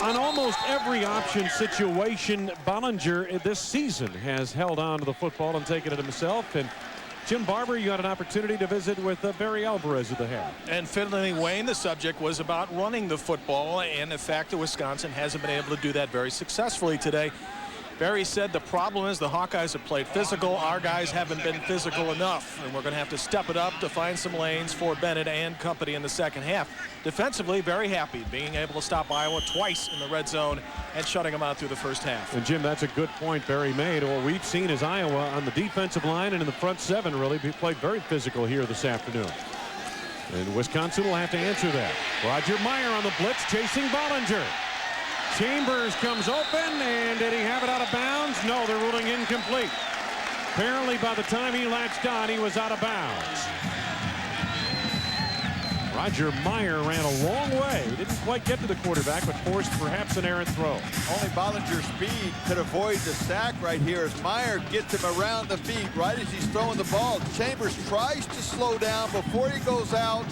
On almost every option situation, Bollinger this season has held on to the football and taken it himself. And Jim Barber, you had an opportunity to visit with Barry Alvarez at the half.
And Finley Wayne, the subject was about running the football and the fact that Wisconsin hasn't been able to do that very successfully today. Barry said the problem is the Hawkeyes have played physical. Our guys haven't been physical enough, and we're going to have to step it up to find some lanes for Bennett and company in the second half. Defensively, very happy being able to stop Iowa twice in the red zone and shutting them out through the first half.
And Jim, that's a good point Barry made. What we've seen is Iowa on the defensive line and in the front seven really played very physical here this afternoon. And Wisconsin will have to answer that. Roger Meyer on the blitz chasing Bollinger. Chambers comes open, and did he have it out of bounds? No, they're ruling incomplete. Apparently by the time he latched on, he was out of bounds. Roger Meyer ran a long way. Didn't quite get to the quarterback, but forced perhaps an errant throw.
Only Bollinger's speed could avoid the sack right here as Meyer gets him around the feet right as he's throwing the ball. Chambers tries to slow down before he goes out.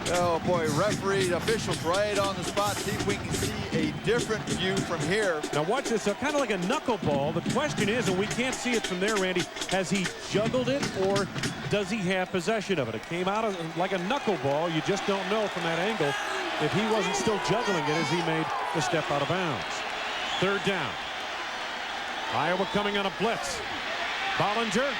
Oh boy, referee, officials right on the spot. See if we can see a different view from here.
Now watch this, kind of like a knuckleball. The question is, and we can't see it from there, Randy, has he juggled it or does he have possession of it? It came out like a knuckleball. You just don't know from that angle if he wasn't still juggling it as he made the step out of bounds. Third down. Iowa coming on a blitz. Bollinger.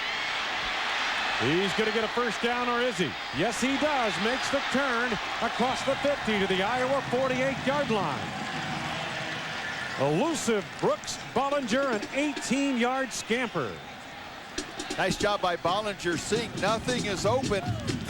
He's going to get a first down, or is he? Yes, he does. Makes the turn across the 50 to the Iowa 48-yard line. Elusive Brooks Bollinger, an 18-yard scamper.
Nice job by Bollinger, seeing nothing is open,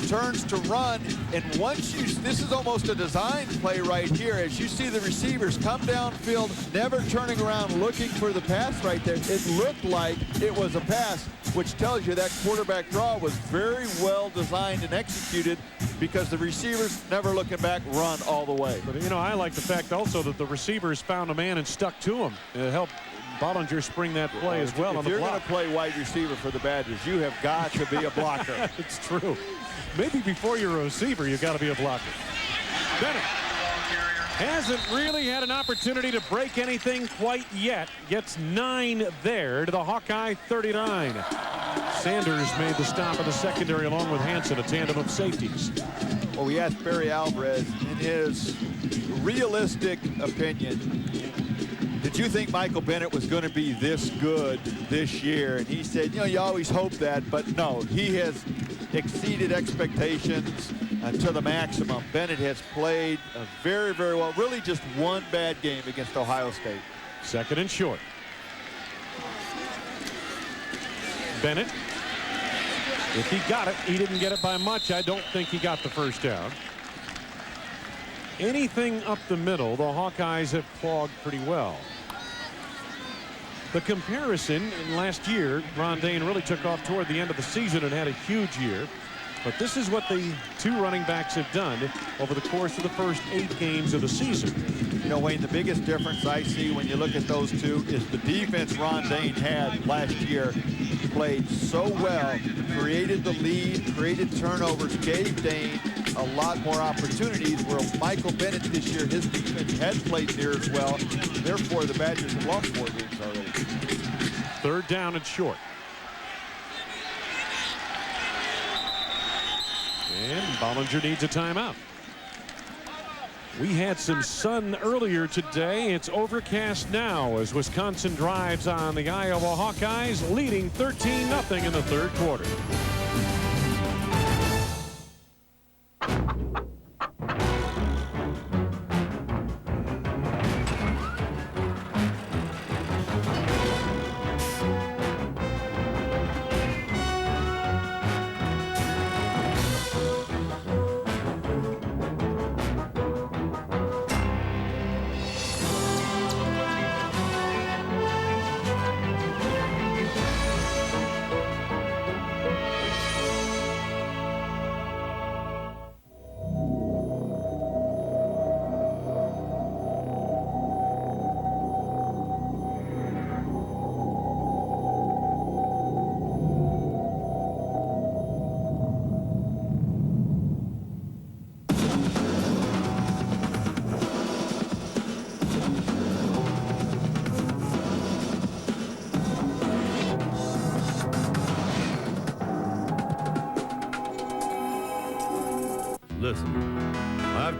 turns to run, and once you, this is almost a design play right here, as you see the receivers come downfield, never turning around looking for the pass right there. It looked like it was a pass, which tells you that quarterback draw was very well designed and executed because the receivers never looking back, run all the way.
But you know, I like the fact also that the receivers found a man and stuck to him. It helped Bollinger spring that play as well on the block.
If you're going to play wide receiver for the Badgers, you have got to be a blocker.
It's true. Maybe before you're a receiver, you've got to be a blocker. Bennett hasn't really had an opportunity to break anything quite yet. Gets 9 there to the Hawkeye 39. Sanders made the stop in the secondary along with Hansen, a tandem of safeties.
Well, we asked Barry Alvarez in his realistic opinion, did you think Michael Bennett was going to be this good this year? And he said, you know, you always hope that, but no, he has exceeded expectations to the maximum. Bennett has played very, very well. Really just one bad game against Ohio State.
Second and short. Bennett, if he got it, he didn't get it by much. I don't think he got the first down. Anything up the middle, the Hawkeyes have clogged pretty well. The comparison in last year, Ron Dayne really took off toward the end of the season and had a huge year. But this is what the two running backs have done over the course of the first 8 games of the season.
You know, Wayne, the biggest difference I see when you look at those two is the defense Ron Dayne had last year. Played so well, created the lead, created turnovers, gave Dayne a lot more opportunities, where Michael Bennett this year, his defense had played near as well. Therefore, the Badgers have lost 4 games already.
Third down and short. And Bollinger needs a timeout. We had some sun earlier today. It's overcast now as Wisconsin drives on the Iowa Hawkeyes, leading 13-0 in the third quarter.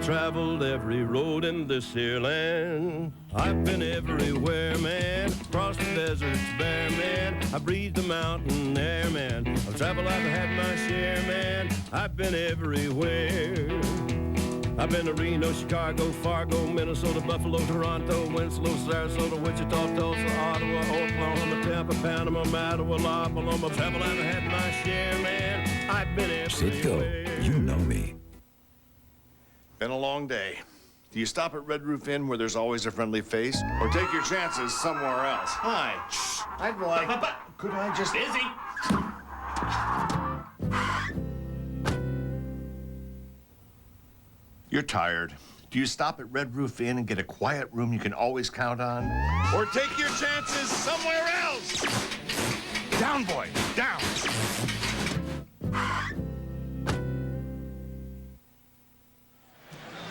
traveled every road in this here land. I've been everywhere, man. Across the deserts bare, man. I breathed the mountain air, man. I've traveled, I've had my share, man. I've been everywhere. I've been to Reno, Chicago, Fargo, Minnesota, Buffalo, Toronto, Winslow, Sarasota, Wichita, Tulsa, Ottawa, Oklahoma, Tampa, Panama, Mattawa, La Paloma. Travel, I've had my share, man. I've been everywhere.
Sitco, you know me.
Been a long day. Do you stop at Red Roof Inn where there's always a friendly face, or take your chances somewhere else? Hi. Shh. I'd like. Could I just?
Busy.
You're tired. Do you stop at Red Roof Inn and get a quiet room you can always count on? Or take your chances somewhere else? Down, boy, down.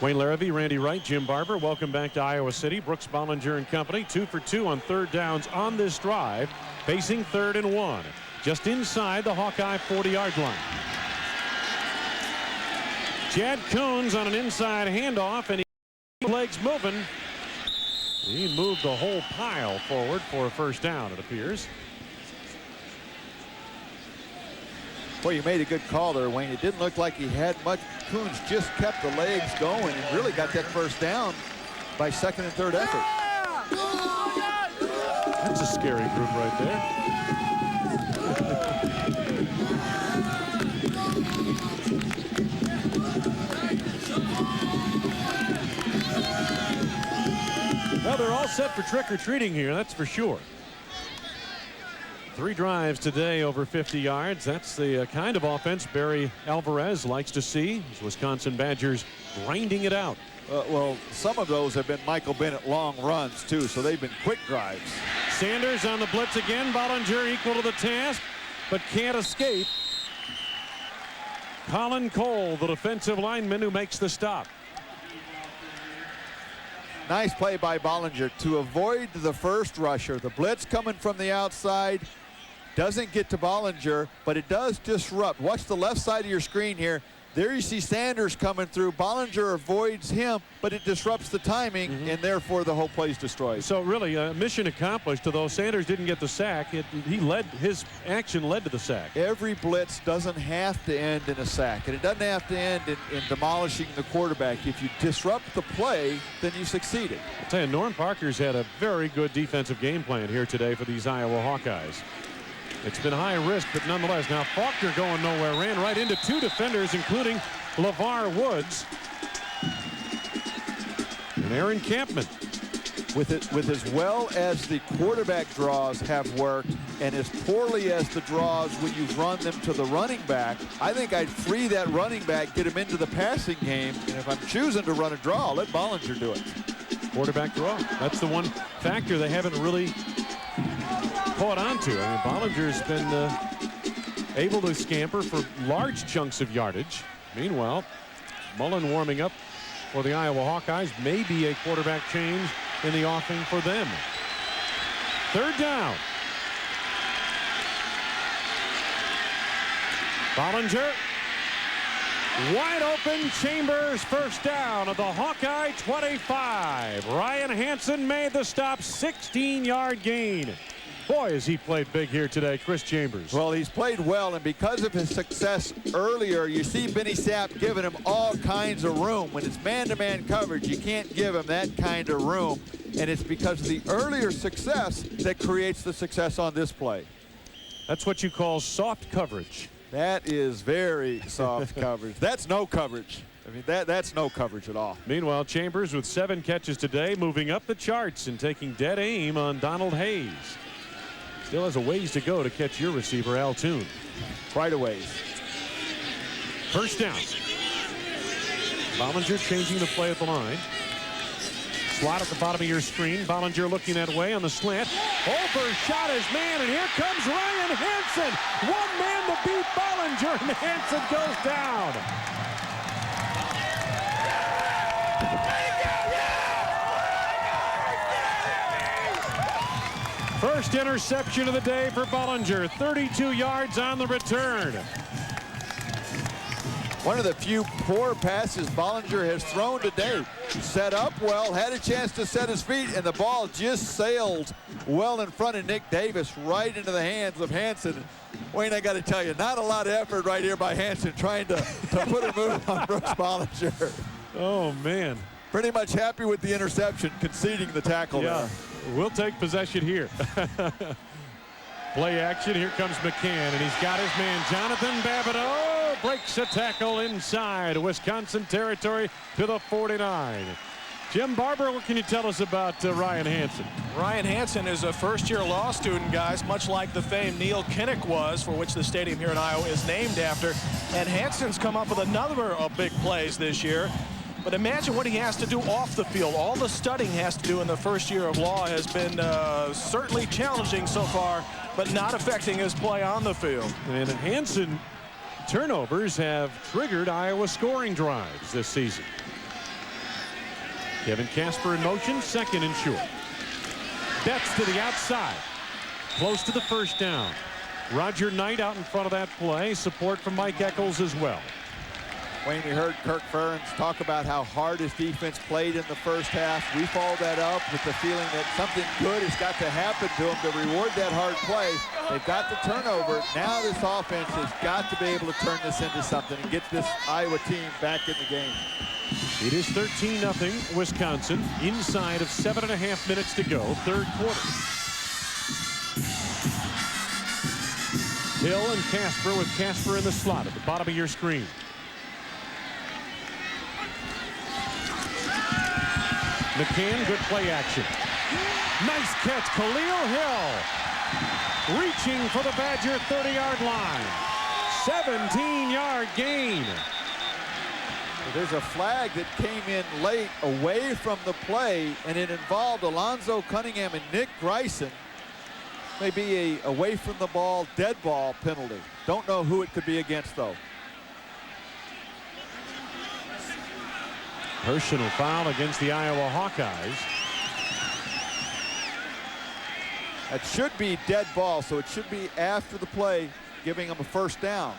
Wayne Larrabee, Randy Wright, Jim Barber, welcome back to Iowa City. Brooks Bollinger and company, 2 for 2 on third downs on this drive, facing 3rd and 1, just inside the Hawkeye 40-yard line. Chad Coons on an inside handoff, and he legs moving. He moved the whole pile forward for a first down, it appears.
Well, you made a good call there, Wayne. It didn't look like he had much. Coons just kept the legs going and really got that first down by second and third effort.
That's a scary group right there. Well, they're all set for trick-or-treating here, that's for sure. 3 drives today over 50 yards. That's the kind of offense Barry Alvarez likes to see. His Wisconsin Badgers grinding it out.
Well, some of those have been Michael Bennett long runs, too, so they've been quick drives.
Sanders on the blitz again. Bollinger equal to the task, but can't escape. Colin Cole, the defensive lineman who makes the stop.
Nice play by Bollinger to avoid the first rusher. The blitz coming from the outside doesn't get to Bollinger, but it does disrupt. Watch the left side of your screen here. There you see Sanders coming through. Bollinger avoids him, but it disrupts the timing, and therefore the whole play is destroyed.
So really, mission accomplished. Although Sanders didn't get the sack, his action led to the sack.
Every blitz doesn't have to end in a sack, and it doesn't have to end in demolishing the quarterback. If you disrupt the play, then you succeeded.
I'll tell you, Norm Parker's had a very good defensive game plan here today for these Iowa Hawkeyes. It's been high risk, but nonetheless. Now Faulkner going nowhere, ran right into 2 defenders, including Levar Woods and Aaron Campman.
With as well as the quarterback draws have worked, and as poorly as the draws when you run them to the running back, I think I'd free that running back, get him into the passing game, and if I'm choosing to run a draw, I'll let Bollinger do it.
Quarterback draw. That's the one factor they haven't really caught on to. I mean, Bollinger's been able to scamper for large chunks of yardage. Meanwhile, Mullen warming up for the Iowa Hawkeyes. Maybe a quarterback change in the offing for them. 3rd down. Bollinger. Wide open. Chambers first down at the Hawkeye 25. Ryan Hansen made the stop. 16-yard gain. Boy, has he played big here today, Chris Chambers.
Well, he's played well, and because of his success earlier, you see Benny Sapp giving him all kinds of room. When it's man-to-man coverage, you can't give him that kind of room, and it's because of the earlier success that creates the success on this play.
That's what you call soft coverage.
That is very soft coverage. That's no coverage. I mean, that's no coverage at all.
Meanwhile, Chambers with 7 catches today, moving up the charts and taking dead aim on Donald Hayes. Still has a ways to go to catch your receiver, Al Toon.
Quite a ways.
First down. Bollinger changing the play at the line. Slot at the bottom of your screen. Bollinger looking that way on the slant. Overshot his man, and here comes Ryan Hansen. One man to beat Bollinger, and Hansen goes down. First interception of the day for Bollinger. 32 yards on the return.
One of the few poor passes Bollinger has thrown today. Set up well, had a chance to set his feet, and the ball just sailed well in front of Nick Davis, right into the hands of Hansen. Wayne, I got to tell you, not a lot of effort right here by Hansen trying to put a move on Brooks Bollinger.
Oh, man.
Pretty much happy with the interception, conceding the tackle there.
We'll take possession here. Play action. Here comes McCann, and he's got his man, Jonathan Babineau. Breaks a tackle inside Wisconsin territory to the 49. Jim Barber, what can you tell us about Ryan Hansen?
Ryan Hansen is a first-year law student, guys, much like the famed Neil Kinnick was, for which the stadium here in Iowa is named after. And Hansen's come up with a number of big plays this year. But imagine what he has to do off the field. All the studying he has to do in the first year of law has been certainly challenging so far, but not affecting his play on the field.
And Hansen turnovers have triggered Iowa scoring drives this season. Kevin Casper in motion, second and short. Betts to the outside, close to the first down. Roger Knight out in front of that play. Support from Mike Eccles as well.
Wayne, we heard Kirk Ferentz talk about how hard his defense played in the first half. We followed that up with the feeling that something good has got to happen to them to reward that hard play. They've got the turnover. Now this offense has got to be able to turn this into something and get this Iowa team back in the game.
It is 13-0 Wisconsin inside of 7.5 minutes to go, third quarter. Hill and Casper, with Casper in the slot at the bottom of your screen. McCann, good play action. Nice catch, Kahlil Hill. Reaching for the Badger 30-yard line. 17-yard gain.
There's a flag that came in late away from the play, and it involved Alonzo Cunningham and Nick Greisen. Maybe a away from the ball, dead ball penalty. Don't know who it could be against, though.
Personal foul against the Iowa Hawkeyes.
That should be dead ball, so it should be after the play, giving them a first down.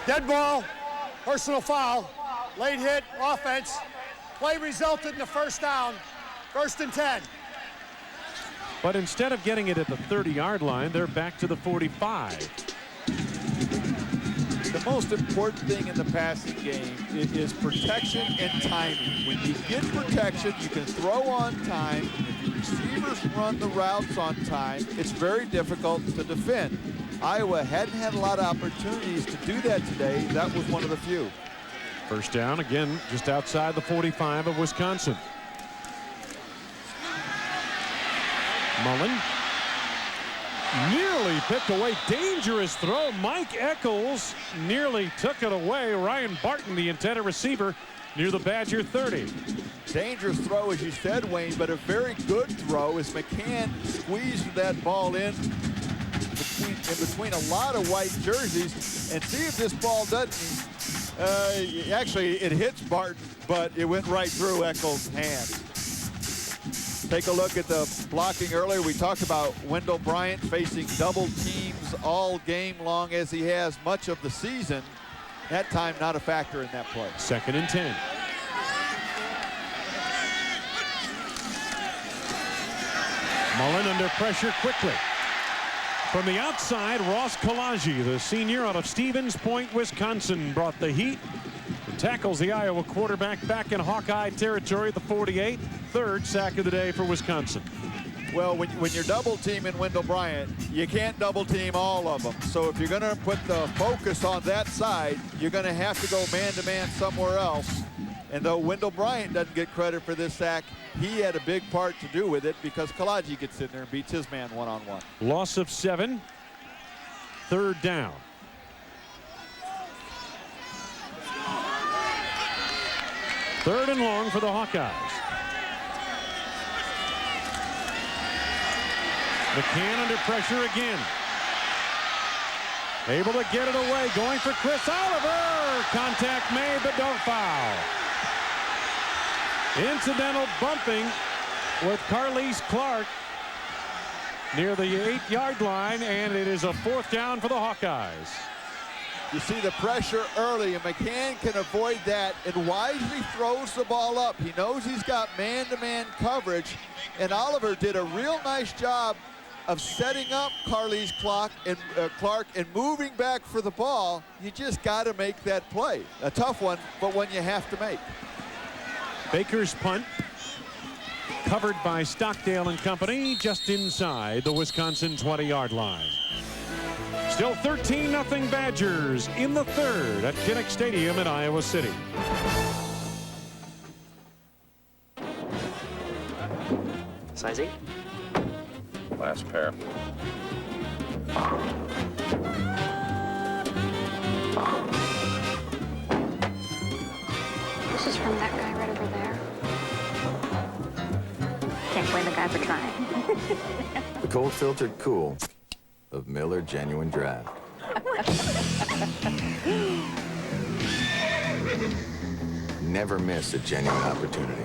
Dead ball, personal foul, late hit, offense. Play resulted in a first down, 1st and 10.
But instead of getting it at the 30-yard line, they're back to the 45.
The most important thing in the passing game is protection and timing. When you get protection, you can throw on time. If your receivers run the routes on time, it's very difficult to defend. Iowa hadn't had a lot of opportunities to do that today. That was one of the few.
First down, again, just outside the 45 of Wisconsin. Mullen nearly picked away. Dangerous throw. Mike Eccles nearly took it away. Ryan Barton, the intended receiver, near the Badger 30.
Dangerous throw, as you said, Wayne, but a very good throw as McCann squeezed that ball in between a lot of white jerseys. And see if this ball doesn't. Actually, it hits Barton, but it went right through Eccles' hand. Take a look at the blocking earlier. We talked about Wendell Bryant facing double teams all game long, as he has much of the season. That time not a factor in that play.
2nd and 10. Mullen under pressure quickly. From the outside, Ross Kalaji, the senior out of Stevens Point, Wisconsin, brought the heat. And tackles the Iowa quarterback back in Hawkeye territory at the 48. 3rd sack of the day for Wisconsin.
Well, when you're double teaming Wendell Bryant, you can't double team all of them. So if you're going to put the focus on that side, you're going to have to go man-to-man somewhere else. And though Wendell Bryant doesn't get credit for this sack, he had a big part to do with it because Kalaji gets in there and beats his man one-on-one.
Loss of 7. 3rd down. Third and long for the Hawkeyes. McCann under pressure again. Able to get it away. Going for Chris Oliver. Contact made, but don't foul. Incidental bumping with Carlise Clark near the 8-yard line, and it is a 4th down for the Hawkeyes.
You see the pressure early, and McCann can avoid that and wisely throws the ball up. He knows he's got man-to-man coverage, and Oliver did a real nice job of setting up Carlise Clark and moving back for the ball. You just got to make that play. A tough one, but one you have to make.
Baker's punt, covered by Stockdale and company, just inside the Wisconsin 20-yard line. Still 13-0 Badgers in the third at Kinnick Stadium in Iowa City.
Size 8?
Last pair.
This is from that guy right over there. Can't blame the guy for trying.
The cold filtered cool of Miller Genuine Draft. Never miss a genuine opportunity.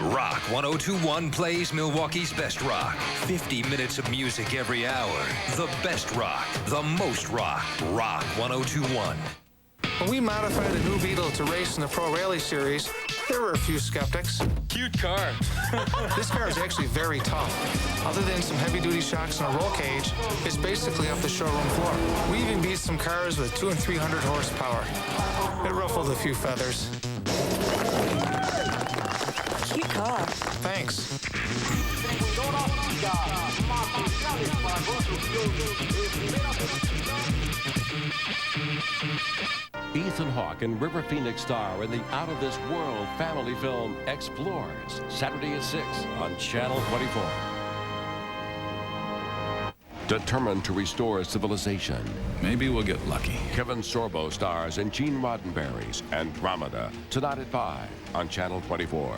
Rock 1021 plays Milwaukee's best rock. 50 minutes of music every hour. The best rock, the most rock. Rock 1021.
When we modified the new Beetle to race in the Pro Rally Series, there were a few skeptics. Cute car. This car is actually very tough. Other than some heavy-duty shocks and a roll cage, it's basically off the showroom floor. We even beat some cars with 200 and 300 horsepower. It ruffled a few feathers.
Cute car.
Thanks.
Ethan Hawke and River Phoenix star in the out-of-this-world family film Explorers, Saturday at 6 on Channel 24. Determined to restore civilization. Maybe we'll get lucky. Kevin Sorbo stars in Gene Roddenberry's Andromeda, tonight at 5 on Channel 24.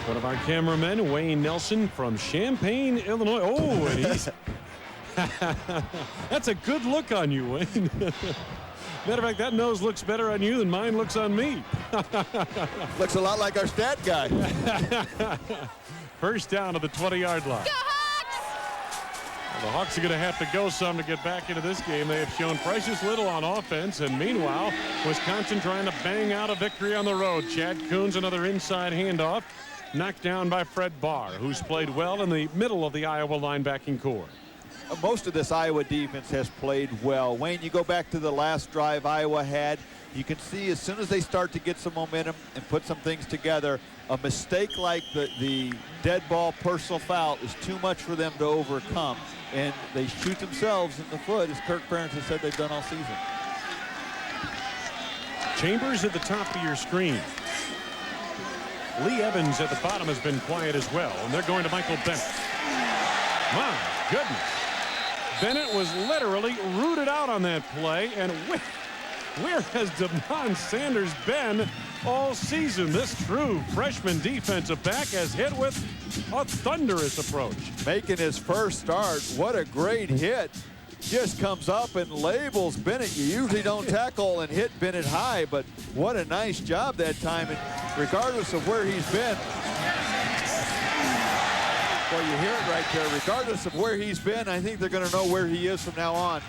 One of our cameramen, Wayne Nelson from Champaign, Illinois. Oh, and he's... That's a good look on you, Wayne. Matter of fact, that nose looks better on you than mine looks on me.
Looks a lot like our stat guy.
First down to the 20-yard line. The Hawks are going to have to go some to get back into this game. They have shown precious little on offense, and meanwhile, Wisconsin trying to bang out a victory on the road. Chad Coons, another inside handoff, knocked down by Fred Barr, who's played well in the middle of the Iowa linebacking core.
Most of this Iowa defense has played well. Wayne, you go back to the last drive Iowa had, you can see as soon as they start to get some momentum and put some things together, a mistake like the dead ball personal foul is too much for them to overcome, and they shoot themselves in the foot, as Kirk Ferentz has said they've done all season.
Chambers at the top of your screen. Lee Evans at the bottom has been quiet as well, and they're going to Michael Bennett. My goodness. Bennett was literally rooted out on that play, and where has Damon Sanders been all season? This true freshman defensive back has hit with a thunderous approach.
Making his first start, what a great hit. Just comes up and labels Bennett. You usually don't tackle and hit Bennett high, but what a nice job that time, and regardless of where he's been, well, you hear it right there. Regardless of where he's been, I think they're going to know where he is from now on.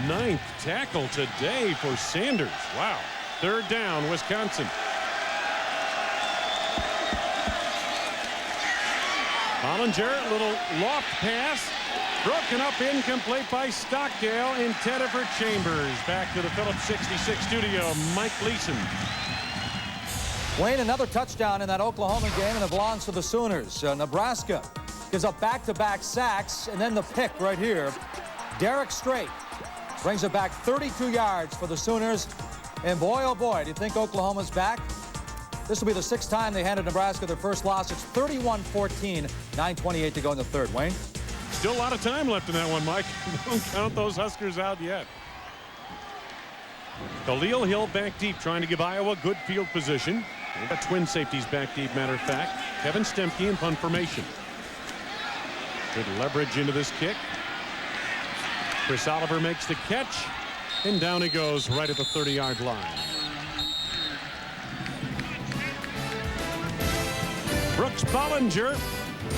9th tackle today for Sanders. Wow. Third down, Wisconsin. Hollinger, little loft pass. Broken up, incomplete by Stockdale, intended for Chambers. Back to the Phillips 66 studio, Mike Leeson.
Wayne, another touchdown in that Oklahoma game, and it belongs to the Sooners. Nebraska gives up back-to-back sacks, and then the pick right here. Derek Strait brings it back 32 yards for the Sooners. And boy, oh boy, do you think Oklahoma's back? This will be the 6th time they handed Nebraska their first loss. It's 31-14, 9:28 to go in the third. Wayne?
Still a lot of time left in that one, Mike. Don't count those Huskers out yet. Kahlil Hill back deep, trying to give Iowa good field position. We've got twin safeties back deep, matter of fact. Kevin Stemke in punt formation. Good leverage into this kick. Chris Oliver makes the catch, and down he goes right at the 30-yard line. Brooks Bollinger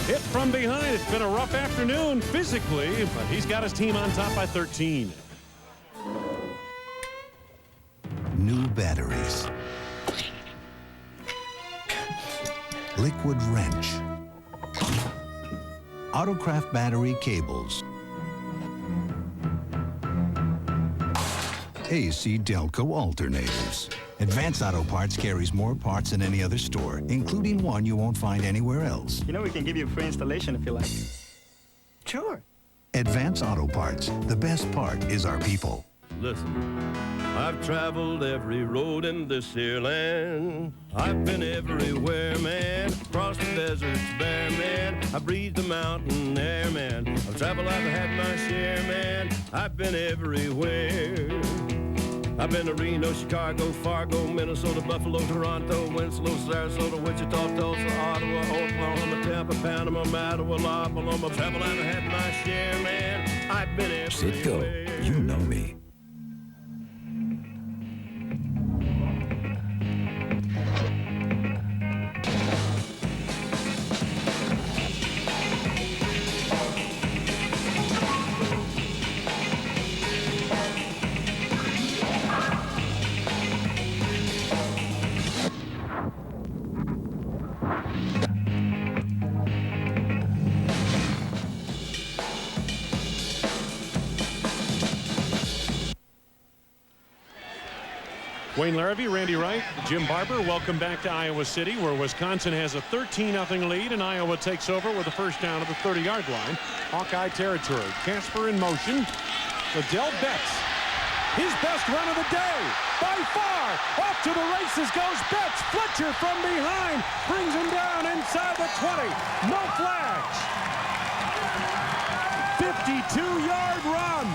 Hit from behind. It's been a rough afternoon physically, but he's got his team on top by 13.
New batteries. Liquid wrench. Autocraft battery cables. AC Delco alternators. Advance Auto Parts carries more parts than any other store, including one you won't find anywhere else.
You know, we can give you a free installation if you like. Sure.
Advance Auto Parts. The best part is our people.
Listen, I've traveled every road in this here land. I've been everywhere, man. Across the deserts bare, man. I breathed the mountain air, man. I've traveled, I've had my share, man. I've been everywhere. I've been to Reno, Chicago, Fargo, Minnesota, Buffalo, Toronto, Winslow, Sarasota, Wichita, Tulsa, Ottawa, Oklahoma, Tampa, Panama, Mattawa, La Paloma. Travel, I've had my share, man. I've been everywhere.
Citgo, you know me.
Wayne Larrabee, Randy Wright, Jim Barber, welcome back to Iowa City, where Wisconsin has a 13-0 lead, and Iowa takes over with a first down at the 30-yard line. Hawkeye territory. Casper in motion. Ladell Betts. His best run of the day. By far. Off to the races goes Betts. Fletcher from behind. Brings him down inside the 20. No flags. 52-yard run.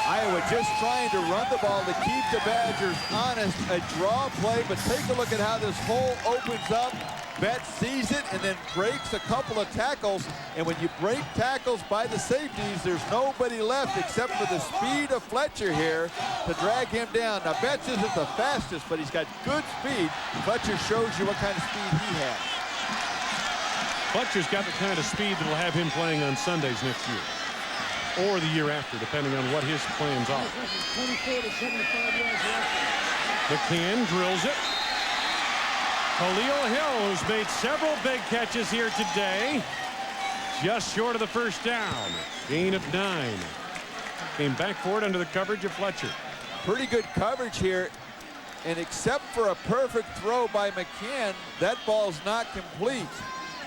Iowa just trying to run the ball to keep the Badgers honest. A draw play, but take a look at how this hole opens up. Betts sees it and then breaks a couple of tackles. And when you break tackles by the safeties, there's nobody left except for the speed of Fletcher here to drag him down. Now, Betts isn't the fastest, but he's got good speed. Fletcher shows you what kind of speed he has.
Fletcher's got the kind of speed that will have him playing on Sundays next year. Or the year after, depending on what his plans are.
24 to 75 yards left.
McCann drills it. Kahlil Hill, who's made several big catches here today. Just short of the first down. Gain of 9. Came back for it under the coverage of Fletcher.
Pretty good coverage here. And except for a perfect throw by McCann, that ball's not complete.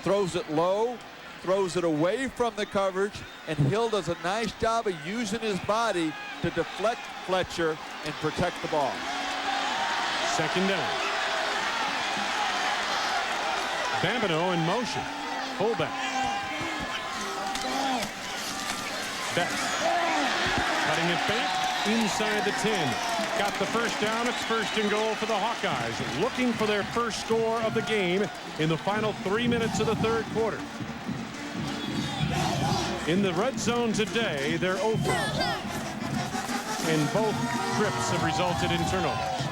Throws it low. Throws it away from the coverage, and Hill does a nice job of using his body to deflect Fletcher and protect the ball.
Second down. Babineau in motion. Fullback. Betts. Cutting it back inside the 10. Got the first down. It's first and goal for the Hawkeyes. Looking for their first score of the game in the final 3 minutes of the third quarter. In the red zone today, they're 0 for. And both trips have resulted in turnovers.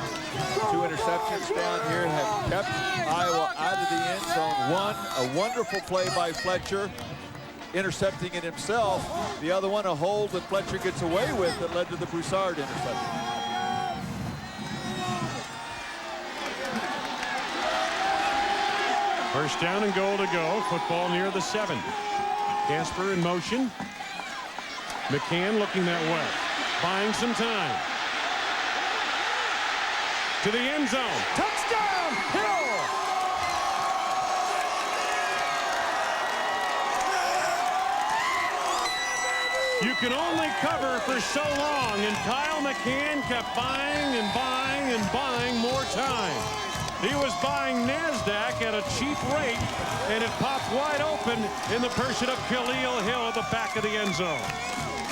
2 interceptions down here have kept Iowa out of the end zone. One, a wonderful play by Fletcher, intercepting it himself. The other one, a hold that Fletcher gets away with that led to the Broussard interception.
First down and goal to go. Football near the 7. Casper in motion. McCann looking that way. Buying some time. To the end zone. Touchdown! Hill! You can only cover for so long, and Kyle McCann kept buying and buying and buying more time. He was buying NASDAQ at a cheap rate, and it popped wide open in the person of Kahlil Hill at the back of the end zone.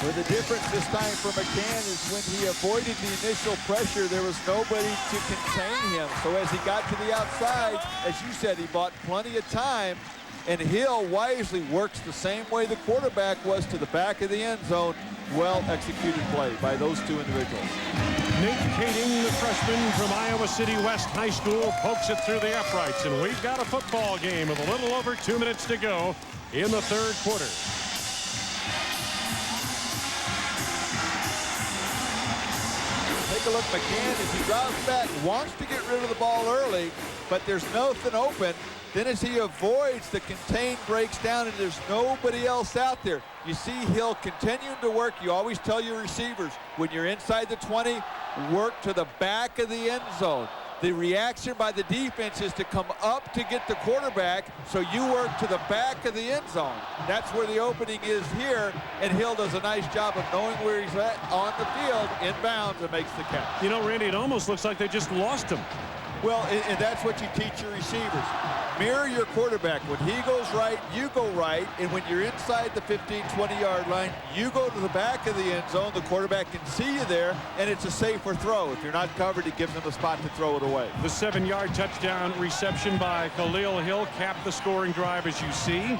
Well, the difference this time for McCann is when he avoided the initial pressure, there was nobody to contain him. So as he got to the outside, as you said, he bought plenty of time, and Hill wisely works the same way the quarterback was to the back of the end zone, well-executed play by those two individuals.
Nate Kading, the freshman from Iowa City West High School, pokes it through the uprights, and we've got a football game with a little over 2 minutes to go in the third quarter.
Take a look, McCann, as he drops back, wants to get rid of the ball early, but there's nothing open. Then as he avoids, the contain breaks down, and there's nobody else out there. You see Hill continuing to work. You always tell your receivers, when you're inside the 20, work to the back of the end zone. The reaction by the defense is to come up to get the quarterback, so you work to the back of the end zone. That's where the opening is here, and Hill does a nice job of knowing where he's at on the field, inbounds, and makes the catch.
You know, Randy, it almost looks like they just lost him.
Well, and that's what you teach your receivers. Mirror your quarterback. When he goes right, you go right. And when you're inside the 15, 20-yard line, you go to the back of the end zone. The quarterback can see you there, and it's a safer throw. If you're not covered, it gives him a spot to throw it away.
The 7-yard touchdown reception by Kahlil Hill capped the scoring drive, as you see.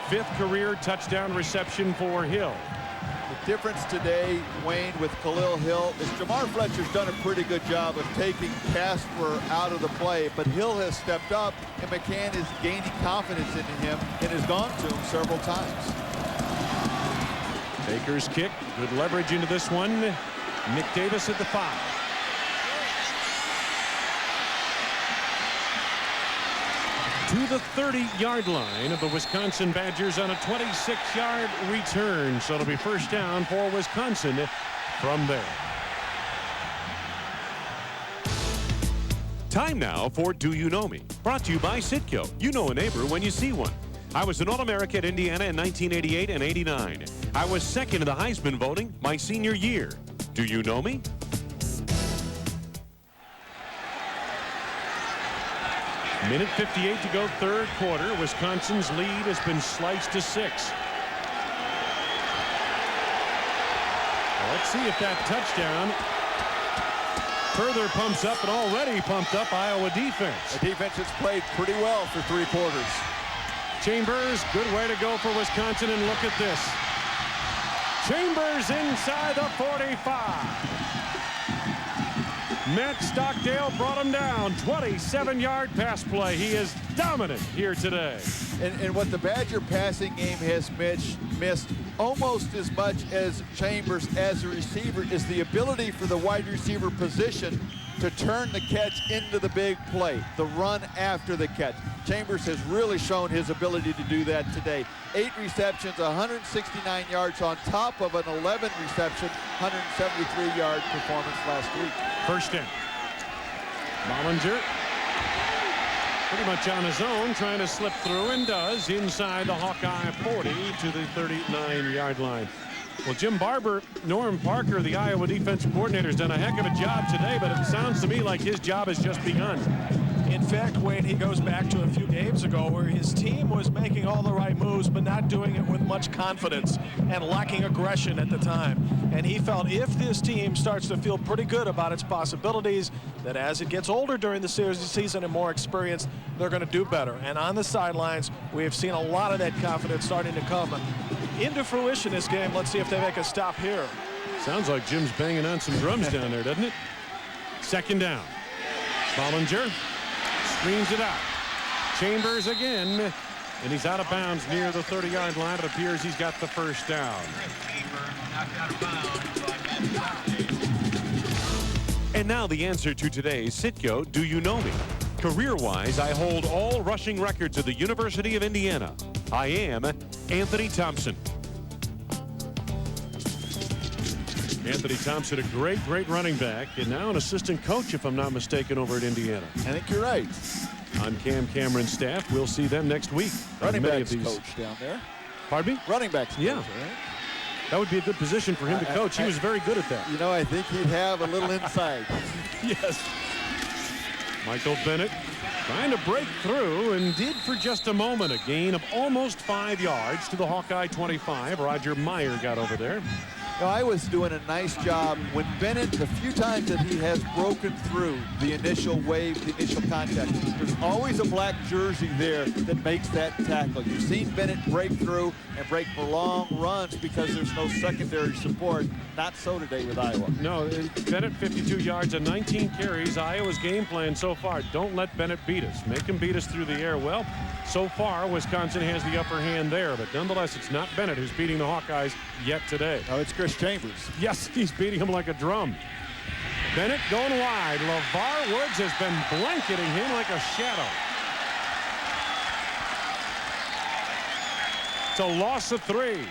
5th career touchdown reception for Hill.
The difference today, Wayne, with Kahlil Hill is Jamar Fletcher's done a pretty good job of taking Casper out of the play, but Hill has stepped up, and McCann is gaining confidence into him and has gone to him several times.
Baker's kick, good leverage into this one. Nick Davis at the 5. To the 30-yard line of the Wisconsin Badgers on a 26-yard return. So it'll be first down for Wisconsin from there. Time now for Do You Know Me? Brought to you by Sitco. You know a neighbor when you see one. I was an All-America at Indiana in 1988 and 89. I was second in the Heisman voting my senior year. Do you know me? Minute 58 to go, third quarter. Wisconsin's lead has been sliced to 6. Well, let's see if that touchdown further pumps up an already pumped up Iowa defense.
The defense has played pretty well for 3 quarters.
Chambers, good way to go for Wisconsin, and look at this. Chambers inside the 45. Matt Stockdale brought him down. 27-yard pass play. He is dominant here today.
And what the Badger passing game has missed almost as much as Chambers as a receiver is the ability for the wide receiver position to turn the catch into the big play, the run after the catch. Chambers has really shown his ability to do that today. 8 receptions, 169 yards on top of an 11 reception, 173-yard performance last week.
First down. Bollinger pretty much on his own, trying to slip through, and does inside the Hawkeye 40 to the 39-yard line. Well, Jim Barber, Norm Parker, the Iowa defensive coordinator, has done a heck of a job today, but it sounds to me like his job has just begun.
In fact, Wayne, he goes back to a few games ago where his team was making all the right moves, but not doing it with much confidence and lacking aggression at the time. And he felt if this team starts to feel pretty good about its possibilities, that as it gets older during the season and more experienced, they're going to do better. And on the sidelines, we have seen a lot of that confidence starting to come into fruition this game. Let's see if they make a stop here.
Sounds like Jim's banging on some drums down there, doesn't it? Second down. Bollinger screens it out. Chambers again, and he's out of bounds near the 30-yard line. It appears he's got the first down. And now the answer to today's Sitco Do You Know Me? Career-wise, I hold all rushing records at the University of Indiana. I am Anthony Thompson. Anthony Thompson, a great running back, and now an assistant coach, if I'm not mistaken, over at Indiana.
I think you're right.
On Cam Cameron's staff, we'll see them next week.
Running backs coach down there.
Pardon me?
Running backs coach,
yeah.
Right?
That would be a good position for him to coach. He was very good at that.
You know, I think he'd have a little inside.
Yes. Michael Bennett trying to break through, and did for just a moment. A gain of almost 5 yards to the Hawkeye 25. Roger Meyer got over there.
You know, Iowa's doing a nice job when Bennett, the few times that he has broken through the initial wave, the initial contact, there's always a black jersey there that makes that tackle. You've seen Bennett break through and break for long runs because there's no secondary support. Not so today with Iowa.
No, Bennett 52 yards and 19 carries. Iowa's game plan so far, don't let Bennett beat us. Make him beat us through the air. Well, so far, Wisconsin has the upper hand there, but nonetheless, it's not Bennett who's beating the Hawkeyes yet today.
Oh, it's Chris Chambers.
Yes, he's beating him like a drum. Bennett going wide. Levar Woods has been blanketing him like a shadow. It's a loss of 3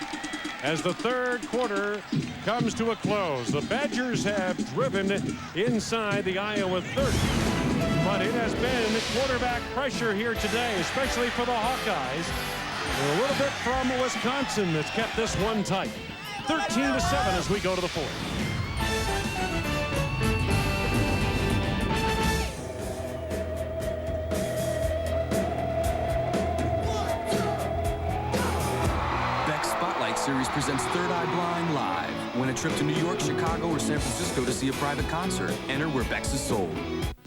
as the third quarter comes to a close. The Badgers have driven inside the Iowa 30, but it has been quarterback pressure here today, especially for the Hawkeyes. And a little bit from Wisconsin that's kept this one tight. 13-7 as we go to the fourth.
Series presents Third Eye Blind live. Win a trip to New York, Chicago, or San Francisco to see a private concert. Enter where Bex is sold.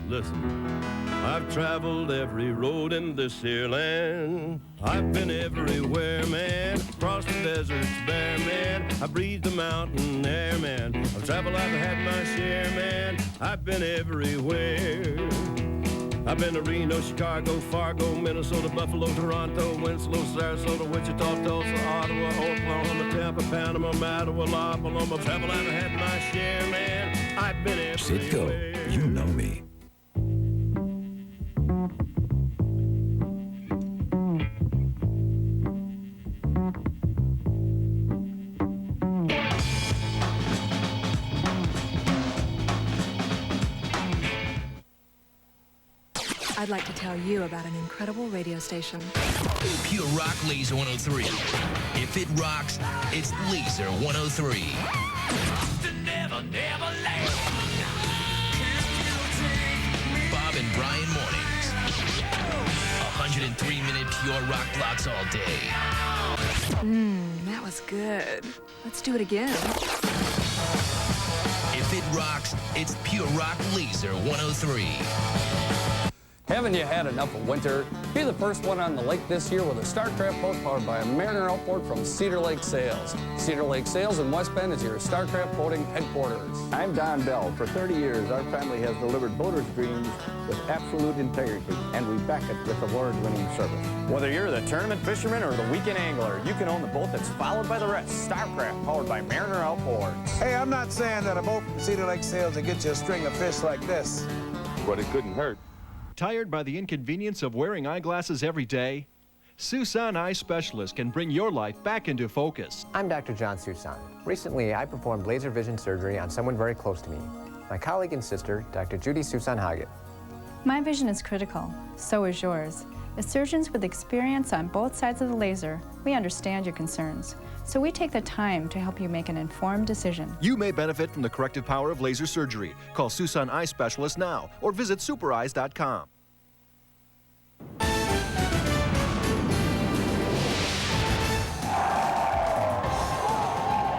Listen, I've traveled every road in this here land. I've been everywhere, man. Across the deserts bare, man. I breathed the mountain air, man. I've traveled, I've had my share, man. I've been everywhere. I've been to Reno, Chicago, Fargo, Minnesota, Buffalo, Toronto, Winslow, Sarasota, Wichita, Tulsa, Ottawa, Oklahoma, Tampa, Panama, Mattawa, La Paloma. Travel, I've had my share, man. I've been everywhere.
Sitco, you know me.
I'd like to tell you about an incredible radio station.
Pure Rock Laser 103. If it rocks, it's Laser 103. Bob and Brian mornings. 103-minute pure rock blocks all day.
That was good. Let's do it again.
If it rocks, it's Pure Rock Laser 103.
Haven't you had enough of winter? Be the first one on the lake this year with a StarCraft boat powered by a Mariner outboard from Cedar Lake Sales. Cedar Lake Sales in West Bend is your StarCraft boating headquarters.
I'm Don Bell. For 30 years, our family has delivered boaters' dreams with absolute integrity, and we back it with award-winning service.
Whether you're the tournament fisherman or the weekend angler, you can own the boat that's followed by the rest. StarCraft, powered by Mariner outboards.
Hey, I'm not saying that a boat from Cedar Lake Sales will get you a string of fish like this,
but it couldn't hurt.
Tired by the inconvenience of wearing eyeglasses every day? Susan Eye Specialist can bring your life back into focus.
I'm Dr. John Susan. Recently, I performed laser vision surgery on someone very close to me, my colleague and sister, Dr. Judy Susan Haggett.
My vision is critical. So is yours. As surgeons with experience on both sides of the laser, we understand your concerns. So we take the time to help you make an informed decision.
You may benefit from the corrective power of laser surgery. Call Susan Eye Specialist now or visit supereyes.com.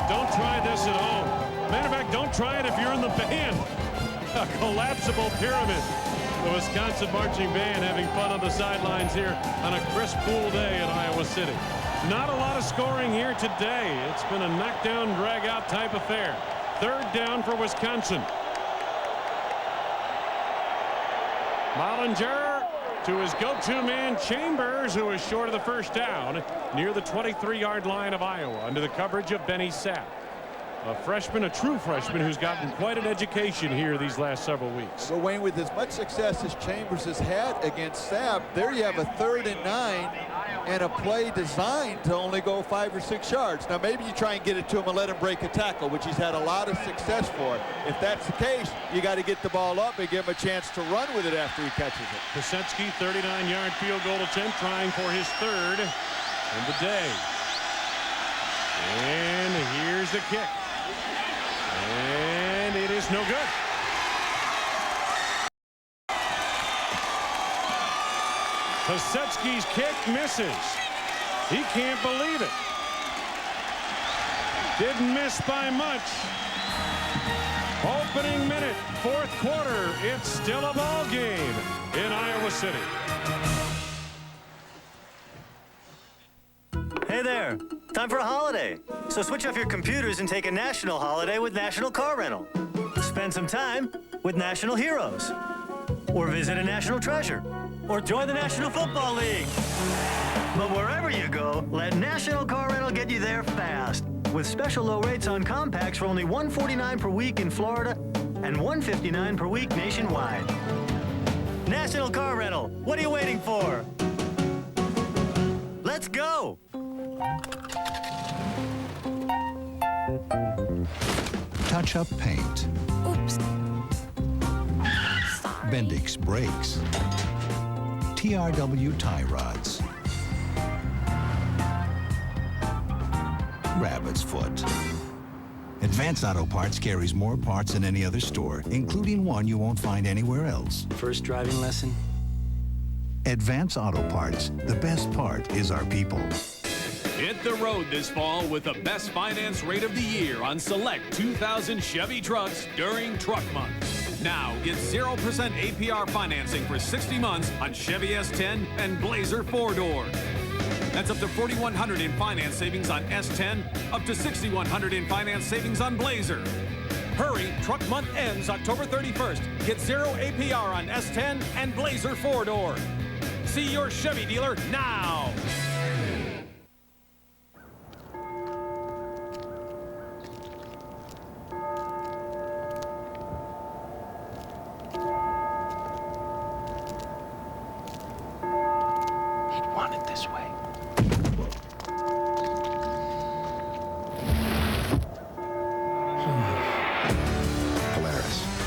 Don't try this at home. Matter of fact, don't try it if you're in the band. A collapsible pyramid. The Wisconsin Marching Band having fun on the sidelines here on a crisp, cool day in Iowa City. Not a lot of scoring here today. It's been a knockdown, drag-out type affair. Third down for Wisconsin. Mollinger to his go-to man, Chambers, who is short of the first down near the 23-yard line of Iowa under the coverage of Benny Sapp. A freshman, a true freshman, who's gotten quite an education here these last several weeks.
So, Wayne, with as much success as Chambers has had against Sapp, there you have a 3rd and 9 and a play designed to only go 5 or 6 yards. Now, maybe you try and get it to him and let him break a tackle, which he's had a lot of success for. If that's the case, you got to get the ball up and give him a chance to run with it after he catches it.
Pasetsky, 39-yard field goal attempt, trying for his 3rd of the day. And here's the kick. And it is no good. Pasetsky's kick misses. He can't believe it. Didn't miss by much. Opening minute, fourth quarter. It's still a ball game in Iowa City.
Hey there, time for a holiday. So switch off your computers and take a national holiday with National Car Rental. Spend some time with National Heroes. Or visit a national treasure. Or join the National Football League. But wherever you go, let National Car Rental get you there fast. With special low rates on compacts for only $149 per week in Florida and $159 per week nationwide. National Car Rental, what are you waiting for? Let's go!
Touch-up paint.
Oops.
Bendix brakes. TRW tie rods. Rabbit's foot. Advance Auto Parts carries more parts than any other store, including one you won't find anywhere else.
First driving lesson?
Advance Auto Parts. The best part is our people.
Hit the road this fall with the best finance rate of the year on select 2000 Chevy trucks during Truck Month. Now, get 0% APR financing for 60 months on Chevy S10 and Blazer 4-door. That's up to $4,100 in finance savings on S10, up to $6,100 in finance savings on Blazer. Hurry, Truck Month ends October 31st. Get 0 APR on S10 and Blazer 4-door. See your Chevy dealer now.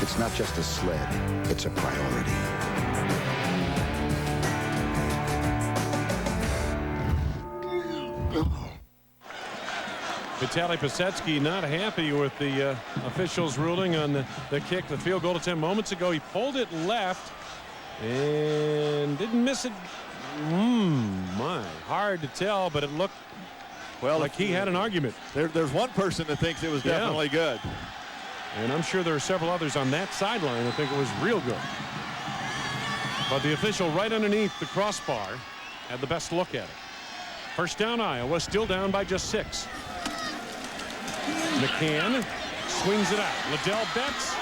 It's not just a sled, it's a priority.
Vitaly Pasetsky not happy with the officials' ruling on the kick, the field goal attempt moments ago. He pulled it left and didn't miss it. My, hard to tell, but it looked like he had an argument.
There's one person that thinks it was definitely good.
And I'm sure there are several others on that sideline that think it was real good. But the official right underneath the crossbar had the best look at it. First down, Iowa, still down by just 6. McCann swings it out. Ladell Betts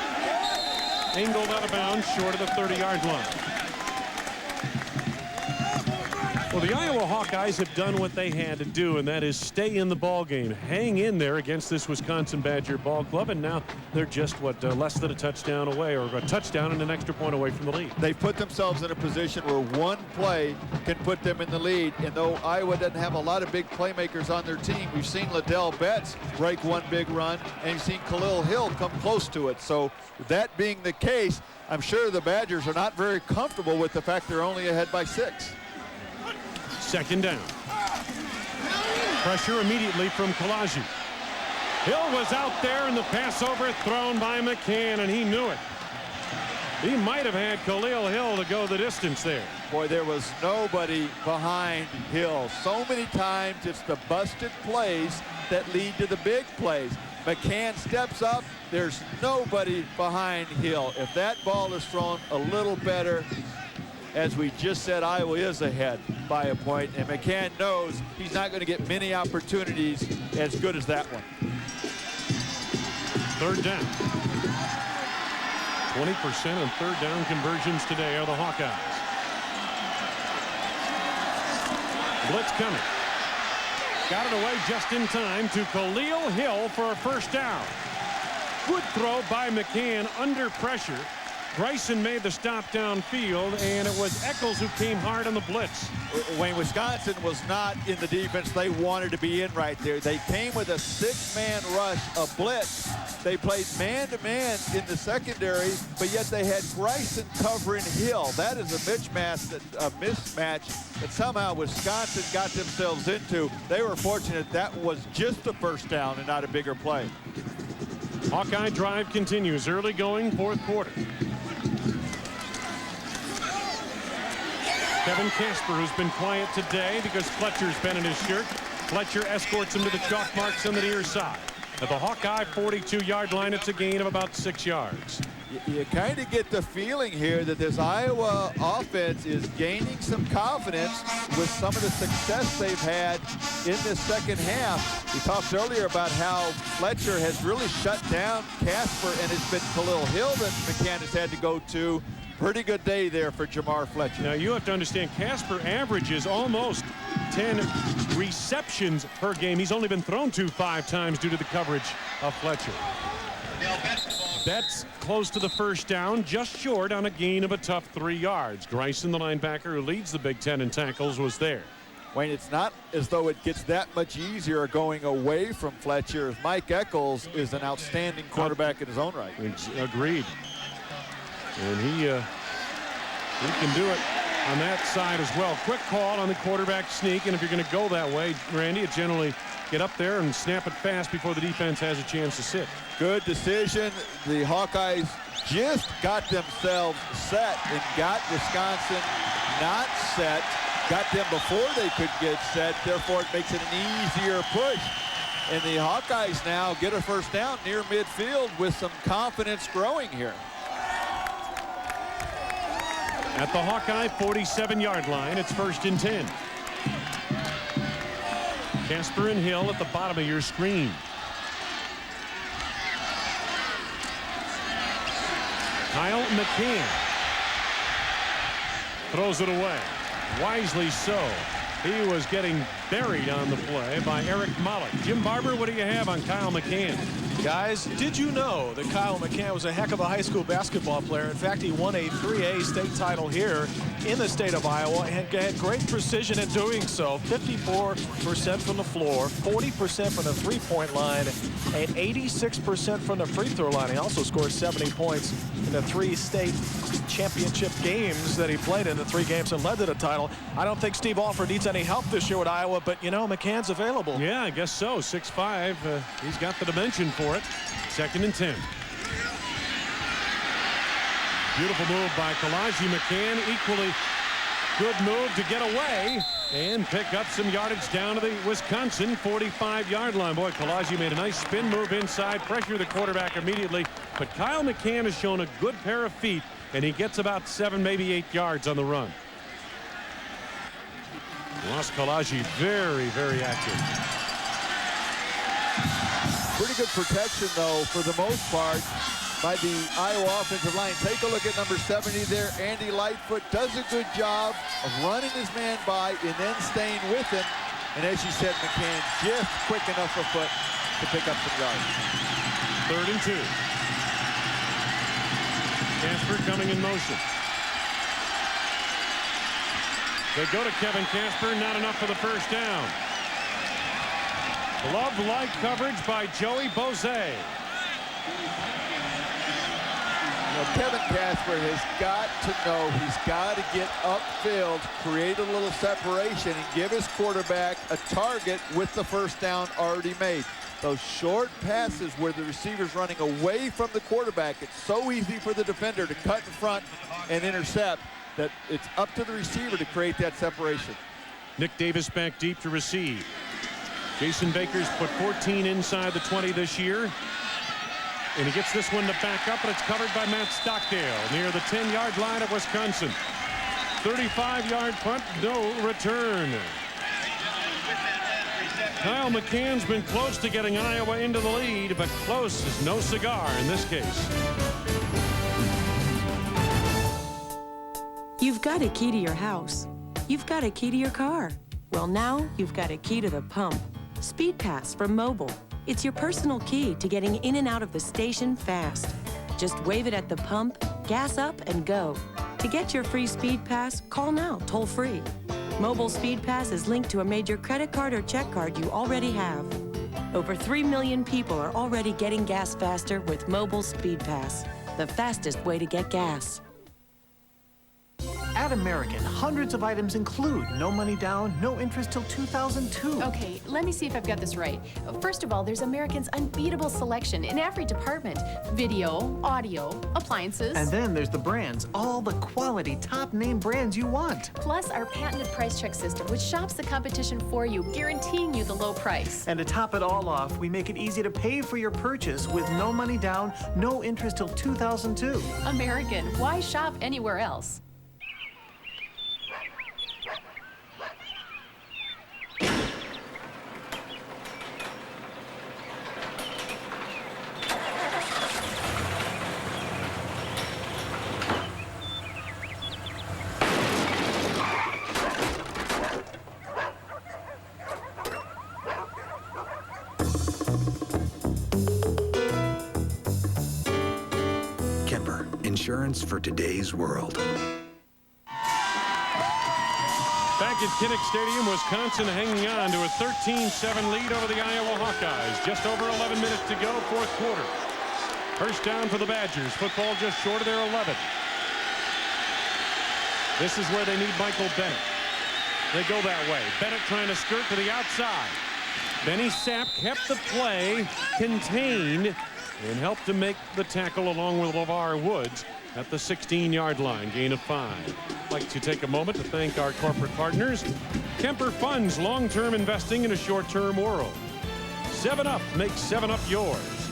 angled out of bounds short of the 30-yard line. Well, the Iowa Hawkeyes have done what they had to do, and that is stay in the ball game, hang in there against this Wisconsin Badger ball club, and now they're just less than a touchdown away, or a touchdown and an extra point away from the lead.
They put themselves in a position where one play can put them in the lead, and though Iowa doesn't have a lot of big playmakers on their team, we've seen Ladell Betts break one big run, and you've seen Kahlil Hill come close to it. So that being the case, I'm sure the Badgers are not very comfortable with the fact they're only ahead by 6.
Second down. Pressure immediately from Kalaji. Hill was out there, and the pass overthrown by McCann, and he knew it. He might have had Kahlil Hill to go the distance there.
Boy, there was nobody behind Hill. So many times it's the busted plays that lead to the big plays. McCann steps up. There's nobody behind Hill. If that ball is thrown a little better, as we just said, Iowa is ahead by a point, and McCann knows he's not going to get many opportunities as good as that one.
Third down. 20% on third down conversions today are the Hawkeyes. Blitz coming. Got it away just in time to Kahlil Hill for a first down. Good throw by McCann under pressure. Bryson made the stop downfield, and it was Eccles who came hard on the blitz.
Wayne, Wisconsin was not in the defense they wanted to be in right there. They came with a 6-man rush, a blitz. They played man-to-man in the secondary, but yet they had Bryson covering Hill. That is a mismatch that somehow Wisconsin got themselves into. They were fortunate that was just a first down and not a bigger play.
Hawkeye drive continues. Early going, fourth quarter. Kevin Casper, who's been quiet today because Fletcher's been in his shirt. Fletcher escorts him to the chalk marks on the near side. At the Hawkeye 42-yard line, it's a gain of about 6 yards.
You kind of get the feeling here that this Iowa offense is gaining some confidence with some of the success they've had in this second half. We talked earlier about how Fletcher has really shut down Casper, and it's been Kahlil Hill that McCann has had to go to. Pretty good day there for Jamar Fletcher.
Now, you have to understand, Casper averages almost 10 receptions per game. He's only been thrown to 5 times due to the coverage of Fletcher. Betts close to the first down, just short on a gain of a tough 3 yards. Greisen, the linebacker who leads the Big Ten in tackles, was there.
Wayne, it's not as though it gets that much easier going away from Fletcher. Mike Eccles is an outstanding quarterback in his own right.
Agreed. And he can do it on that side as well. Quick call on the quarterback sneak, and if you're going to go that way, Randy, it generally get up there and snap it fast before the defense has a chance to sit.
Good decision. The Hawkeyes just got themselves set and got Wisconsin not set. Got them before they could get set. Therefore, it makes it an easier push. And the Hawkeyes now get a first down near midfield with some confidence growing here.
At the Hawkeye 47-yard line, it's 1st and 10. Casper and Hill at the bottom of your screen. Kyle McCann throws it away. Wisely so. He was getting buried on the play by Eric Mollick. Jim Barber, what do you have on Kyle McCann?
Guys, did you know that Kyle McCann was a heck of a high school basketball player? In fact, he won a 3A state title here in the state of Iowa and had great precision in doing so. 54% from the floor, 40% from the three-point line, and 86% from the free throw line. He also scored 70 points in the 3 state championship games that he played in, the 3 games and led to the title. I don't think Steve Alford needs any help this year with Iowa, but, you know, McCann's available.
Yeah, I guess so. 6'5". He's got the dimension for it. 2nd and 10. Beautiful move by Kahlil McCann. Equally good move to get away and pick up some yardage down to the Wisconsin 45-yard line. Boy, Kahlil made a nice spin move inside, pressure the quarterback immediately. But Kyle McCann has shown a good pair of feet, and he gets about 7, maybe 8 yards on the run. Ross Kahlil very, very active.
Pretty good protection, though, for the most part, by the Iowa offensive line. Take a look at number 70 there. Andy Lightfoot does a good job of running his man by and then staying with him. And as you said, McCann just quick enough a foot to pick up some yards.
3rd and 2. Casper coming in motion. They go to Kevin Casper, not enough for the first down. Glove-like coverage by Joey Bozay.
Kevin Casper has got to know he's got to get upfield, create a little separation, and give his quarterback a target with the first down already made. Those short passes where the receiver's running away from the quarterback, it's so easy for the defender to cut in front and intercept that it's up to the receiver to create that separation.
Nick Davis back deep to receive. Jason Baker's put 14 inside the 20 this year. And he gets this one to back up, but it's covered by Matt Stockdale near the 10-yard line of Wisconsin. 35-yard punt, no return. Kyle McCann's been close to getting Iowa into the lead, but close is no cigar in this case.
You've got a key to your house. You've got a key to your car. Well, now you've got a key to the pump. Speed Pass from Mobile. It's your personal key to getting in and out of the station fast. Just wave it at the pump, gas up, and go. To get your free Speed Pass, call now, toll free. Mobile Speed Pass is linked to a major credit card or check card you already have. Over 3 million people are already getting gas faster with Mobile Speed Pass, the fastest way to get gas.
At American, hundreds of items include no money down, no interest till 2002.
Okay, let me see if I've got this right. First of all, there's American's unbeatable selection in every department. Video, audio, appliances.
And then there's the brands, all the quality, top-name brands you want.
Plus our patented price check system, which shops the competition for you, guaranteeing you the low price.
And to top it all off, we make it easy to pay for your purchase with no money down, no interest till 2002.
American, why shop anywhere else?
Insurance for today's world.
Back at Kinnick Stadium, Wisconsin hanging on to a 13-7 lead over the Iowa Hawkeyes. Just over 11 minutes to go, fourth quarter. First down for the Badgers. Football just short of their 11. This is where they need Michael Bennett. They go that way. Bennett trying to skirt to the outside. Benny Sapp kept the play contained and helped to make the tackle along with Levar Woods at the 16-yard line, gain of 5. I'd like to take a moment to thank our corporate partners. Kemper funds long-term investing in a short-term world. 7-Up makes 7-Up yours.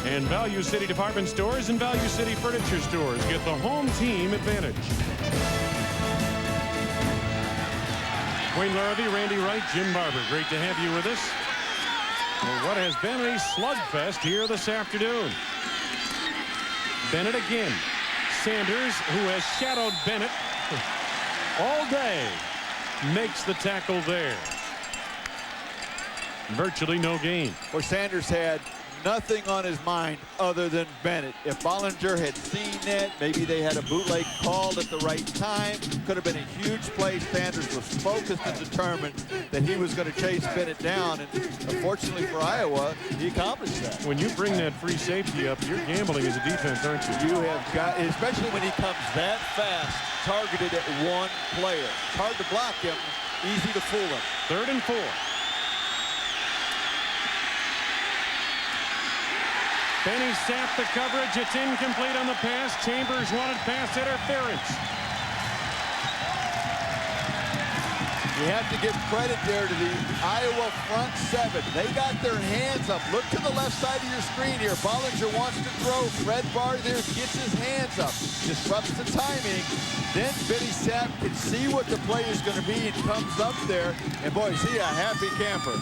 And Value City Department Stores and Value City Furniture Stores get the home team advantage. Wayne Larrabee, Randy Wright, Jim Barber, great to have you with us. Well, what has been a slugfest here this afternoon. Bennett again. Sanders, who has shadowed Bennett all day, makes the tackle there. Virtually no gain.
Well, Sanders had nothing on his mind other than Bennett. If Bollinger had seen that, maybe they had a bootleg called at the right time. Could have been a huge play. Sanders was focused and determined that he was going to chase Bennett down, and unfortunately for Iowa, he accomplished that.
When you bring that free safety up, you're gambling as a defense, aren't you?
You have got, especially when he comes that fast, targeted at one player. It's hard to block him, easy to fool him.
3rd and 4. Benny Sapp the coverage. It's incomplete on the pass. Chambers wanted pass interference.
You have to give credit there to the Iowa front 7. They got their hands up. Look to the left side of your screen here. Bollinger wants to throw. Fred Barr there gets his hands up. Disrupts the timing. Then Benny Sapp can see what the play is going to be and comes up there. And boy, is he a happy camper.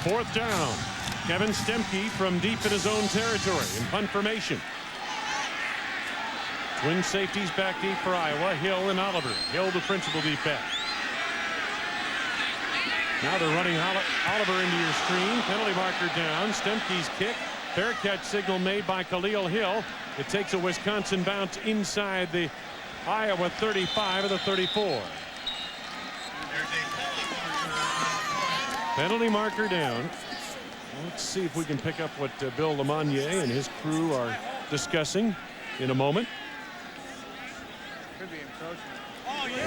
4th down. Kevin Stemke from deep in his own territory in punt formation. Twin safeties back deep for Iowa. Hill and Oliver. Hill the principal deep back. Now they're running Oliver into your screen. Penalty marker down. Stemke's kick. Fair catch signal made by Kahlil Hill. It takes a Wisconsin bounce inside the Iowa 35 of the 34. Penalty marker down. Let's see if we can pick up what Bill Lemonnier and his crew are discussing in a moment.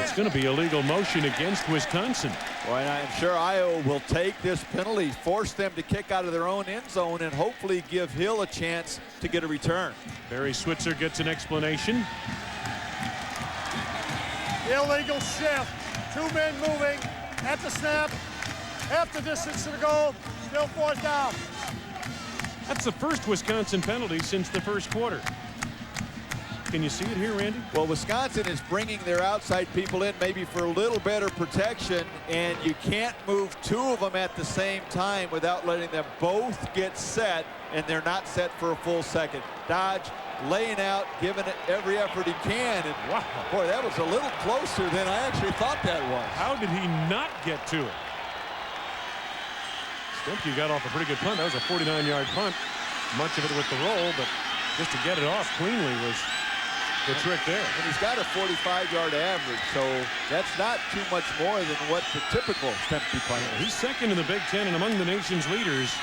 It's going to be illegal motion against Wisconsin.
Well, and I'm sure Iowa will take this penalty, force them to kick out of their own end zone, and hopefully give Hill a chance to get a return.
Barry Switzer gets an explanation.
Illegal shift. 2 men moving at the snap, half the distance to the goal. Still 4th down.
That's the first Wisconsin penalty since the first quarter. Can you see it here, Randy?
Well, Wisconsin is bringing their outside people in maybe for a little better protection, and you can't move 2 of them at the same time without letting them both get set, and they're not set for a full second. Dodge laying out, giving it every effort he can, and wow, boy, that was a little closer than I actually thought that was.
How did he not get to it? Stemke got off a pretty good punt. That was a 49-yard punt. Much of it with the roll, but just to get it off cleanly was the trick there.
And he's got a 45-yard average, so that's not too much more than what the typical Stemke punt is.
He's second in the Big Ten and among the nation's leaders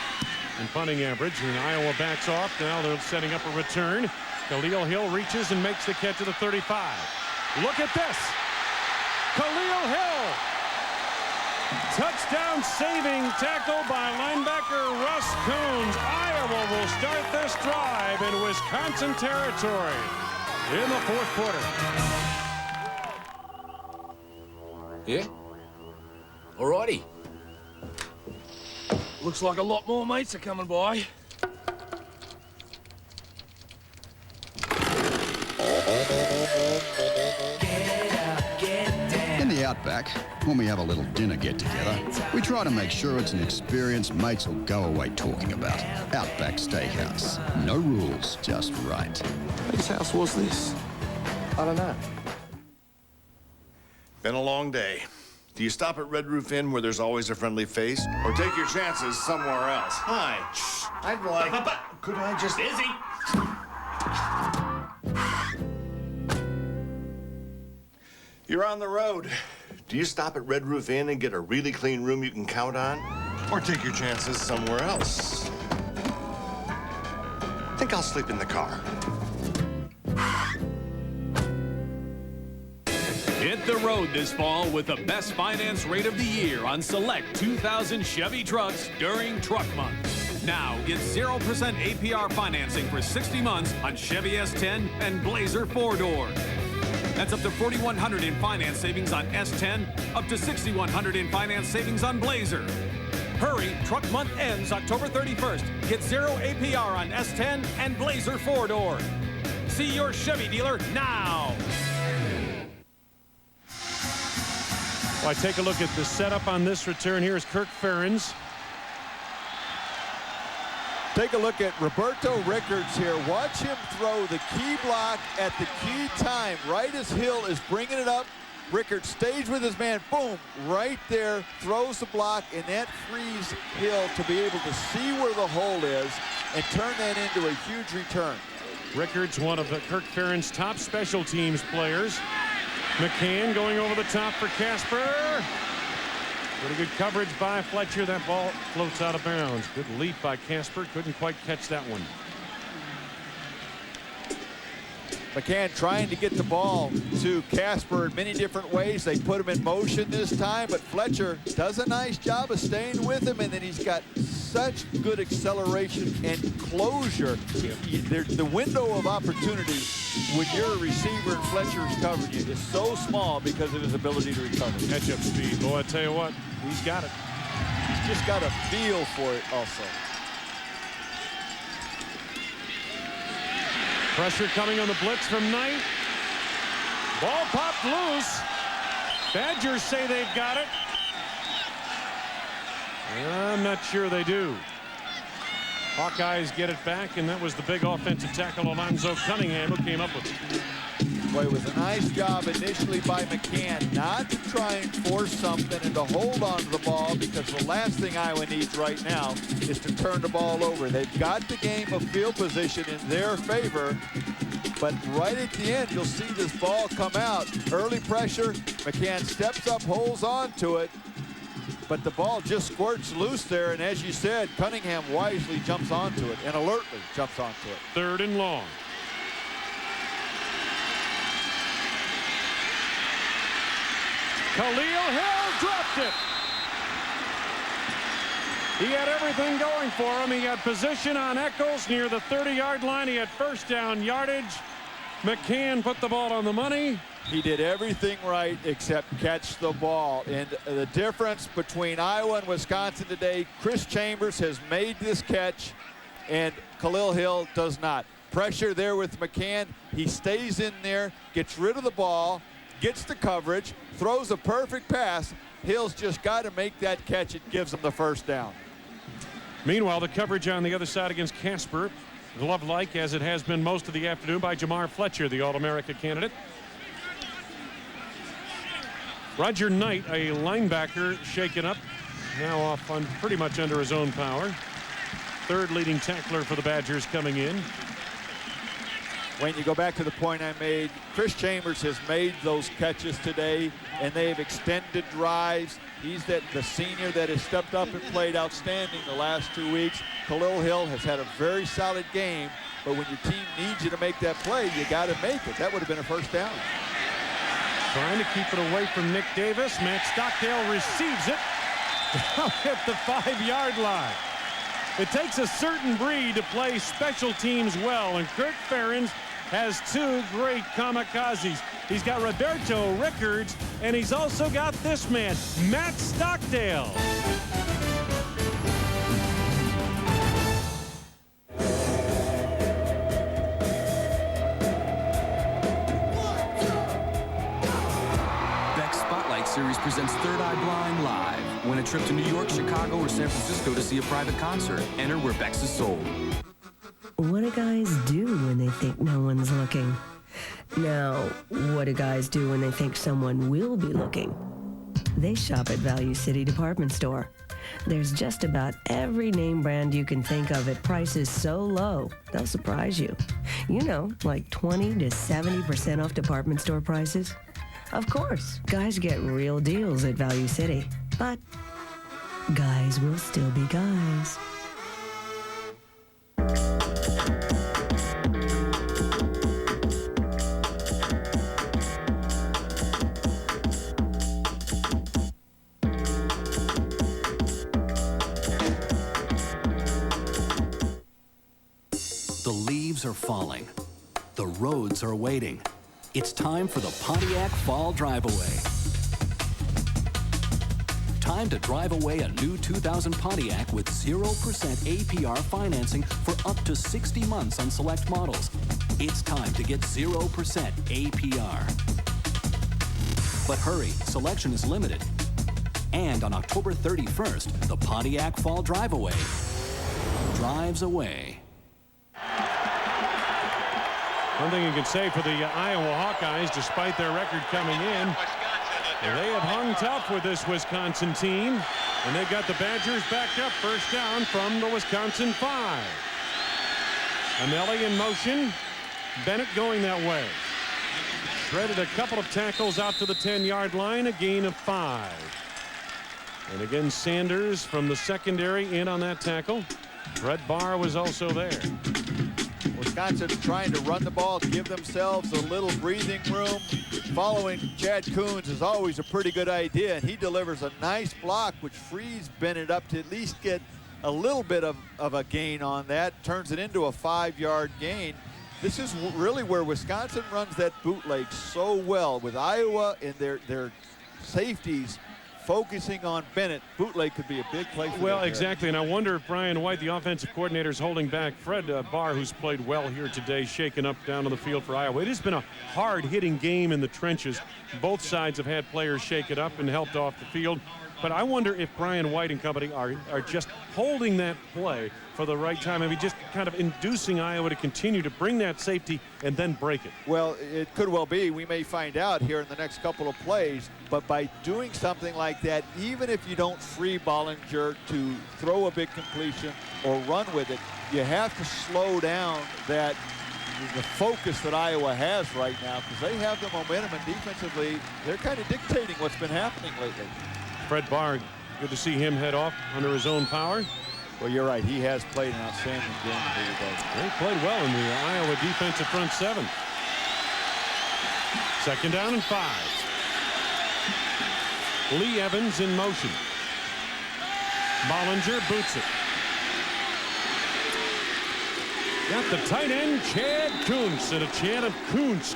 in punting average. And Iowa backs off. Now they're setting up a return. Kahlil Hill reaches and makes the catch to the 35. Look at this. Kahlil Hill. Touchdown saving tackle by linebacker Russ Coons. Iowa will start this drive in Wisconsin territory in the fourth quarter.
Yeah? Alrighty. Looks like a lot more mates are coming by.
In the Outback, when we have a little dinner get-together, we try to make sure it's an experience mates will go away talking about. Outback Steakhouse. No rules, just right.
Whose house was this?
I don't know.
Been a long day. Do you stop at Red Roof Inn where there's always a friendly face, or take your chances somewhere else? Hi. Shh. I'd like... Could I just...
Busy.
You're on the road. Do you stop at Red Roof Inn and get a really clean room you can count on? Or take your chances somewhere else? I think I'll sleep in the car.
Hit the road this fall with the best finance rate of the year on select 2000 Chevy trucks during Truck Month. Now get 0% APR financing for 60 months on Chevy S10 and Blazer 4-door. That's up to $4,100 in finance savings on S10, up to $6,100 in finance savings on Blazer. Hurry, Truck Month ends October 31st. Get 0 APR on S10 and Blazer 4-door. See your Chevy dealer now.
Well, I take a look at the setup on this return. Here's Kirk Ferentz.
Take a look at Roberto Rickards here. Watch him throw the key block at the key time. Right as Hill is bringing it up, Rickards stays with his man. Boom, right there, throws the block, and that frees Hill to be able to see where the hole is and turn that into a huge return.
Rickards, one of Kirk Ferentz's top special teams players. McCann going over the top for Casper. Pretty good coverage by Fletcher. That ball floats out of bounds. Good leap by Casper. Couldn't quite catch that one.
McCann trying to get the ball to Casper in many different ways. They put him in motion this time, but Fletcher does a nice job of staying with him, and then he's got such good acceleration and closure. The window of opportunity when you're a receiver and Fletcher is covering you is so small because of his ability to recover.
Catch-up speed. Boy, I tell you what, he's got it.
He's just got a feel for it also.
Pressure coming on the blitz from Knight. Ball popped loose. Badgers say they've got it. I'm not sure they do. Hawkeyes get it back, and that was the big offensive tackle, Alonzo Cunningham, who came up with it.
Boy, it was a nice job initially by McCann not to try and force something and to hold on to the ball, because the last thing Iowa needs right now is to turn the ball over. They've got the game of field position in their favor, but right at the end, you'll see this ball come out. Early pressure, McCann steps up, holds on to it, but the ball just squirts loose there, and as you said, Cunningham wisely jumps onto it and alertly jumps onto it.
3rd and long. Kahlil Hill dropped it. He had everything going for him. He had position on Eccles near the 30-yard line. He had first down yardage. McCann put the ball on the money.
He did everything right except catch the ball. And the difference between Iowa and Wisconsin today, Chris Chambers has made this catch and Kahlil Hill does not. Pressure there with McCann. He stays in there, gets rid of the ball, gets the coverage, throws a perfect pass. Hill's just got to make that catch. It gives him the first down.
Meanwhile, the coverage on the other side against Casper, glove-like as it has been most of the afternoon by Jamar Fletcher, the All-America candidate. Roger Knight, a linebacker, shaken up, now off on pretty much under his own power. 3rd leading tackler for the Badgers coming in.
When you go back to the point I made, Chris Chambers has made those catches today, and they've extended drives. He's the senior that has stepped up and played outstanding the last 2 weeks. Kahlil Hill has had a very solid game, but when your team needs you to make that play, you got to make it. That would have been a first down.
Trying to keep it away from Nick Davis. Matt Stockdale receives it down at the 5-yard line. It takes a certain breed to play special teams well, and Kirk Ferentz has 2 great kamikazes. He's got Roberto Rickards, and he's also got this man, Matt Stockdale.
Series presents Third Eye Blind live. Win a trip to New York, Chicago, or San Francisco to see a private concert. Enter where Bex is sold.
What do guys do when they think no one's looking? Now, what do guys do when they think someone will be looking? They shop at Value City Department Store. There's just about every name brand you can think of at prices so low, they'll surprise you. You know, like 20 to 70% off department store prices. Of course, guys get real deals at Value City, but guys will still be guys.
The leaves are falling. The roads are waiting. It's time for the Pontiac Fall Drive Away. Time to drive away a new 2000 Pontiac with 0% APR financing for up to 60 months on select models. It's time to get 0% APR. But hurry, selection is limited. And on October 31st, the Pontiac Fall Drive Away drives away.
One thing you can say for the Iowa Hawkeyes, despite their record coming in, they have hung tough with this Wisconsin team, and they've got the Badgers backed up, first down from the Wisconsin 5. Amelli in motion, Bennett going that way. Shredded a couple of tackles out to the 10-yard line, a gain of 5. And again, Sanders from the secondary in on that tackle. Brett Barr was also there.
Wisconsin trying to run the ball, give themselves a little breathing room. Following Chad Coons is always a pretty good idea, and he delivers a nice block, which frees Bennett up to at least get a little bit of a gain on that, turns it into a 5-yard gain. This is really where Wisconsin runs that bootleg so well with Iowa and their safeties focusing on Bennett. Bootleg could be a big play for
Well,
them.
exactly, and I wonder if Brian White, the offensive coordinator, is holding back Fred Barr, who's played well here today, shaken up down on the field for Iowa. It has been a hard-hitting game in the trenches. Both sides have had players shake it up and helped off the field. But I wonder if Brian White and company are just holding that play for the right time. I mean, just kind of inducing Iowa to continue to bring that safety and then break it.
Well, it could well be. We may find out here in the next couple of plays. But by doing something like that, even if you don't free Bollinger to throw a big completion or run with it, you have to slow down the focus that Iowa has right now, because they have the momentum, and defensively, they're kind of dictating what's been happening lately.
Fred Barr, good to see him head off under his own power.
Well, you're right. He has played an outstanding game today.
He played well in the Iowa defensive front seven. Second down and 5. Lee Evans in motion. Bollinger boots it. Got the tight end, Chad Kuntz, and a chant of Kuntz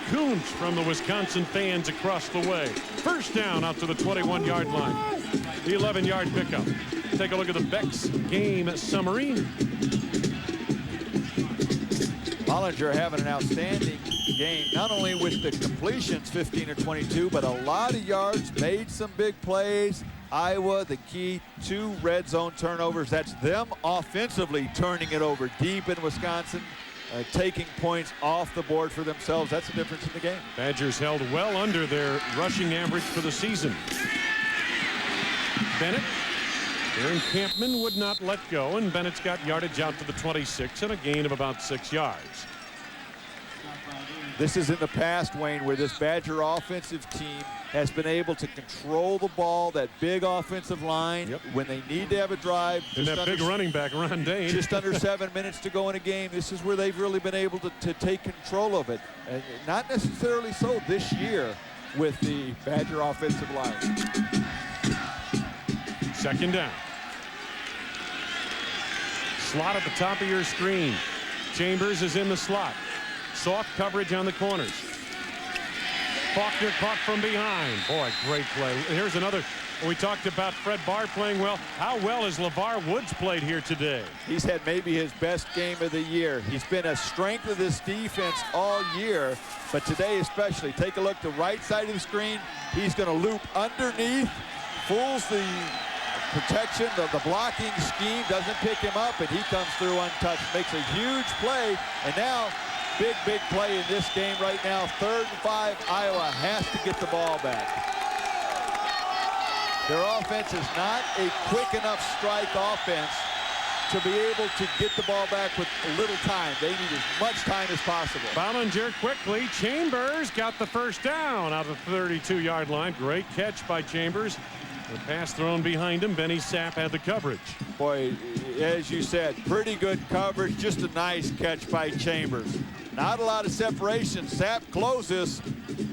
from the Wisconsin fans across the way. First down out to the 21-yard line. The 11-yard pickup. Take a look at the Beck's game summary.
Bollinger having an outstanding game, not only with the completions, 15 or 22, but a lot of yards, made some big plays. Iowa, the key, 2 red zone turnovers. That's them offensively turning it over deep in Wisconsin, taking points off the board for themselves. That's the difference in the game.
Badgers held well under their rushing average for the season. Bennett, Aaron Campman would not let go, and Bennett's got yardage out to the 26 and a gain of about 6 yards.
This is in the past, Wayne, where this Badger offensive team has been able to control the ball, that big offensive line, when they need to have a drive.
And that big running back, Ron Dane.
Just under 7 minutes to go in a game. This is where they've really been able to take control of it. And not necessarily so this year with the Badger offensive line.
Second down. Slot at the top of your screen. Chambers is in the slot. Soft coverage on the corners. Faulkner caught from behind. Boy, great play. Here's another. We talked about Fred Barr playing well. How well has Levar Woods played here today?
He's had maybe his best game of the year. He's been a strength of this defense all year, but today especially. Take a look to the right side of the screen. He's going to loop underneath, fools the protection, the blocking scheme, doesn't pick him up, and he comes through untouched, makes a huge play, and now big play in this game right now. 3rd and 5, Iowa has to get the ball back. Their offense is not a quick enough strike offense to be able to get the ball back with a little time. They need as much time as possible.
Ballinger quickly. Chambers got the first down out of the 32-yard line. Great catch by Chambers. The pass thrown behind him. Benny Sapp had the coverage.
Boy, as you said, pretty good coverage. Just a nice catch by Chambers. Not a lot of separation. Sapp closes.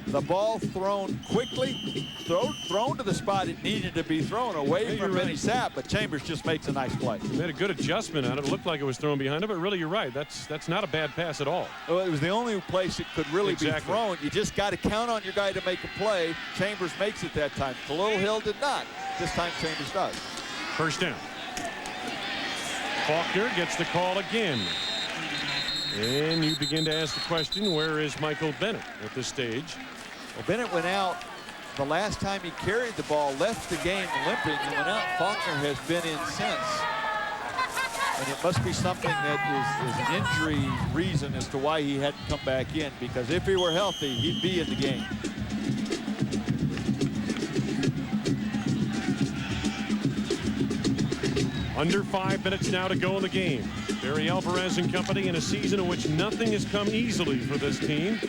The ball thrown quickly, thrown to the spot it needed to be thrown, away from Benny Sapp, but Chambers just makes a nice play.
He made a good adjustment on it. It looked like it was thrown behind him, but really, you're right. That's not a bad pass at all.
Well, it was the only place it could really be thrown. You just got to count on your guy to make a play. Chambers makes it that time. Kahlil Hill did not. This time Chambers does.
First down. Faulkner gets the call again. And you begin to ask the question, where is Michael Bennett at this stage?
Well, Bennett went out the last time he carried the ball, left the game limping, and went out. Faulkner has been in since. And it must be something that is an injury reason as to why he hadn't come back in, because if he were healthy, he'd be in the game.
Under 5 minutes now to go in the game. Barry Alvarez and company in a season in which nothing has come easily for this team.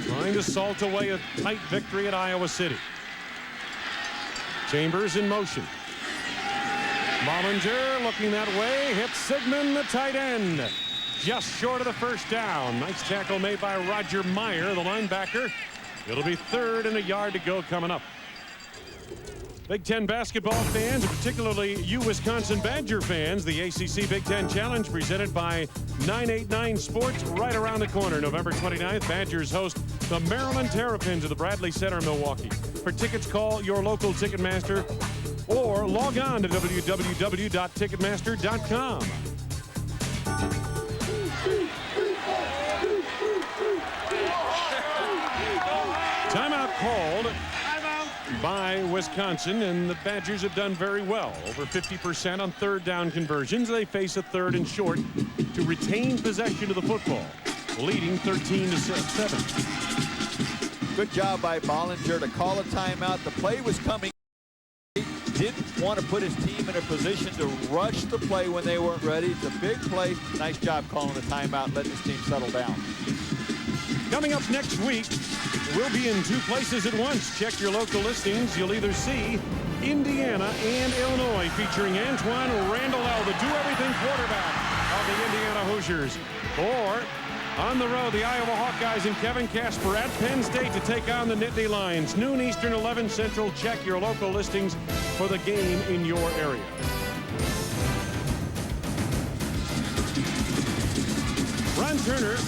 Trying to salt away a tight victory at Iowa City. Chambers in motion. Ballinger looking that way. Hits Sigmund, the tight end. Just short of the first down. Nice tackle made by Roger Meyer, the linebacker. It'll be 3rd and a yard to go coming up. Big Ten basketball fans, and particularly you Wisconsin Badger fans, the ACC Big Ten Challenge presented by 989 Sports right around the corner. November 29th, Badgers host the Maryland Terrapins at the Bradley Center in Milwaukee. For tickets, call your local Ticketmaster or log on to www.ticketmaster.com. Timeout called by Wisconsin, and the Badgers have done very well. Over 50% on 3rd down conversions. They face a 3rd and short to retain possession of the football, leading 13-7.
Good job by Ballinger to call a timeout. The play was coming. Didn't want to put his team in a position to rush the play when they weren't ready. It's a big play. Nice job calling the timeout, letting his team settle down.
Coming up next week, we'll be in 2 places at once. Check your local listings. You'll either see Indiana and Illinois featuring Antoine Randall, the do-everything quarterback of the Indiana Hoosiers. Or on the road, the Iowa Hawkeyes and Kevin Casper at Penn State to take on the Nittany Lions. Noon Eastern, 11 Central. Check your local listings for the game in your area. Ron Turner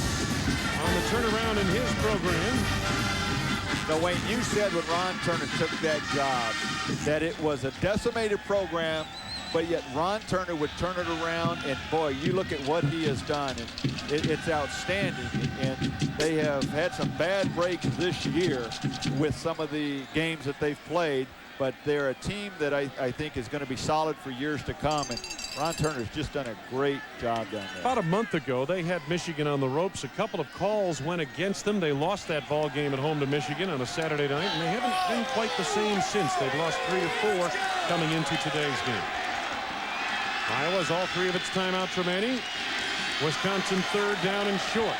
on the turnaround in his program.
Now, Wayne, you said when Ron Turner took that job that it was a decimated program, but yet Ron Turner would turn it around, and boy, you look at what he has done, and it's outstanding. And they have had some bad breaks this year with some of the games that they've played, but they're a team that I think is going to be solid for years to come. And Ron Turner's just done a great job down there.
About a month ago, they had Michigan on the ropes. A couple of calls went against them. They lost that ball game at home to Michigan on a Saturday night, and they haven't been quite the same since. They've lost 3 or 4 coming into today's game. Iowa's all 3 of its timeouts remaining. Wisconsin 3rd down and short.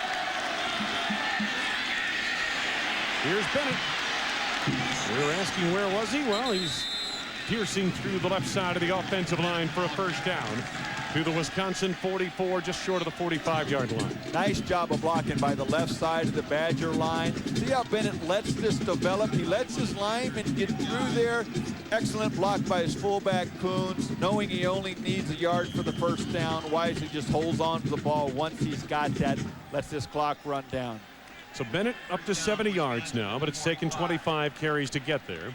Here's Bennett. We were asking where was he? Well, he's piercing through the left side of the offensive line for a first down to the Wisconsin 44, just short of the 45-yard line.
Nice job of blocking by the left side of the Badger line. See how Bennett lets this develop. He lets his lineman get through there. Excellent block by his fullback, Coons, knowing he only needs a yard for the first down. Wisely just holds on to the ball once he's got that, lets this clock run down.
So Bennett up to 70 yards now, but it's taken 25 carries to get there.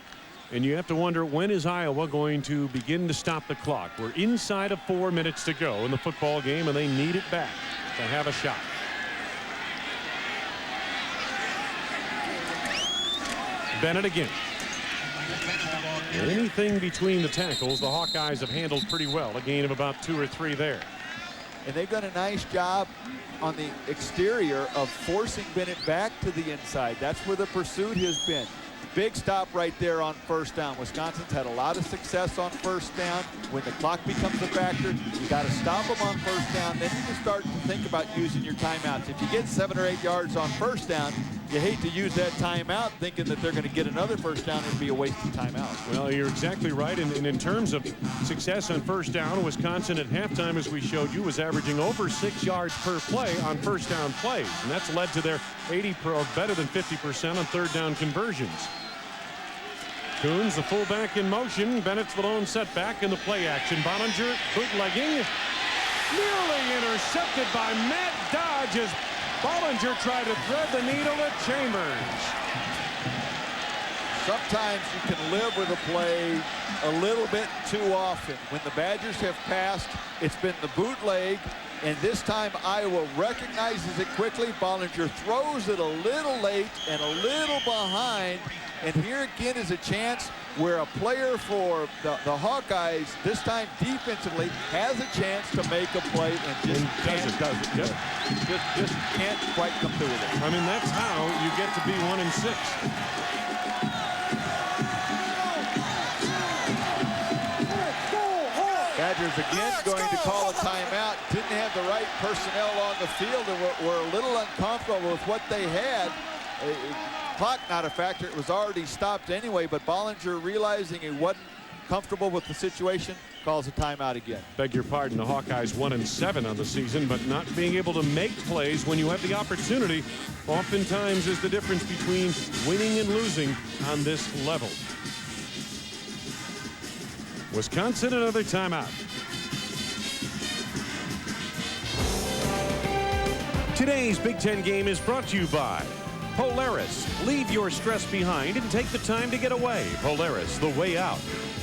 And you have to wonder, when is Iowa going to begin to stop the clock? We're inside of 4 minutes to go in the football game, and they need it back to have a shot. Bennett again. Anything between the tackles, the Hawkeyes have handled pretty well. A gain of about 2 or 3 there.
And they've done a nice job on the exterior of forcing Bennett back to the inside. That's where the pursuit has been. Big stop right there on first down. Wisconsin's had a lot of success on first down. When the clock becomes a factor, you got to stop them on first down. Then you can start to think about using your timeouts. If you get 7 or 8 yards on first down, you hate to use that timeout thinking that they're going to get another first down. It'd be a waste of timeout.
Well, you're exactly right. And in terms of success on first down, Wisconsin at halftime, as we showed you, was averaging over 6 yards per play on first down plays. And that's led to their 80 or better than 50% on third down conversions. Coons, the fullback in motion. Bennett's the lone setback in the play action. Bollinger bootlegging. Nearly intercepted by Matt Dodge as Bollinger tried to thread the needle at Chambers.
Sometimes you can live with a play a little bit too often. When the Badgers have passed, it's been the bootleg, and this time Iowa recognizes it quickly. Bollinger throws it a little late and a little behind, and here again is a chance where a player for the Hawkeyes, this time defensively, has a chance to make a play and just doesn't.
Yep.
Just can't quite come through with it.
I mean, that's how you get to be 1-6.
Badgers again going to call a timeout. Didn't have the right personnel on the field and were a little uncomfortable with what they had. Clock not a factor. It was already stopped anyway, but Bollinger, realizing he wasn't comfortable with the situation, calls a timeout again.
Beg your pardon, the Hawkeyes 1-7 on the season, but not being able to make plays when you have the opportunity oftentimes is the difference between winning and losing on this level. Wisconsin, another timeout. Today's Big Ten game is brought to you by Polaris. Leave your stress behind and take the time to get away. Polaris, the way out.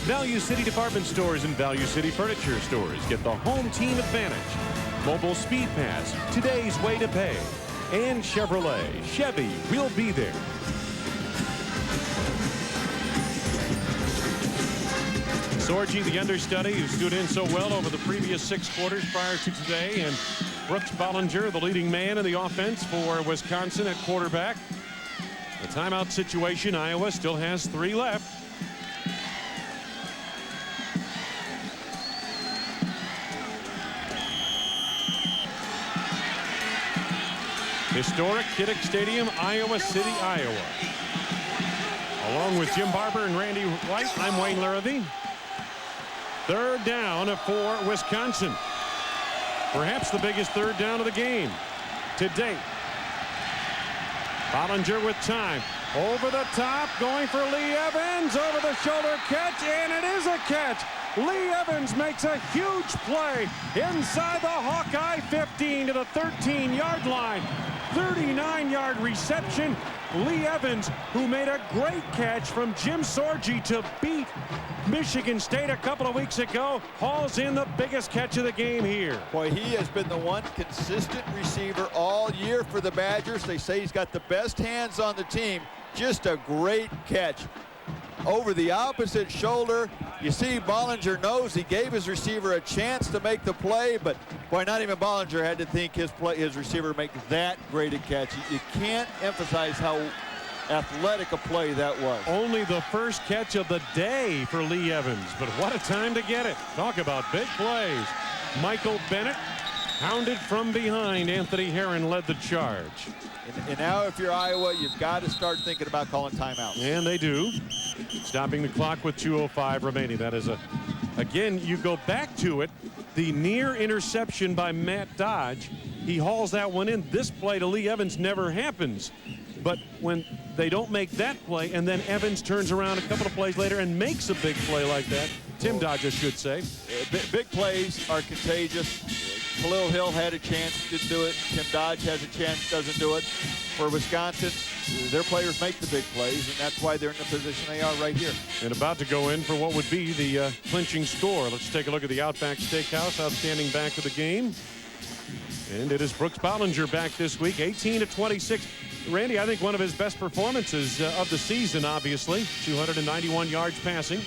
Value City Department Stores and Value City Furniture Stores. Get the home team advantage. Mobile Speed Pass, today's way to pay. And Chevrolet. Chevy, we'll be there. Sorgi, the understudy, who stood in so well over the previous 6 quarters prior to today, and Brooks Bollinger, the leading man in the offense for Wisconsin at quarterback. The timeout situation, Iowa still has 3 left. Historic Kinnick Stadium, Iowa City, Iowa. Along with Jim Barber and Randy White, I'm Wayne Larrabee. Third down for Wisconsin. Perhaps the biggest third down of the game to date. Bollinger with time. Over the top, going for Lee Evans. Over the shoulder catch, and it is a catch. Lee Evans makes a huge play inside the Hawkeye 15 to the 13-yard line. 39-yard reception. Lee Evans, who made a great catch from Jim Sorgi to beat Michigan State a couple of weeks ago, hauls in the biggest catch of the game here.
Boy, he has been the one consistent receiver all year for the Badgers. They say he's got the best hands on the team. Just a great catch. Over the opposite shoulder, you see Bollinger knows he gave his receiver a chance to make the play, but boy, not even Bollinger had to think his receiver make that great a catch. You can't emphasize how athletic a play that was.
Only the first catch of the day for Lee Evans, but what a time to get it. Talk about big plays. Michael Bennett hounded from behind. Anthony Herron led the charge.
And now if you're Iowa, you've got to start thinking about calling timeouts.
And they do. Stopping the clock with 2:05 remaining. That is again, you go back to it, the near interception by Matt Dodge. He hauls that one in. This play to Lee Evans never happens. But when they don't make that play, and then Evans turns around a couple of plays later and makes a big play like that, Tim Dodge, I should say.
Big plays are contagious. Kahlil Hill had a chance, didn't do it. Tim Dodge has a chance, doesn't do it. For Wisconsin, their players make the big plays, and that's why they're in the position they are right here.
And about to go in for what would be the clinching score. Let's take a look at the Outback Steakhouse, outstanding back of the game. And it is Brooks Bollinger back this week, 18 of 26. Randy, I think one of his best performances of the season, obviously. 291 yards passing.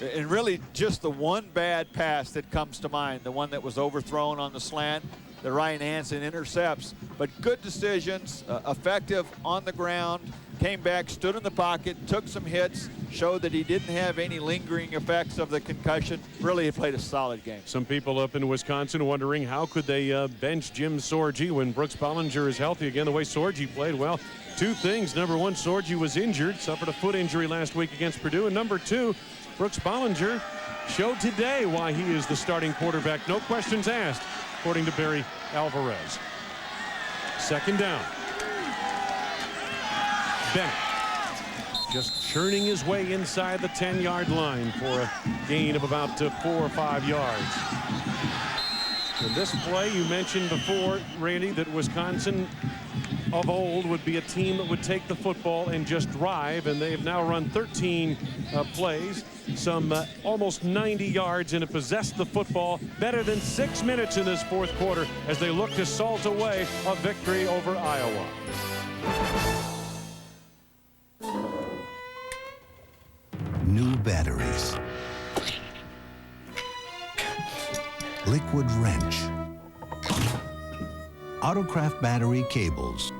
And really just the one bad pass that comes to mind, the one that was overthrown on the slant that Ryan Hansen intercepts. But good decisions, effective on the ground, came back, stood in the pocket, took some hits, showed that he didn't have any lingering effects of the concussion. Really, he played a solid game.
Some people up in Wisconsin wondering how could they bench Jim Sorgi when Brooks Bollinger is healthy again the way Sorgi played. Well, two things. Number one, Sorgi was injured, suffered a foot injury last week against Purdue. And number two, Brooks Bollinger showed today why he is the starting quarterback. No questions asked, according to Barry Alvarez. Second down. Bennett just churning his way inside the 10-yard line for a gain of about 4 or 5 yards. In this play, you mentioned before, Randy, that Wisconsin of old would be a team that would take the football and just drive, and they've now run 13 plays, some almost 90 yards, and have possessed the football better than 6 minutes in this fourth quarter as they look to salt away a victory over Iowa.
New batteries. Liquid wrench. Autocraft battery cables.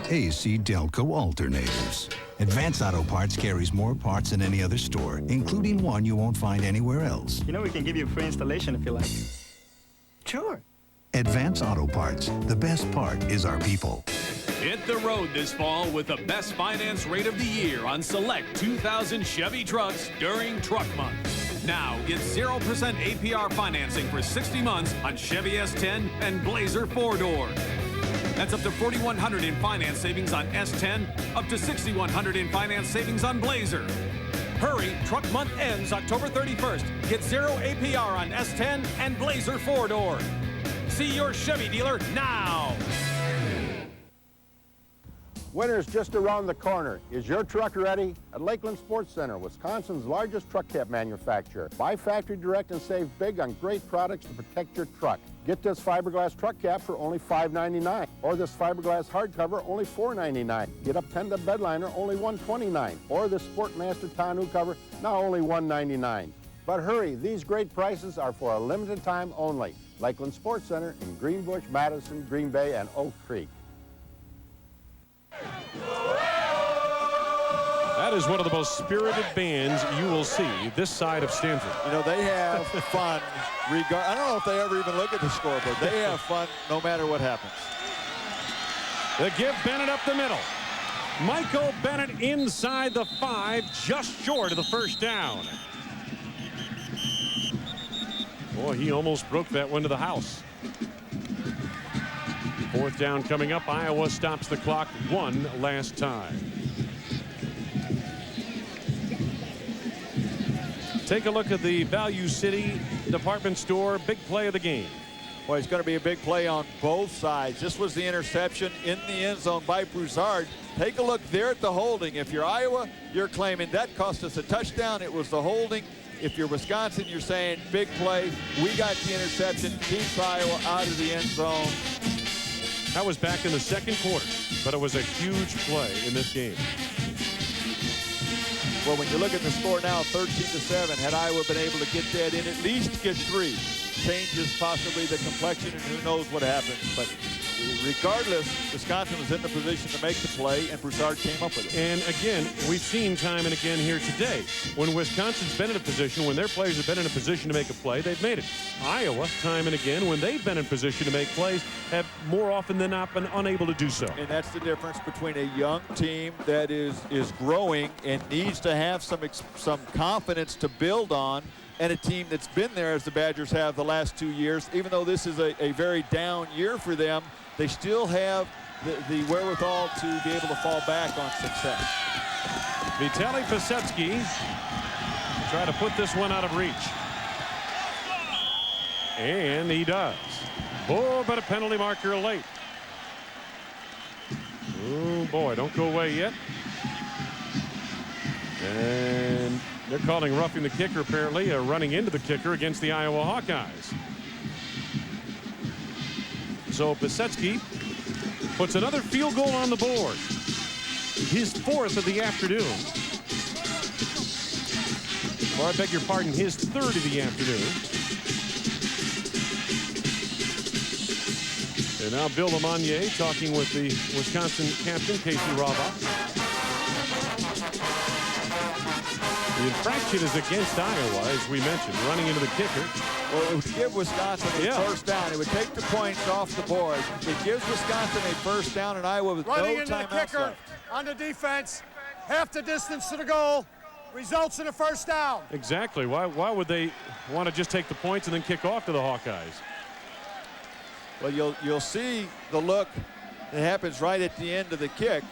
AC Delco alternators. Advance Auto Parts carries more parts than any other store, including one you won't find anywhere else.
You know, we can give you a free installation if you like. Sure.
Advance Auto Parts. The best part is our people.
Hit the road this fall with the best finance rate of the year on select 2000 Chevy trucks during Truck Month. Now, get 0% APR financing for 60 months on Chevy S10 and Blazer 4-door. That's up to $4,100 in finance savings on S10, up to $6,100 in finance savings on Blazer. Hurry, Truck Month ends October 31st. Get 0 APR on S10 and Blazer 4-door. See your Chevy dealer now.
Winter's just around the corner. Is your truck ready? At Lakeland Sports Center, Wisconsin's largest truck cap manufacturer. Buy factory direct and save big on great products to protect your truck. Get this fiberglass truck cap for only $5.99, or this fiberglass hardcover only $4.99. Get a Penda bedliner only $129, or this Sportmaster tonneau cover now only $199. But hurry, these great prices are for a limited time only. Lakeland Sports Center in Greenbush, Madison, Green Bay, and Oak Creek.
That is one of the most spirited bands you will see this side of Stanford.
You know, they have fun. I don't know if they ever even look at the scoreboard. They have fun no matter what happens.
They give Bennett up the middle. Michael Bennett inside the 5, just short of the first down. Boy, he almost broke that one to the house. Fourth down coming up. Iowa stops the clock one last time. Take a look at the Value City department store. Big play of the game.
Boy, it's going to be a big play on both sides. This was the interception in the end zone by Broussard. Take a look there at the holding. If you're Iowa, you're claiming that cost us a touchdown. It was the holding. If you're Wisconsin, you're saying big play. We got the interception. Keeps Iowa out of the end zone.
That was back in the second quarter, but it was a huge play in this game.
Well, when you look at the score now, 13-7, had Iowa been able to get that in, at least get 3, changes possibly the complexion, and who knows what happens. But regardless, Wisconsin was in the position to make the play, and Broussard came up with it.
And again, we've seen time and again here today, when Wisconsin's been in a position, when their players have been in a position to make a play, they've made it. Iowa, time and again, when they've been in position to make plays, have more often than not been unable to do so.
And that's the difference between a young team that is growing and needs to have some confidence to build on, and a team that's been there as the Badgers have the last 2 years. Even though this is a very down year for them, they still have the wherewithal to be able to fall back on success.
Vitaly Pisetsky try to put this one out of reach. And he does. Oh, but a penalty marker late. Oh boy, don't go away yet. And they're calling roughing the kicker, apparently, running into the kicker against the Iowa Hawkeyes. So Pisetsky puts another field goal on the board. His 4th of the afternoon. Or I beg your pardon, his 3rd of the afternoon. And now Bill Lamonier talking with the Wisconsin captain, Casey Ravach. The infraction is against Iowa, as we mentioned, running into the kicker.
Well, it would give Wisconsin a first down. It would take the points off the board. It gives Wisconsin a first down, and Iowa with
running
no
into the
timeouts
kicker
left.
on the defense, half the distance to the goal, results in a first down.
Exactly. Why would they want to just take the points and then kick off to the Hawkeyes?
Well, you'll see the look that happens right at the end of the kick.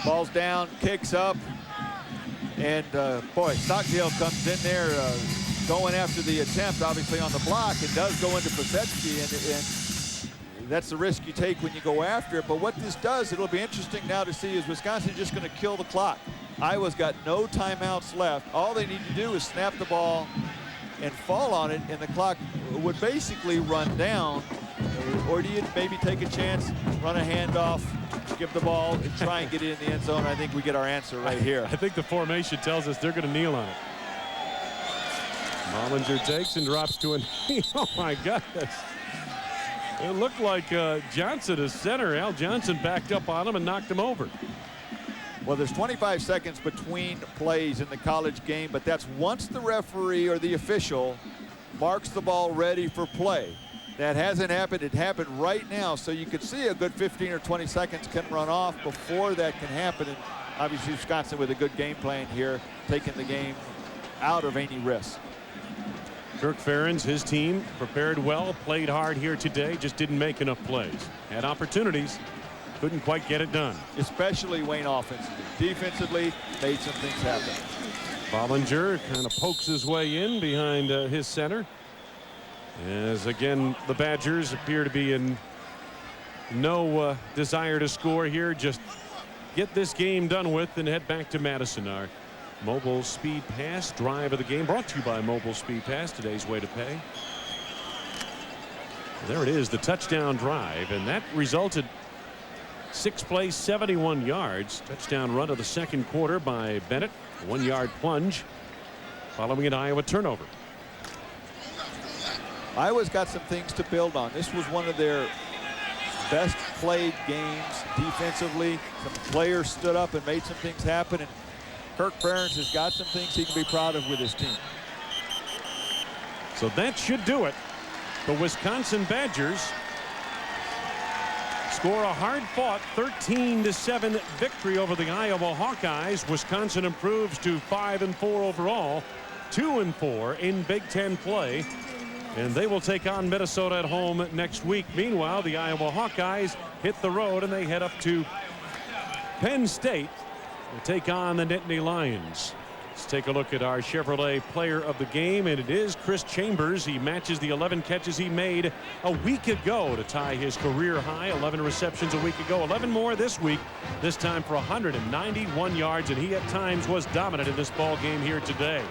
Ball's down, kicks up, and boy, Stockdale comes in there going after the attempt, obviously on the block. It does go into Pisetsky, and that's the risk you take when you go after it. But what this does, it'll be interesting now to see, is Wisconsin just going to kill the clock. Iowa's got no timeouts left. All they need to do is snap the ball and fall on it, and the clock would basically run down. Or do you maybe take a chance, run a handoff, give the ball, and try and get it in the end zone? I think we get our answer right here.
I think the formation tells us they're going to kneel on it. Mollinger takes and drops to a knee. Oh my goodness. It looked like Johnson is center. Al Johnson backed up on him and knocked him over.
Well, there's 25 seconds between plays in the college game, but that's once the referee or the official marks the ball ready for play. That hasn't happened. It happened right now, so you could see a good 15 or 20 seconds can run off before that can happen. And obviously Wisconsin with a good game plan here, taking the game out of any risk.
Kirk Ferentz, his team, prepared well, played hard here today, just didn't make enough plays. Had opportunities, couldn't quite get it done.
Especially Wayne offensively. Defensively, made some things happen.
Bollinger kind of pokes his way in behind his center. As again, the Badgers appear to be in no desire to score here. Just get this game done with and head back to Madison. Our Mobile Speed Pass drive of the game brought to you by Mobile Speed Pass, today's way to pay. There it is, the touchdown drive, and that resulted 6 plays, 71 yards. Touchdown run of the second quarter by Bennett. 1-yard plunge following an Iowa turnover.
Iowa's got some things to build on. This was one of their best played games defensively. Some players stood up and made some things happen, and Kirk Ferentz has got some things he can be proud of with his team.
So that should do it. The Wisconsin Badgers score a hard-fought 13-7 victory over the Iowa Hawkeyes. Wisconsin improves to 5-4 overall, 2-4 in Big Ten play. And they will take on Minnesota at home next week. Meanwhile, the Iowa Hawkeyes hit the road and they head up to Penn State to take on the Nittany Lions. Let's take a look at our Chevrolet player of the game, and it is Chris Chambers. He matches the 11 catches he made a week ago to tie his career high. 11 receptions a week ago, 11 more this week, this time for 191 yards, and he at times was dominant in this ball game here today.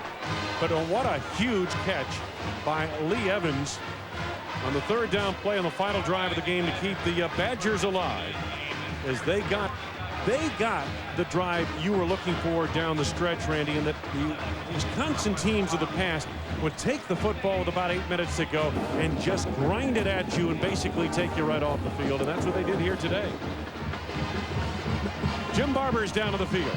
But what a huge catch by Lee Evans on the third down play on the final drive of the game to keep the Badgers alive as they got They got the drive you were looking for down the stretch, Randy, and that the Wisconsin teams of the past would take the football with about 8 minutes to go and just grind it at you and basically take you right off the field, and that's what they did here today. Jim Barber's down to the field.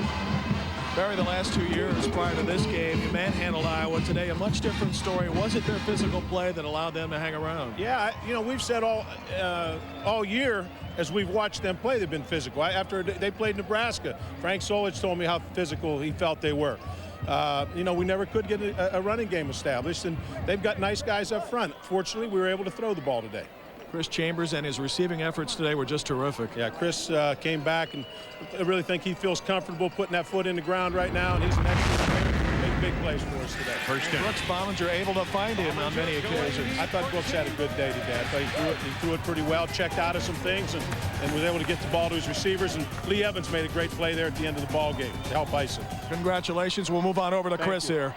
Barry, the last 2 years prior to this game, you manhandled Iowa. Today, a much different story. Was it their physical play that allowed them to hang around?
Yeah, you know, we've said all year as we've watched them play, they've been physical. After they played Nebraska, Frank Solich told me how physical he felt they were. You know, we never could get a running game established, and they've got nice guys up front. Fortunately, we were able to throw the ball today.
Chris Chambers and his receiving efforts today were just terrific.
Yeah, Chris came back, and I really think he feels comfortable putting that foot in the ground right now, and he's an excellent player. Big plays for us today.
First down. Brooks Bomminger able to find him on many occasions.
I thought Brooks had a good day today. I thought he threw it pretty well, checked out of some things, and was able to get the ball to his receivers. And Lee Evans made a great play there at the end of the ball game to help ice it.
Congratulations. We'll move on over to Chris here.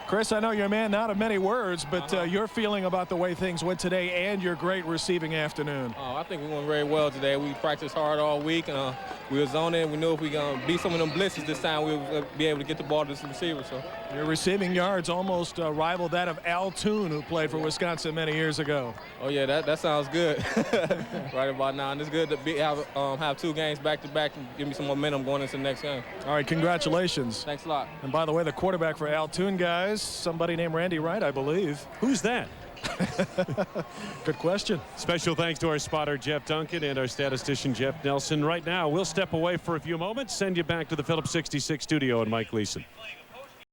Chris, I know you're a man not of many words, but your feeling about the way things went today and your great receiving afternoon.
Oh, I think we went very well today. We practiced hard all week, and we was on it. We knew if we gonna beat some of them blitzes this time, we would be able to get the ball to the receiver. So
your receiving yards almost rivaled that of Al Toon, who played for Wisconsin many years ago.
Oh yeah, that sounds good. Right about now, and it's good to have 2 games back to back and give me some momentum going into the next game.
All right, congratulations.
Thanks a lot.
And by the way, the quarterback for Al Toon, guys, somebody named Randy Wright, I believe.
Who's that?
Good question.
Special thanks to our spotter, Jeff Duncan, and our statistician, Jeff Nelson. Right now, we'll step away for a few moments, send you back to the Phillips 66 studio and Mike Leeson.